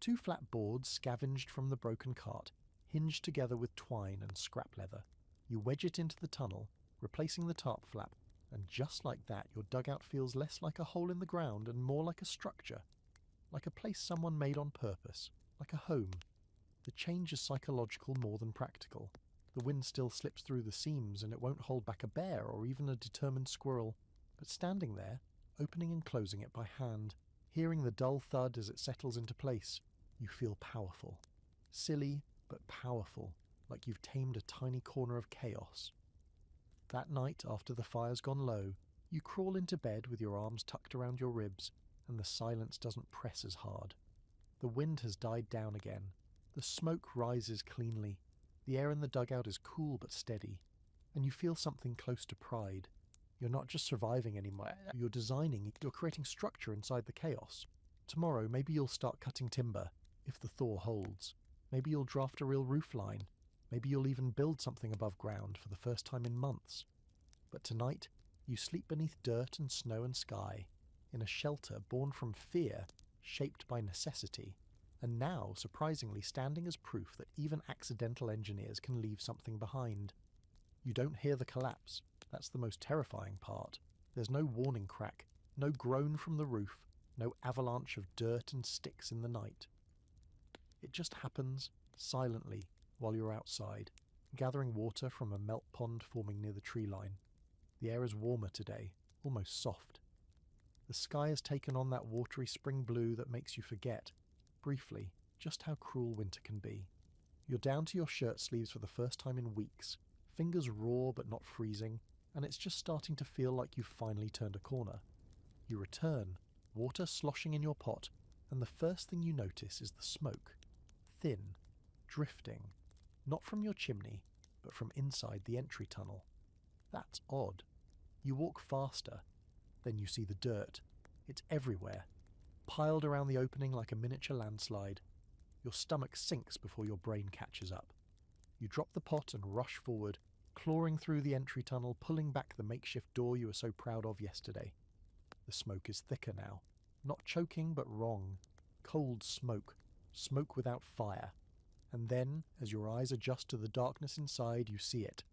2 flat boards scavenged from the broken cart, hinged together with twine and scrap leather. You wedge it into the tunnel, replacing the tarp flap, and just like that your dugout feels less like a hole in the ground and more like a structure, like a place someone made on purpose, like a home. The change is psychological more than practical. The wind still slips through the seams and it won't hold back a bear or even a determined squirrel, but standing there, opening and closing it by hand, hearing the dull thud as it settles into place, you feel powerful. Silly, but powerful, like you've tamed a tiny corner of chaos. That night, after the fire's gone low, you crawl into bed with your arms tucked around your ribs, and the silence doesn't press as hard. The wind has died down again. The smoke rises cleanly. The air in the dugout is cool but steady, and you feel something close to pride. You're not just surviving anymore, you're designing, you're creating structure inside the chaos. Tomorrow, maybe you'll start cutting timber, if the thaw holds. Maybe you'll draft a real roof line. Maybe you'll even build something above ground for the first time in months. But tonight, you sleep beneath dirt and snow and sky, in a shelter born from fear, shaped by necessity, and now, surprisingly, standing as proof that even accidental engineers can leave something behind. You don't hear the collapse. That's the most terrifying part. There's no warning crack, no groan from the roof, no avalanche of dirt and sticks in the night. It just happens, silently, while you're outside. gathering water from a melt pond forming near the tree line. The air is warmer today, almost soft. The sky has taken on that watery spring blue that makes you forget, briefly, just how cruel winter can be. You're down to your shirt sleeves for the first time in weeks, fingers raw but not freezing, and it's just starting to feel like you've finally turned a corner. You return, water sloshing in your pot, and the first thing you notice is the smoke. Thin, drifting, not from your chimney, but from inside the entry tunnel. That's odd. You walk faster, then you see the dirt. It's everywhere, piled around the opening like a miniature landslide. Your stomach sinks before your brain catches up. You drop the pot and rush forward, clawing through the entry tunnel, pulling back the makeshift door you were so proud of yesterday. The smoke is thicker now. Not choking, but wrong. Cold smoke. Smoke without fire. And then, as your eyes adjust to the darkness inside, you see it.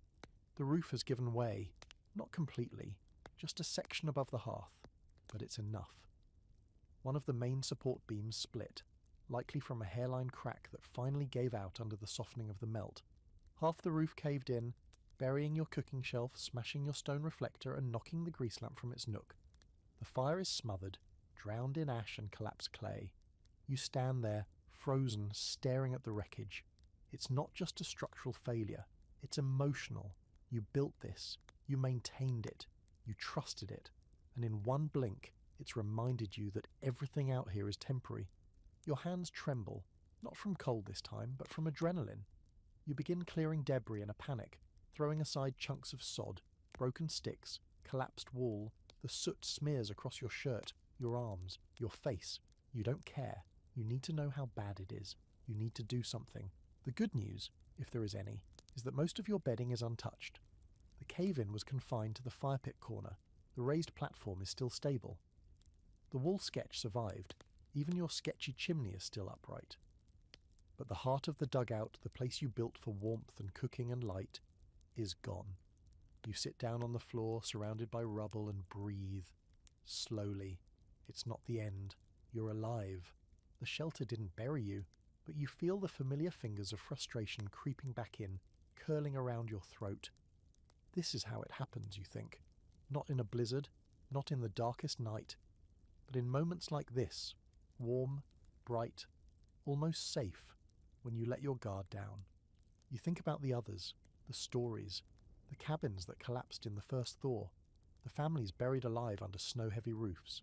The roof has given way. Not completely. Just a section above the hearth. But it's enough. One of the main support beams split, likely from a hairline crack that finally gave out under the softening of the melt. Half the roof caved in, burying your cooking shelf, smashing your stone reflector, and knocking the grease lamp from its nook. The fire is smothered, drowned in ash and collapsed clay. You stand there, frozen, staring at the wreckage. It's not just a structural failure. It's emotional. You built this. You maintained it. You trusted it. And in one blink, it's reminded you that everything out here is temporary. Your hands tremble, not from cold this time, but from adrenaline. You begin clearing debris in a panic, throwing aside chunks of sod, broken sticks, collapsed wall. The soot smears across your shirt, your arms, your face. You don't care. You need to know how bad it is. You need to do something. The good news, if there is any, is that most of your bedding is untouched. The cave-in was confined to the fire pit corner. The raised platform is still stable. The wall sketch survived. Even your sketchy chimney is still upright. But the heart of the dugout, the place you built for warmth and cooking and light, is gone. You sit down on the floor, surrounded by rubble, and breathe. Slowly. It's not the end. You're alive. The shelter didn't bury you, but you feel the familiar fingers of frustration creeping back in, curling around your throat. This is how it happens, you think. Not in a blizzard, not in the darkest night, but in moments like this, warm, bright, almost safe, when you let your guard down. You think about the others, the stories, the cabins that collapsed in the first thaw, the families buried alive under snow-heavy roofs.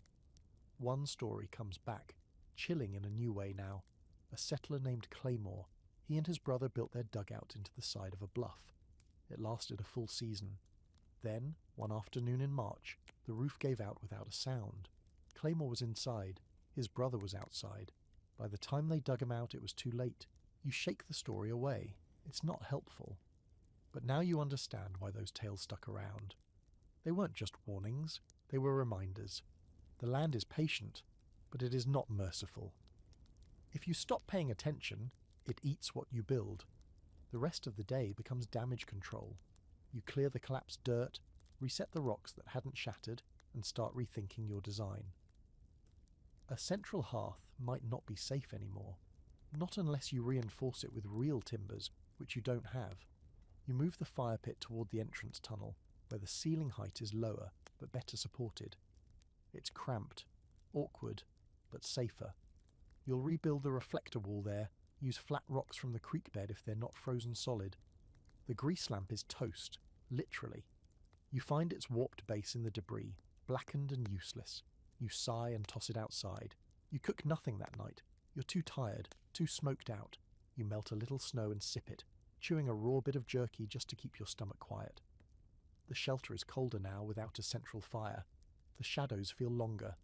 One story comes back, chilling in a new way now. A settler named Claymore. He and his brother built their dugout into the side of a bluff. It lasted a full season. Then, one afternoon in March, the roof gave out without a sound. Claymore was inside. His brother was outside. By the time they dug him out, it was too late. You shake the story away. It's not helpful. But now you understand why those tales stuck around. They weren't just warnings. They were reminders. The land is patient, but it is not merciful. If you stop paying attention, it eats what you build. The rest of the day becomes damage control. You clear the collapsed dirt, reset the rocks that hadn't shattered, and start rethinking your design. A central hearth might not be safe anymore, not unless you reinforce it with real timbers, which you don't have. You move the fire pit toward the entrance tunnel, where the ceiling height is lower, but better supported. It's cramped, awkward, but safer. You'll rebuild the reflector wall there, use flat rocks from the creek bed if they're not frozen solid. The grease lamp is toast, literally. You find its warped base in the debris, blackened and useless. You sigh and toss it outside. You cook nothing that night. You're too tired, too smoked out. You melt a little snow and sip it, chewing a raw bit of jerky just to keep your stomach quiet. The shelter is colder now without a central fire. The shadows feel longer.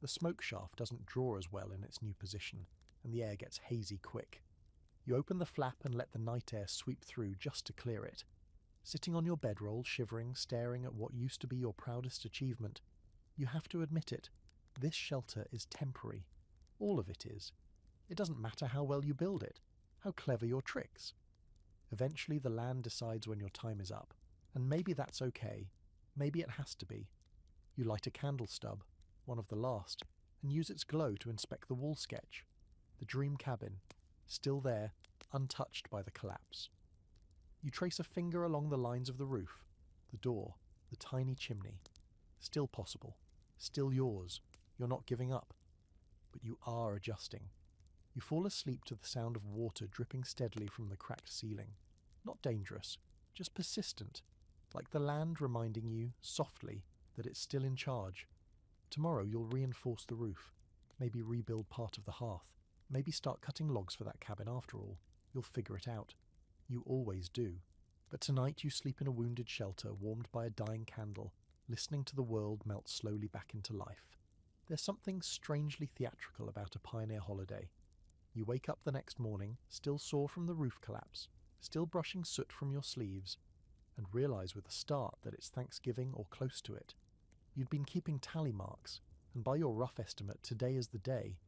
The smoke shaft doesn't draw as well in its new position, and the air gets hazy quick. You open the flap and let the night air sweep through just to clear it. Sitting on your bedroll, shivering, staring at what used to be your proudest achievement, you have to admit it. This shelter is temporary. All of it is. It doesn't matter how well you build it, how clever your tricks. Eventually the land decides when your time is up, and maybe that's okay. Maybe it has to be. You light a candle stub, one of the last, and use its glow to inspect the wall sketch. The dream cabin, still there, untouched by the collapse. You trace a finger along the lines of the roof, the door, the tiny chimney. Still possible. Still yours. You're not giving up. But you are adjusting. You fall asleep to the sound of water dripping steadily from the cracked ceiling. Not dangerous, just persistent, like the land reminding you, softly, that it's still in charge. Tomorrow you'll reinforce the roof, maybe rebuild part of the hearth, maybe start cutting logs for that cabin after all. You'll figure it out. You always do. But tonight you sleep in a wounded shelter warmed by a dying candle, listening to the world melt slowly back into life. There's something strangely theatrical about a pioneer holiday. You wake up the next morning, still sore from the roof collapse, still brushing soot from your sleeves, and realise with a start that it's Thanksgiving or close to it. You'd been keeping tally marks, and by your rough estimate, today is the day.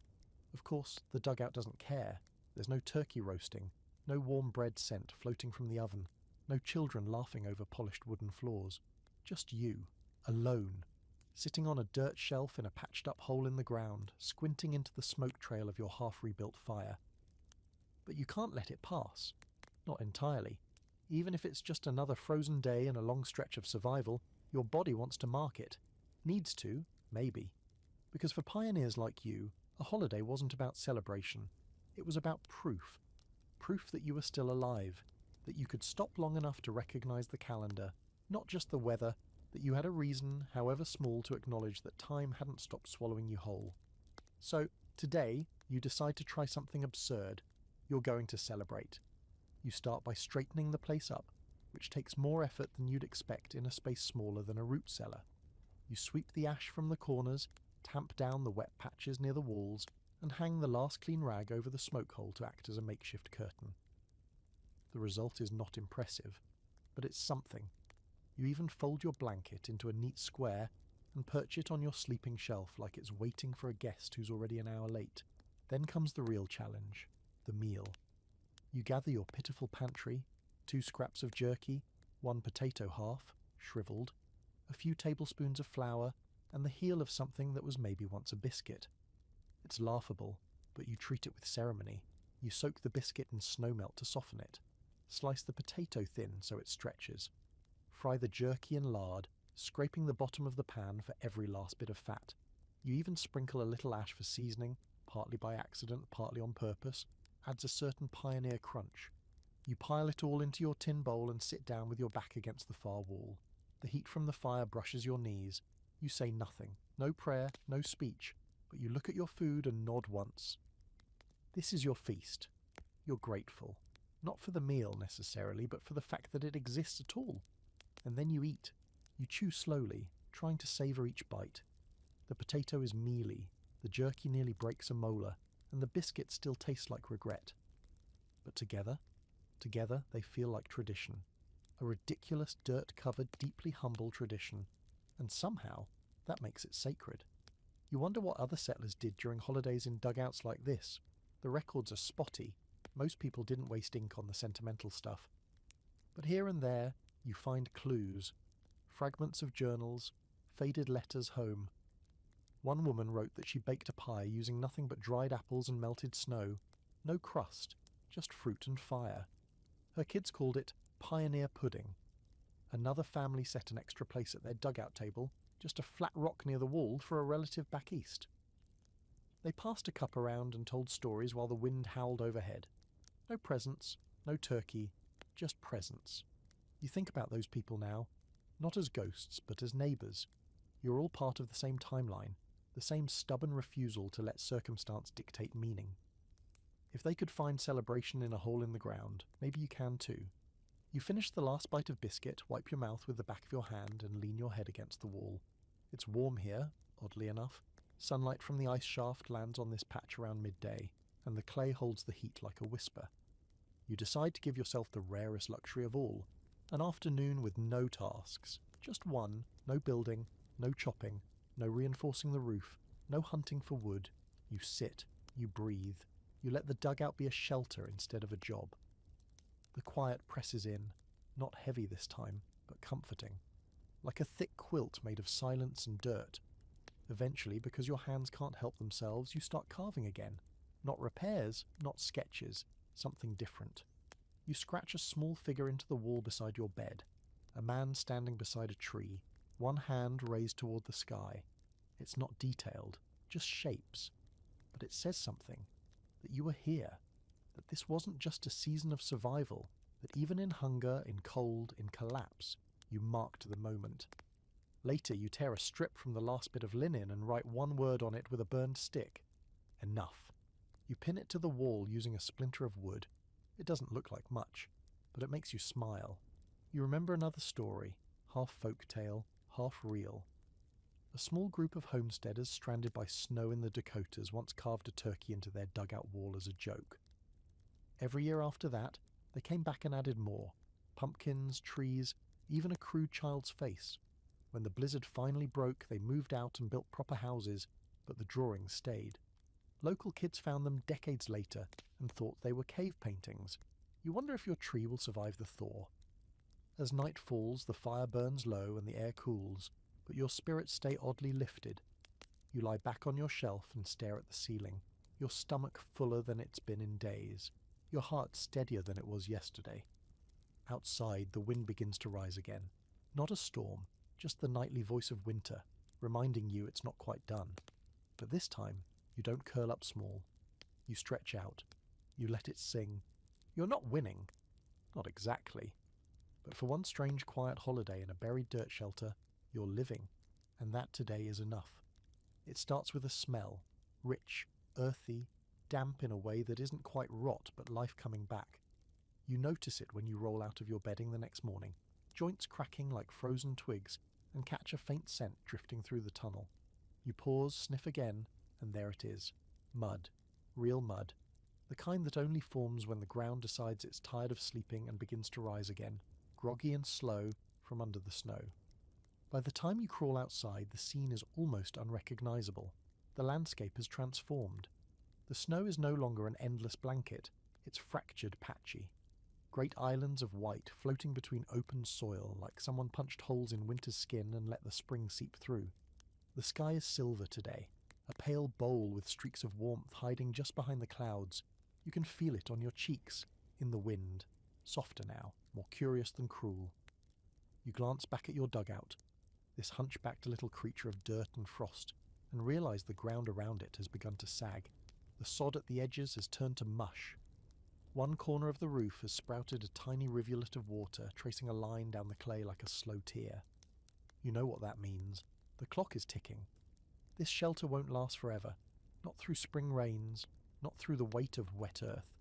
Of course, the dugout doesn't care. There's no turkey roasting, no warm bread scent floating from the oven, no children laughing over polished wooden floors. Just you, alone, sitting on a dirt shelf in a patched-up hole in the ground, squinting into the smoke trail of your half-rebuilt fire. But you can't let it pass. Not entirely. Even if it's just another frozen day and a long stretch of survival, your body wants to mark it. Needs to, maybe. Because for pioneers like you, a holiday wasn't about celebration. It was about proof. Proof that you were still alive, that you could stop long enough to recognise the calendar, not just the weather, that you had a reason, however small, to acknowledge that time hadn't stopped swallowing you whole. So, today, you decide to try something absurd. You're going to celebrate. You start by straightening the place up, which takes more effort than you'd expect in a space smaller than a root cellar. You sweep the ash from the corners, tamp down the wet patches near the walls, and hang the last clean rag over the smoke hole to act as a makeshift curtain. The result is not impressive, but it's something. You even fold your blanket into a neat square and perch it on your sleeping shelf like it's waiting for a guest who's already an hour late. Then comes the real challenge, the meal. You gather your pitiful pantry, 2 scraps of jerky, 1 potato half, shriveled, a few tablespoons of flour, and the heel of something that was maybe once a biscuit. It's laughable, but you treat it with ceremony. You soak the biscuit in snowmelt to soften it. Slice the potato thin so it stretches. Fry the jerky in lard, scraping the bottom of the pan for every last bit of fat. You even sprinkle a little ash for seasoning, partly by accident, partly on purpose. Adds a certain pioneer crunch. You pile it all into your tin bowl and sit down with your back against the far wall. The heat from the fire brushes your knees. You say nothing, no prayer, no speech, but you look at your food and nod once. This is your feast. You're grateful. Not for the meal necessarily, but for the fact that it exists at all. And then you eat. You chew slowly, trying to savour each bite. The potato is mealy, the jerky nearly breaks a molar, and the biscuit still tastes like regret. But together they feel like tradition. A ridiculous, dirt-covered, deeply humble tradition. And somehow, that makes it sacred. You wonder what other settlers did during holidays in dugouts like this. The records are spotty. Most people didn't waste ink on the sentimental stuff. But here and there, you find clues. Fragments of journals, faded letters home. One woman wrote that she baked a pie using nothing but dried apples and melted snow. No crust, just fruit and fire. Her kids called it pioneer pudding. Another family set an extra place at their dugout table, just a flat rock near the wall for a relative back east. They passed a cup around and told stories while the wind howled overhead. No presents, no turkey, just presents. You think about those people now, not as ghosts, but as neighbours. You're all part of the same timeline, the same stubborn refusal to let circumstance dictate meaning. If they could find celebration in a hole in the ground, maybe you can too. You finish the last bite of biscuit, wipe your mouth with the back of your hand, and lean your head against the wall. It's warm here, oddly enough. Sunlight from the ice shaft lands on this patch around midday, and the clay holds the heat like a whisper. You decide to give yourself the rarest luxury of all, an afternoon with no tasks. Just one, no building, no chopping, no reinforcing the roof, no hunting for wood. You sit, you breathe, you let the dugout be a shelter instead of a job. The quiet presses in, not heavy this time, but comforting. Like a thick quilt made of silence and dirt. Eventually, because your hands can't help themselves, you start carving again. Not repairs, not sketches, something different. You scratch a small figure into the wall beside your bed, a man standing beside a tree, one hand raised toward the sky. It's not detailed, just shapes. But it says something, that you are here, that this wasn't just a season of survival, that even in hunger, in cold, in collapse, you marked the moment. Later you tear a strip from the last bit of linen and write one word on it with a burned stick. Enough. You pin it to the wall using a splinter of wood. It doesn't look like much, but it makes you smile. You remember another story, half folk tale, half real. A small group of homesteaders stranded by snow in the Dakotas once carved a turkey into their dugout wall as a joke. Every year after that, they came back and added more. Pumpkins, trees, even a crude child's face. When the blizzard finally broke, they moved out and built proper houses, but the drawings stayed. Local kids found them decades later and thought they were cave paintings. You wonder if your tree will survive the thaw. As night falls, the fire burns low and the air cools, but your spirits stay oddly lifted. You lie back on your shelf and stare at the ceiling, your stomach fuller than it's been in days, your heart steadier than it was yesterday. Outside, the wind begins to rise again. Not a storm, just the nightly voice of winter, reminding you it's not quite done. But this time, you don't curl up small. You stretch out. You let it sing. You're not winning. Not exactly. But for one strange quiet holiday in a buried dirt shelter, you're living. And that today is enough. It starts with a smell. Rich, earthy, damp in a way that isn't quite rot but life coming back. You notice it when you roll out of your bedding the next morning, joints cracking like frozen twigs, and catch a faint scent drifting through the tunnel. You pause, sniff again, and there it is. Mud. Real mud. The kind that only forms when the ground decides it's tired of sleeping and begins to rise again, groggy and slow, from under the snow. By the time you crawl outside, the scene is almost unrecognizable. The landscape has transformed. The snow is no longer an endless blanket. It's fractured, patchy. Great islands of white floating between open soil, like someone punched holes in winter's skin and let the spring seep through. The sky is silver today, a pale bowl with streaks of warmth hiding just behind the clouds. You can feel it on your cheeks, in the wind. Softer now, more curious than cruel. You glance back at your dugout, this hunchbacked little creature of dirt and frost, and realize the ground around it has begun to sag. The sod at the edges has turned to mush. One corner of the roof has sprouted a tiny rivulet of water, tracing a line down the clay like a slow tear. You know what that means. The clock is ticking. This shelter won't last forever. Not through spring rains, not through the weight of wet earth.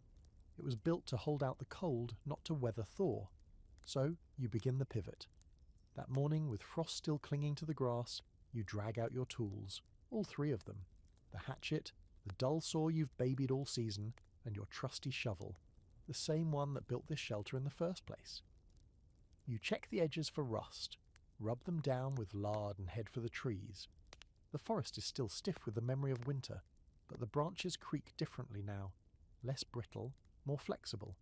It was built to hold out the cold, not to weather thaw. So, you begin the pivot. That morning, with frost still clinging to the grass, you drag out your tools. All three of them. The hatchet, the dull saw you've babied all season, and your trusty shovel, the same one that built this shelter in the first place. You check the edges for rust, rub them down with lard and head for the trees. The forest is still stiff with the memory of winter, but the branches creak differently now, less brittle, more flexible.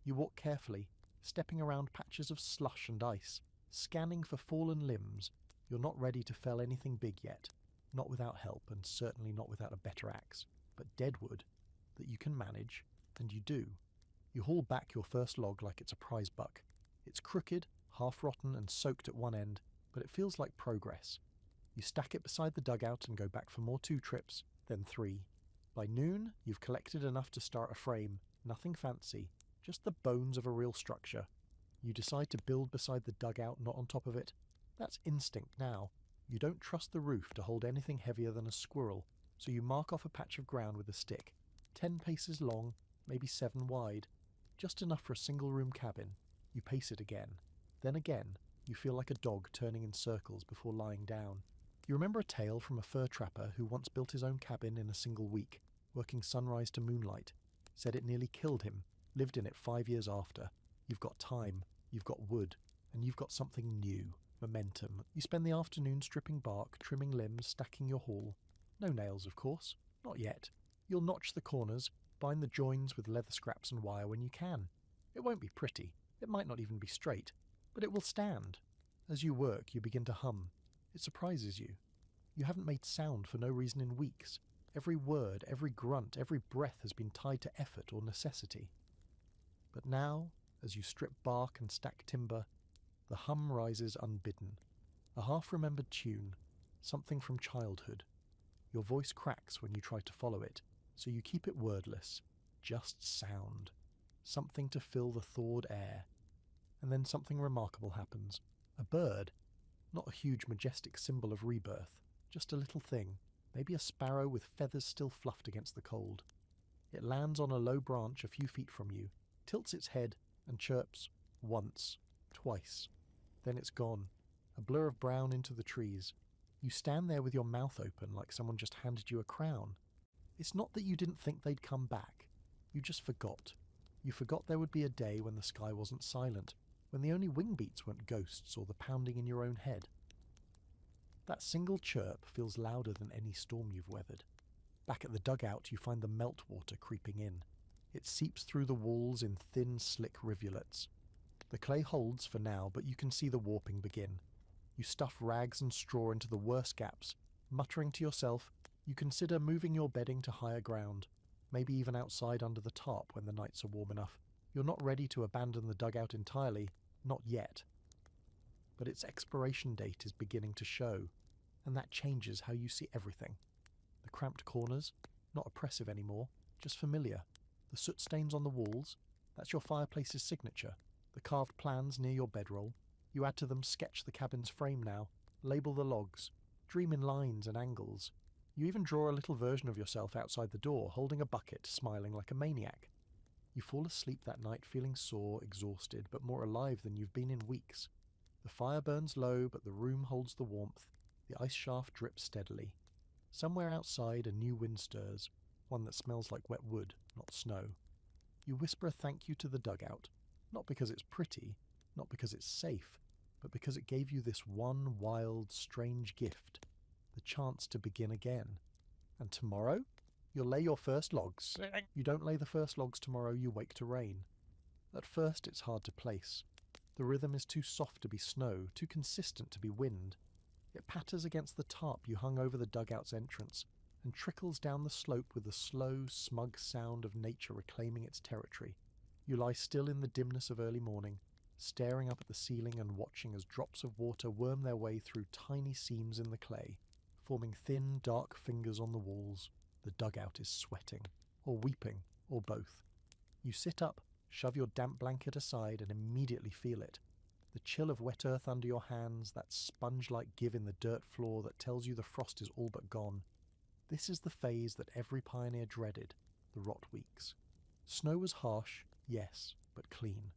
You walk carefully, stepping around patches of slush and ice, scanning for fallen limbs. You're not ready to fell anything big yet, not without help and certainly not without a better axe, but deadwood that you can manage, and you do. You haul back your first log like it's a prize buck. It's crooked, half-rotten and soaked at one end, but it feels like progress. You stack it beside the dugout and go back for more 2 trips, then 3. By noon, you've collected enough to start a frame, nothing fancy, just the bones of a real structure. You decide to build beside the dugout, not on top of it. That's instinct now. You don't trust the roof to hold anything heavier than a squirrel, so you mark off a patch of ground with a stick. 10 paces long, maybe 7 wide, just enough for a single-room cabin. You pace it again. Then again, you feel like a dog turning in circles before lying down. You remember a tale from a fur trapper who once built his own cabin in a single week, working sunrise to moonlight. Said it nearly killed him, lived in it 5 years after. You've got time, you've got wood, and you've got something new, momentum. You spend the afternoon stripping bark, trimming limbs, stacking your haul. No nails, of course. Not yet. You'll notch the corners, bind the joins with leather scraps and wire when you can. It won't be pretty, it might not even be straight, but it will stand. As you work, you begin to hum. It surprises you. You haven't made sound for no reason in weeks. Every word, every grunt, every breath has been tied to effort or necessity. But now, as you strip bark and stack timber, the hum rises unbidden. A half-remembered tune, something from childhood. Your voice cracks when you try to follow it, so you keep it wordless, just sound. Something to fill the thawed air. And then something remarkable happens. A bird, not a huge majestic symbol of rebirth, just a little thing, maybe a sparrow with feathers still fluffed against the cold. It lands on a low branch a few feet from you, tilts its head, and chirps once, twice. Then it's gone, a blur of brown into the trees. You stand there with your mouth open like someone just handed you a crown. It's not that you didn't think they'd come back. You just forgot. You forgot there would be a day when the sky wasn't silent, when the only wing beats weren't ghosts or the pounding in your own head. That single chirp feels louder than any storm you've weathered. Back at the dugout, you find the meltwater creeping in. It seeps through the walls in thin, slick rivulets. The clay holds for now, but you can see the warping begin. You stuff rags and straw into the worst gaps. Muttering to yourself, you consider moving your bedding to higher ground, maybe even outside under the tarp when the nights are warm enough. You're not ready to abandon the dugout entirely, not yet. But its expiration date is beginning to show, and that changes how you see everything. The cramped corners, not oppressive anymore, just familiar. The soot stains on the walls, that's your fireplace's signature. The carved plans near your bedroll, you add to them sketch the cabin's frame now, label the logs, dream in lines and angles. You even draw a little version of yourself outside the door, holding a bucket, smiling like a maniac. You fall asleep that night feeling sore, exhausted, but more alive than you've been in weeks. The fire burns low, but the room holds the warmth. The ice shaft drips steadily. Somewhere outside, a new wind stirs, one that smells like wet wood, not snow. You whisper a thank you to the dugout, not because it's pretty, not because it's safe, but because it gave you this one wild, strange gift, the chance to begin again. And tomorrow, you'll lay your first logs. You don't lay the first logs tomorrow, you wake to rain. At first, it's hard to place. The rhythm is too soft to be snow, too consistent to be wind. It patters against the tarp you hung over the dugout's entrance, and trickles down the slope with the slow, smug sound of nature reclaiming its territory. You lie still in the dimness of early morning, staring up at the ceiling and watching as drops of water worm their way through tiny seams in the clay, forming thin, dark fingers on the walls. The dugout is sweating, or weeping, or both. You sit up, shove your damp blanket aside, and immediately feel it. The chill of wet earth under your hands, that sponge-like give in the dirt floor that tells you the frost is all but gone. This is the phase that every pioneer dreaded, the rot weeks. Snow was harsh, yes, but clean.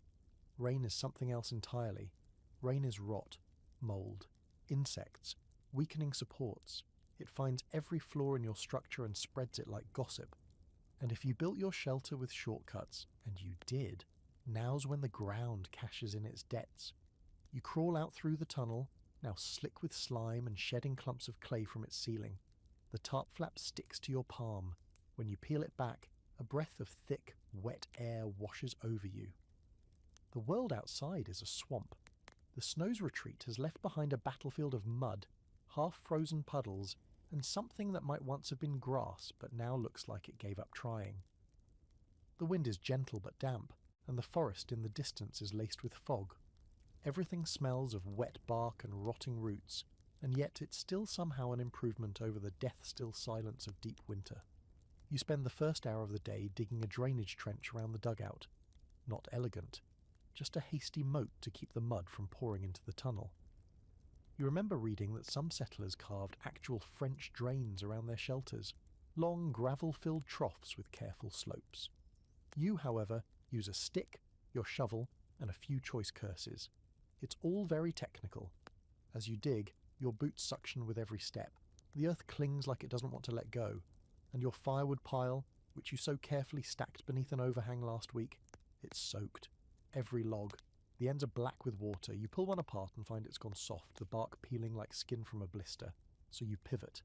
Rain is something else entirely. Rain is rot, mould, insects, weakening supports. It finds every flaw in your structure and spreads it like gossip. And if you built your shelter with shortcuts, and you did, now's when the ground cashes in its debts. You crawl out through the tunnel, now slick with slime and shedding clumps of clay from its ceiling. The tarp flap sticks to your palm. When you peel it back, a breath of thick, wet air washes over you. The world outside is a swamp. The snow's retreat has left behind a battlefield of mud, half-frozen puddles, and something that might once have been grass but now looks like it gave up trying. The wind is gentle but damp, and the forest in the distance is laced with fog. Everything smells of wet bark and rotting roots, and yet it's still somehow an improvement over the death-still silence of deep winter. You spend the first hour of the day digging a drainage trench around the dugout. Not elegant, just a hasty moat to keep the mud from pouring into the tunnel. You remember reading that some settlers carved actual French drains around their shelters, long gravel-filled troughs with careful slopes. You, however, use a stick, your shovel, and a few choice curses. It's all very technical. As you dig, your boots suction with every step. The earth clings like it doesn't want to let go, and your firewood pile, which you so carefully stacked beneath an overhang last week, it's soaked. Every log. The ends are black with water. You pull one apart and find it's gone soft, the bark peeling like skin from a blister. So you pivot.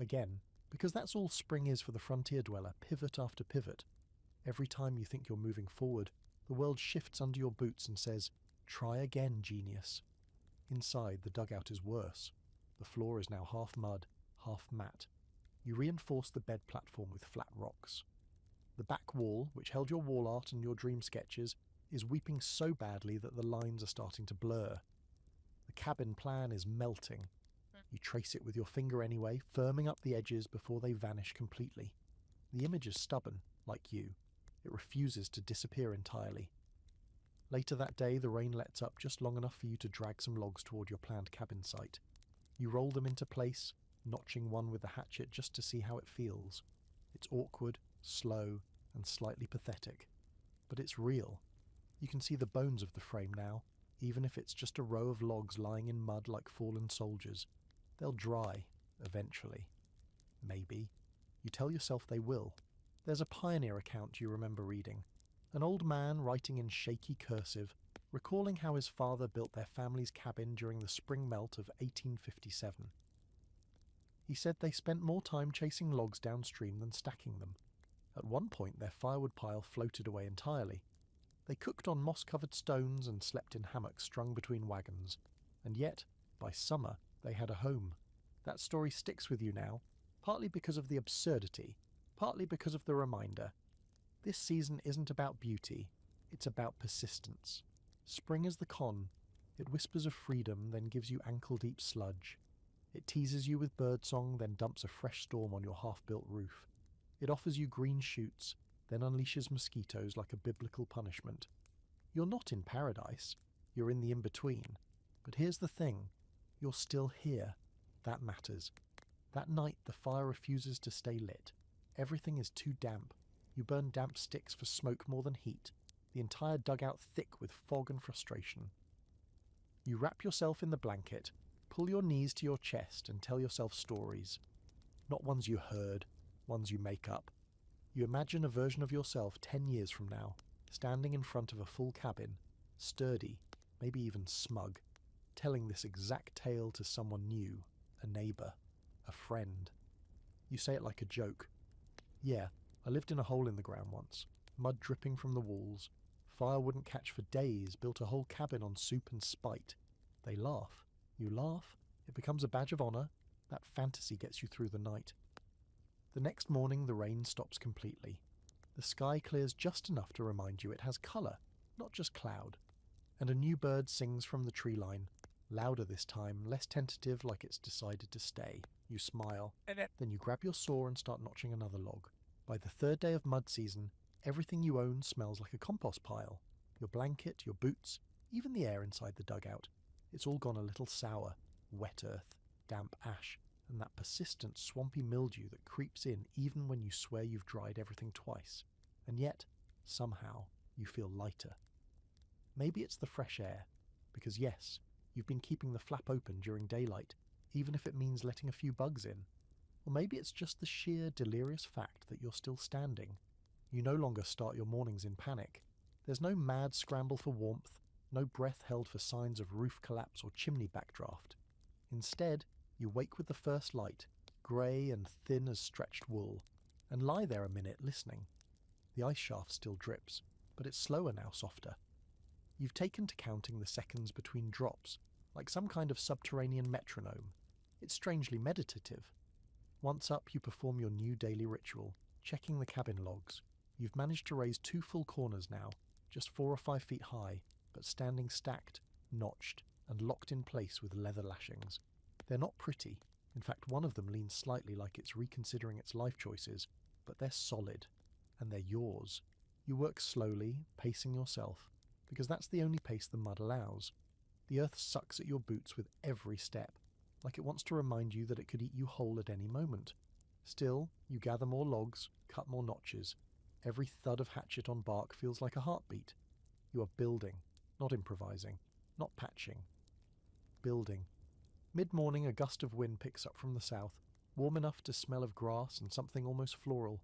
Again, because that's all spring is for the frontier dweller, pivot after pivot. Every time you think you're moving forward, the world shifts under your boots and says, "Try again, genius." Inside, the dugout is worse. The floor is now half mud, half mat. You reinforce the bed platform with flat rocks. The back wall, which held your wall art and your dream sketches, is weeping so badly that the lines are starting to blur. The cabin plan is melting. You trace it with your finger anyway, firming up the edges before they vanish completely. The image is stubborn, like you. It refuses to disappear entirely. Later that day, the rain lets up just long enough for you to drag some logs toward your planned cabin site. You roll them into place, notching one with the hatchet just to see how it feels. It's awkward, slow, and slightly pathetic. But it's real. You can see the bones of the frame now, even if it's just a row of logs lying in mud like fallen soldiers. They'll dry, eventually. Maybe. You tell yourself they will. There's a pioneer account you remember reading. An old man writing in shaky cursive, recalling how his father built their family's cabin during the spring melt of 1857. He said they spent more time chasing logs downstream than stacking them. At one point their firewood pile floated away entirely. They cooked on moss-covered stones and slept in hammocks strung between wagons. And yet, by summer, they had a home. That story sticks with you now, partly because of the absurdity, partly because of the reminder. This season isn't about beauty, it's about persistence. Spring is the con. It whispers of freedom, then gives you ankle-deep sludge. It teases you with birdsong, then dumps a fresh storm on your half-built roof. It offers you green shoots, then unleashes mosquitoes like a biblical punishment. You're not in paradise, you're in the in-between. But here's the thing, you're still here. That matters. That night the fire refuses to stay lit. Everything is too damp. You burn damp sticks for smoke more than heat, the entire dugout thick with fog and frustration. You wrap yourself in the blanket, pull your knees to your chest and tell yourself stories. Not ones you heard, ones you make up. You imagine a version of yourself 10 years from now, standing in front of a full cabin, sturdy, maybe even smug, telling this exact tale to someone new, a neighbour, a friend. You say it like a joke. Yeah, I lived in a hole in the ground once, mud dripping from the walls. Fire wouldn't catch for days, built a whole cabin on soup and spite. They laugh. You laugh. It becomes a badge of honour. That fantasy gets you through the night. The next morning the rain stops completely. The sky clears just enough to remind you it has colour, not just cloud. And a new bird sings from the tree line, louder this time, less tentative, like it's decided to stay. You smile. Then you grab your saw and start notching another log. By the third day of mud season, everything you own smells like a compost pile. Your blanket, your boots, even the air inside the dugout. It's all gone a little sour. Wet earth, damp ash, and that persistent swampy mildew that creeps in even when you swear you've dried everything twice. And yet, somehow, you feel lighter. Maybe it's the fresh air, because yes, you've been keeping the flap open during daylight, even if it means letting a few bugs in. Or maybe it's just the sheer delirious fact that you're still standing. You no longer start your mornings in panic. There's no mad scramble for warmth, no breath held for signs of roof collapse or chimney backdraft. Instead, you wake with the first light, grey and thin as stretched wool, and lie there a minute listening. The ice shaft still drips, but it's slower now, softer. You've taken to counting the seconds between drops, like some kind of subterranean metronome. It's strangely meditative. Once up, you perform your new daily ritual, checking the cabin logs. You've managed to raise 2 full corners now, just 4 or 5 feet high, but standing stacked, notched, and locked in place with leather lashings. They're not pretty. In fact, one of them leans slightly like it's reconsidering its life choices, but they're solid, and they're yours. You work slowly, pacing yourself, because that's the only pace the mud allows. The earth sucks at your boots with every step, like it wants to remind you that it could eat you whole at any moment. Still, you gather more logs, cut more notches. Every thud of hatchet on bark feels like a heartbeat. You are building, not improvising, not patching. Building. Mid-morning, a gust of wind picks up from the south, warm enough to smell of grass and something almost floral.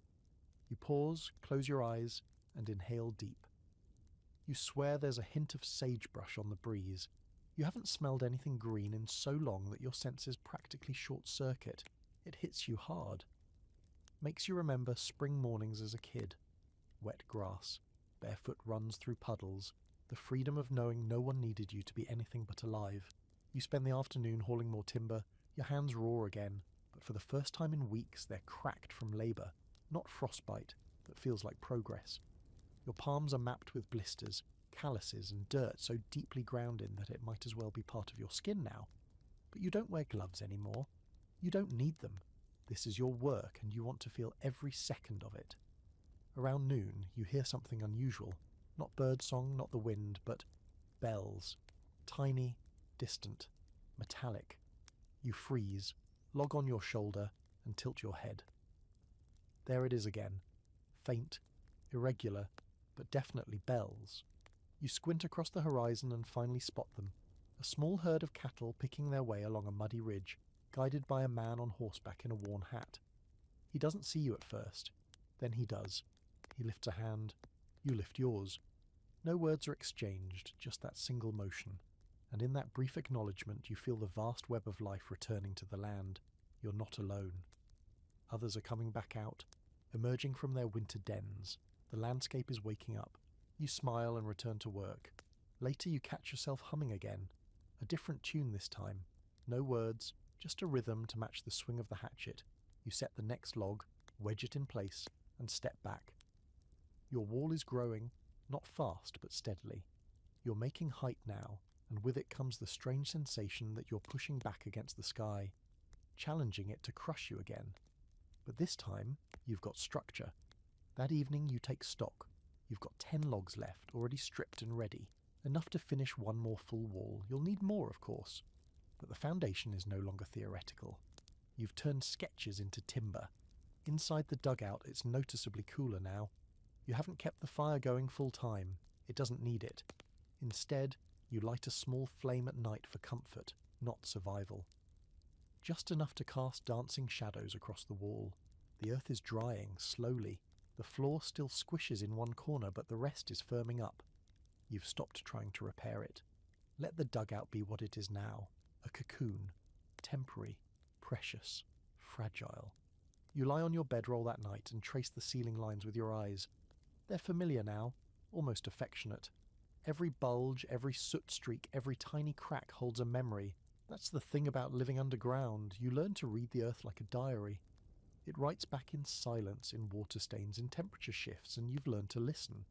You pause, close your eyes, and inhale deep. You swear there's a hint of sagebrush on the breeze. You haven't smelled anything green in so long that your senses practically short-circuit. It hits you hard. Makes you remember spring mornings as a kid. Wet grass, barefoot runs through puddles, the freedom of knowing no one needed you to be anything but alive. You spend the afternoon hauling more timber, your hands raw again, but for the first time in weeks they're cracked from labour, not frostbite, that feels like progress. Your palms are mapped with blisters, calluses and dirt so deeply ground in that it might as well be part of your skin now. But you don't wear gloves anymore. You don't need them. This is your work and you want to feel every second of it. Around noon, you hear something unusual. Not birdsong, not the wind, but bells. Tiny, distant, metallic. You freeze, log on your shoulder, and tilt your head. There it is again. Faint, irregular, but definitely bells. You squint across the horizon and finally spot them. A small herd of cattle picking their way along a muddy ridge, guided by a man on horseback in a worn hat. He doesn't see you at first. Then he does. He lifts a hand. You lift yours. No words are exchanged, just that single motion. And in that brief acknowledgement you feel the vast web of life returning to the land. You're not alone. Others are coming back out, emerging from their winter dens. The landscape is waking up. You smile and return to work. Later you catch yourself humming again. A different tune this time. No words, just a rhythm to match the swing of the hatchet. You set the next log, wedge it in place, and step back. Your wall is growing, not fast but steadily. You're making height now, and with it comes the strange sensation that you're pushing back against the sky, challenging it to crush you again. But this time, you've got structure. That evening you take stock. You've got 10 logs left, already stripped and ready. Enough to finish one more full wall. You'll need more, of course. But the foundation is no longer theoretical. You've turned sketches into timber. Inside the dugout, it's noticeably cooler now. You haven't kept the fire going full time. It doesn't need it. Instead, you light a small flame at night for comfort, not survival. Just enough to cast dancing shadows across the wall. The earth is drying, slowly. The floor still squishes in one corner, but the rest is firming up. You've stopped trying to repair it. Let the dugout be what it is now. A cocoon. Temporary. Precious. Fragile. You lie on your bedroll that night and trace the ceiling lines with your eyes. They're familiar now, almost affectionate. Every bulge, every soot streak, every tiny crack holds a memory. That's the thing about living underground. You learn to read the earth like a diary. It writes back in silence, in water stains, in temperature shifts, and you've learned to listen.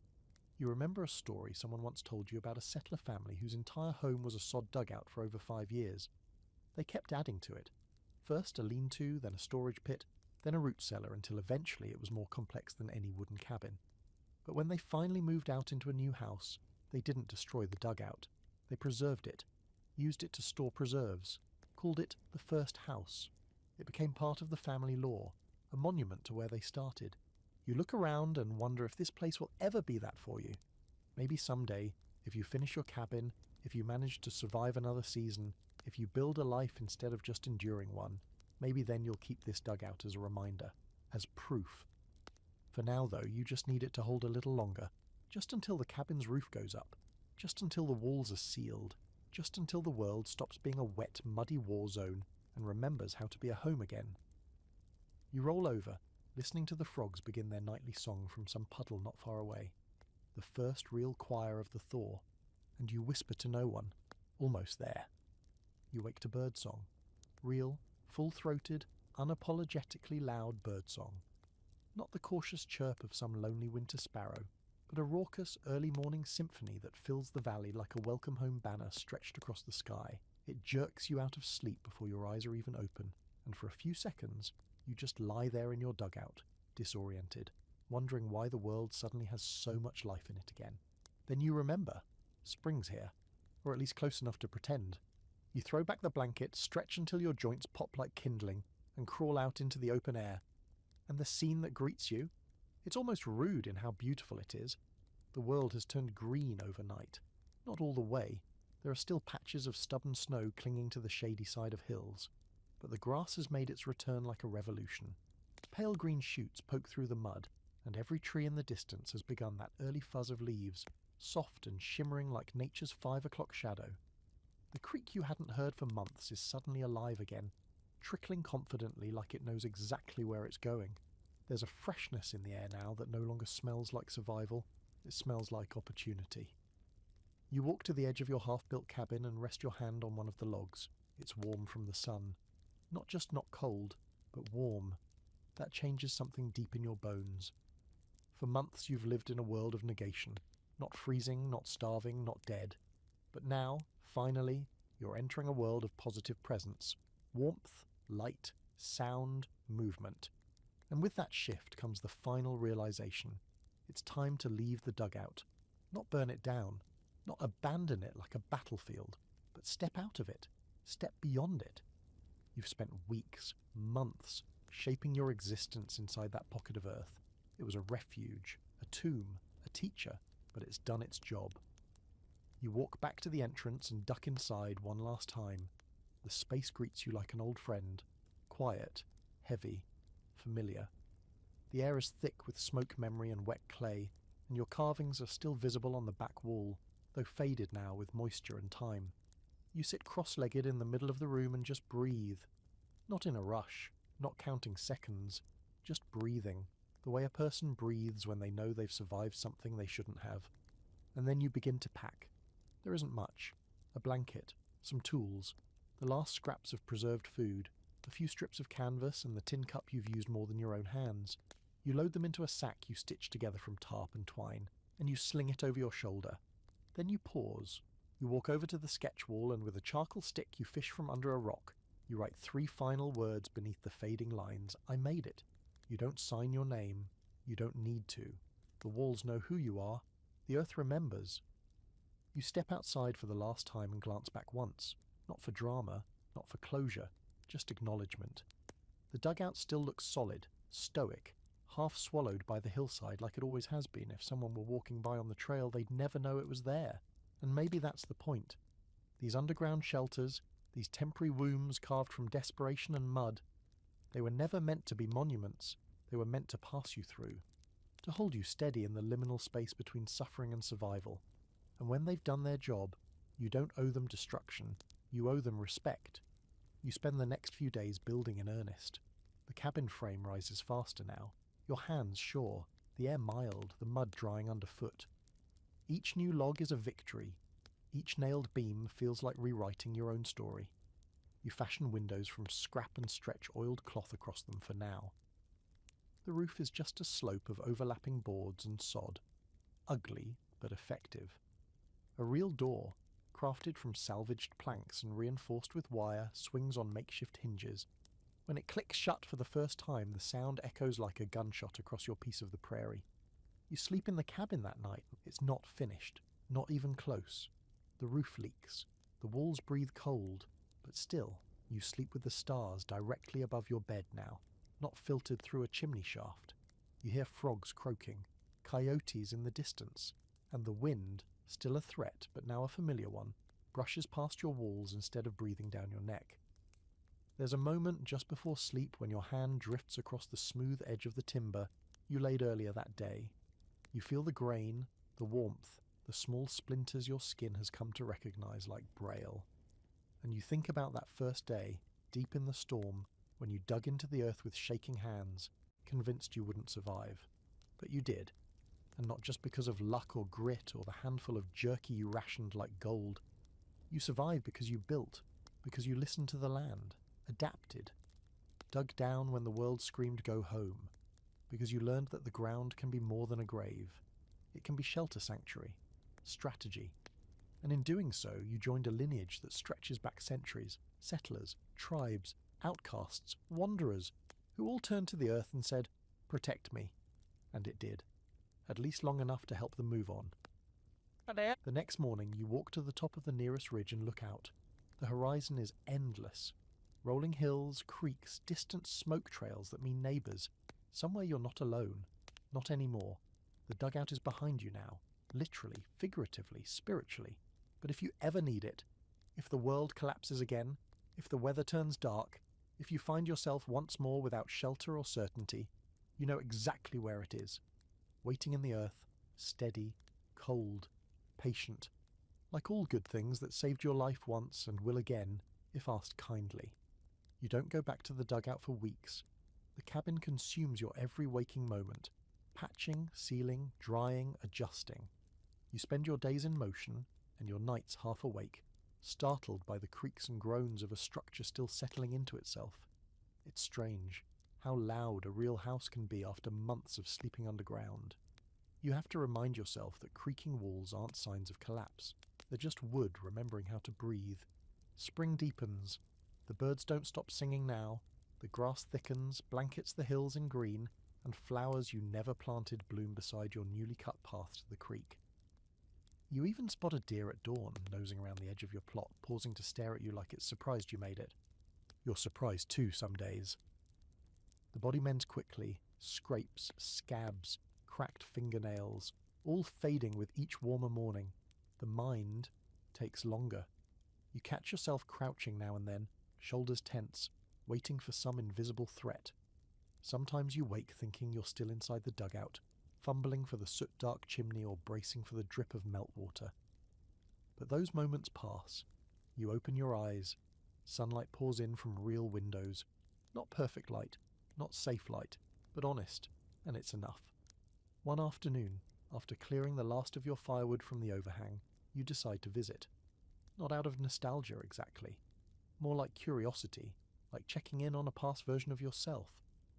You remember a story someone once told you about a settler family whose entire home was a sod dugout for over 5 years. They kept adding to it. First a lean-to, then a storage pit, then a root cellar, until eventually it was more complex than any wooden cabin. But when they finally moved out into a new house, they didn't destroy the dugout. They preserved it, used it to store preserves, called it the first house. It became part of the family lore, a monument to where they started. You look around and wonder if this place will ever be that for you. Maybe someday, if you finish your cabin, if you manage to survive another season, if you build a life instead of just enduring one, maybe then you'll keep this dugout as a reminder, as proof. For now, though, you just need it to hold a little longer, just until the cabin's roof goes up, just until the walls are sealed, just until the world stops being a wet, muddy war zone and remembers how to be a home again. You roll over, listening to the frogs begin their nightly song from some puddle not far away, the first real choir of the thaw, and you whisper to no one, almost there. You wake to birdsong, real, full-throated, unapologetically loud birdsong. Not the cautious chirp of some lonely winter sparrow, but a raucous early morning symphony that fills the valley like a welcome home banner stretched across the sky. It jerks you out of sleep before your eyes are even open, and for a few seconds you just lie there in your dugout, disoriented, wondering why the world suddenly has so much life in it again. Then you remember. Spring's here, or at least close enough to pretend. You throw back the blanket, stretch until your joints pop like kindling, and crawl out into the open air. And the scene that greets you? It's almost rude in how beautiful it is. The world has turned green overnight. Not all the way. There are still patches of stubborn snow clinging to the shady side of hills. But the grass has made its return like a revolution. Pale green shoots poke through the mud, and every tree in the distance has begun that early fuzz of leaves, soft and shimmering like nature's 5 o'clock shadow. The creek you hadn't heard for months is suddenly alive again, trickling confidently like it knows exactly where it's going. There's a freshness in the air now that no longer smells like survival, it smells like opportunity. You walk to the edge of your half-built cabin and rest your hand on one of the logs. It's warm from the sun. Not just not cold, but warm. That changes something deep in your bones. For months you've lived in a world of negation. Not freezing, not starving, not dead. But now, finally, you're entering a world of positive presence. Warmth, light, sound, movement. And with that shift comes the final realization. It's time to leave the dugout. Not burn it down. Not abandon it like a battlefield. But step out of it. Step beyond it. You've spent weeks, months, shaping your existence inside that pocket of earth. It was a refuge, a tomb, a teacher, but it's done its job. You walk back to the entrance and duck inside one last time. The space greets you like an old friend. Quiet, heavy, familiar. The air is thick with smoke memory and wet clay, and your carvings are still visible on the back wall, though faded now with moisture and time. You sit cross-legged in the middle of the room and just breathe. Not in a rush, not counting seconds, just breathing, the way a person breathes when they know they've survived something they shouldn't have. And then you begin to pack. There isn't much. A blanket, some tools, the last scraps of preserved food, a few strips of canvas and the tin cup you've used more than your own hands. You load them into a sack you stitch together from tarp and twine, and you sling it over your shoulder. Then you pause. You walk over to the sketch wall and with a charcoal stick you fish from under a rock. You write 3 final words beneath the fading lines. I made it. You don't sign your name. You don't need to. The walls know who you are. The earth remembers. You step outside for the last time and glance back once. Not for drama, not for closure, just acknowledgement. The dugout still looks solid, stoic, half swallowed by the hillside like it always has been. If someone were walking by on the trail, they'd never know it was there. And maybe that's the point. These underground shelters, these temporary wombs carved from desperation and mud, they were never meant to be monuments. They were meant to pass you through, to hold you steady in the liminal space between suffering and survival. And when they've done their job, you don't owe them destruction. You owe them respect. You spend the next few days building in earnest. The cabin frame rises faster now. Your hands sure, the air mild, the mud drying underfoot. Each new log is a victory. Each nailed beam feels like rewriting your own story. You fashion windows from scrap and stretch oiled cloth across them for now. The roof is just a slope of overlapping boards and sod. Ugly, but effective. A real door, crafted from salvaged planks and reinforced with wire, swings on makeshift hinges. When it clicks shut for the first time, the sound echoes like a gunshot across your piece of the prairie. You sleep in the cabin that night. It's not finished, not even close. The roof leaks. The walls breathe cold, but still, you sleep with the stars directly above your bed now, not filtered through a chimney shaft. You hear frogs croaking, coyotes in the distance, and the wind, still a threat but now a familiar one, brushes past your walls instead of breathing down your neck. There's a moment just before sleep when your hand drifts across the smooth edge of the timber you laid earlier that day. You feel the grain, the warmth, the small splinters your skin has come to recognize like braille. And you think about that first day, deep in the storm, when you dug into the earth with shaking hands, convinced you wouldn't survive. But you did. And not just because of luck or grit or the handful of jerky you rationed like gold. You survived because you built, because you listened to the land, adapted, dug down when the world screamed go home, because you learned that the ground can be more than a grave. It can be shelter sanctuary, strategy. And in doing so, you joined a lineage that stretches back centuries, settlers, tribes, outcasts, wanderers, who all turned to the earth and said, "Protect me." And it did. At least long enough to help them move on. The next morning, you walk to the top of the nearest ridge and look out. The horizon is endless. Rolling hills, creeks, distant smoke trails that mean neighbours. Somewhere you're not alone. Not anymore. The dugout is behind you now. Literally, figuratively, spiritually. But if you ever need it, if the world collapses again, if the weather turns dark, if you find yourself once more without shelter or certainty, you know exactly where it is. Waiting in the earth, steady, cold, patient. Like all good things that saved your life once and will again, if asked kindly. You don't go back to the dugout for weeks. The cabin consumes your every waking moment, patching, sealing, drying, adjusting. You spend your days in motion and your nights half awake, startled by the creaks and groans of a structure still settling into itself. It's strange how loud a real house can be after months of sleeping underground. You have to remind yourself that creaking walls aren't signs of collapse. They're just wood remembering how to breathe. Spring deepens. The birds don't stop singing now. The grass thickens, blankets the hills in green, and flowers you never planted bloom beside your newly cut path to the creek. You even spot a deer at dawn, nosing around the edge of your plot, pausing to stare at you like it's surprised you made it. You're surprised too some days. The body mends quickly, scrapes, scabs, cracked fingernails, all fading with each warmer morning. The mind takes longer. You catch yourself crouching now and then, shoulders tense, waiting for some invisible threat. Sometimes you wake thinking you're still inside the dugout, fumbling for the soot-dark chimney or bracing for the drip of meltwater. But those moments pass. You open your eyes. Sunlight pours in from real windows. Not perfect light, not safe light, but honest, and it's enough. One afternoon, after clearing the last of your firewood from the overhang, you decide to visit. Not out of nostalgia exactly. More like curiosity, like checking in on a past version of yourself.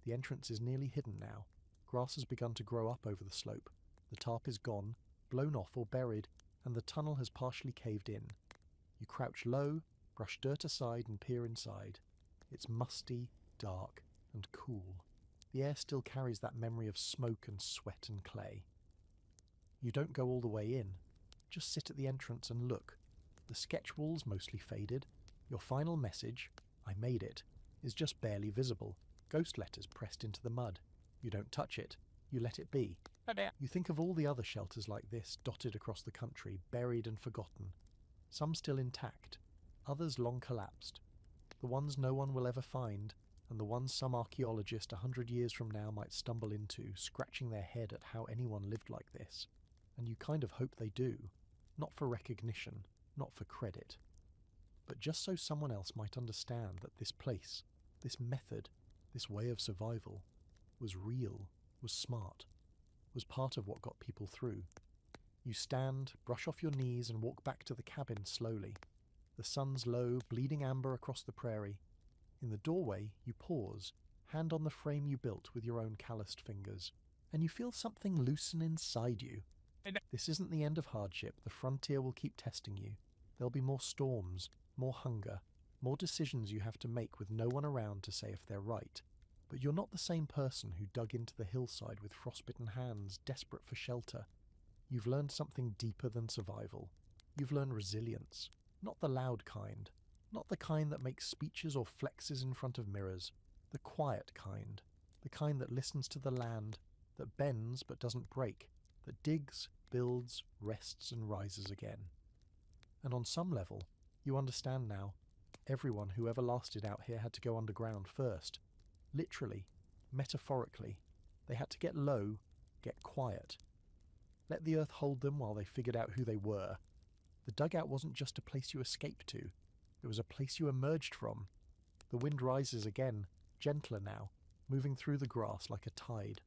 The entrance is nearly hidden now. Grass has begun to grow up over the slope. The tarp is gone, blown off or buried, and the tunnel has partially caved in. You crouch low, brush dirt aside and peer inside. It's musty, dark, and cool. The air still carries that memory of smoke and sweat and clay. You don't go all the way in. Just sit at the entrance and look. The sketch wall's mostly faded. Your final message, "I made it," is just barely visible. Ghost letters pressed into the mud. You don't touch it. You let it be. You think of all the other shelters like this dotted across the country, buried and forgotten. Some still intact. Others long collapsed. The ones no one will ever find, and the ones some archaeologist 100 years from now might stumble into, scratching their head at how anyone lived like this. And you kind of hope they do. Not for recognition, not for credit. But just so someone else might understand that this place, this method, this way of survival, was real, was smart, was part of what got people through. You stand, brush off your knees and walk back to the cabin slowly. The sun's low, bleeding amber across the prairie. In the doorway, you pause, hand on the frame you built with your own calloused fingers, and you feel something loosen inside you. This isn't the end of hardship. The frontier will keep testing you. There'll be more storms, more hunger, more decisions you have to make with no one around to say if they're right. But you're not the same person who dug into the hillside with frostbitten hands, desperate for shelter. You've learned something deeper than survival. You've learned resilience. Not the loud kind. Not the kind that makes speeches or flexes in front of mirrors. The quiet kind. The kind that listens to the land, that bends but doesn't break, that digs, builds, rests and rises again. And on some level, you understand now, everyone who ever lasted out here had to go underground first. Literally, metaphorically, they had to get low, get quiet. Let the earth hold them while they figured out who they were. The dugout wasn't just a place you escaped to, it was a place you emerged from. The wind rises again, gentler now, moving through the grass like a tide.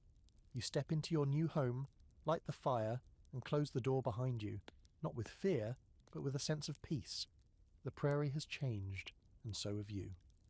You step into your new home, light the fire, and close the door behind you, not with fear, but with a sense of peace. The prairie has changed, and so have you.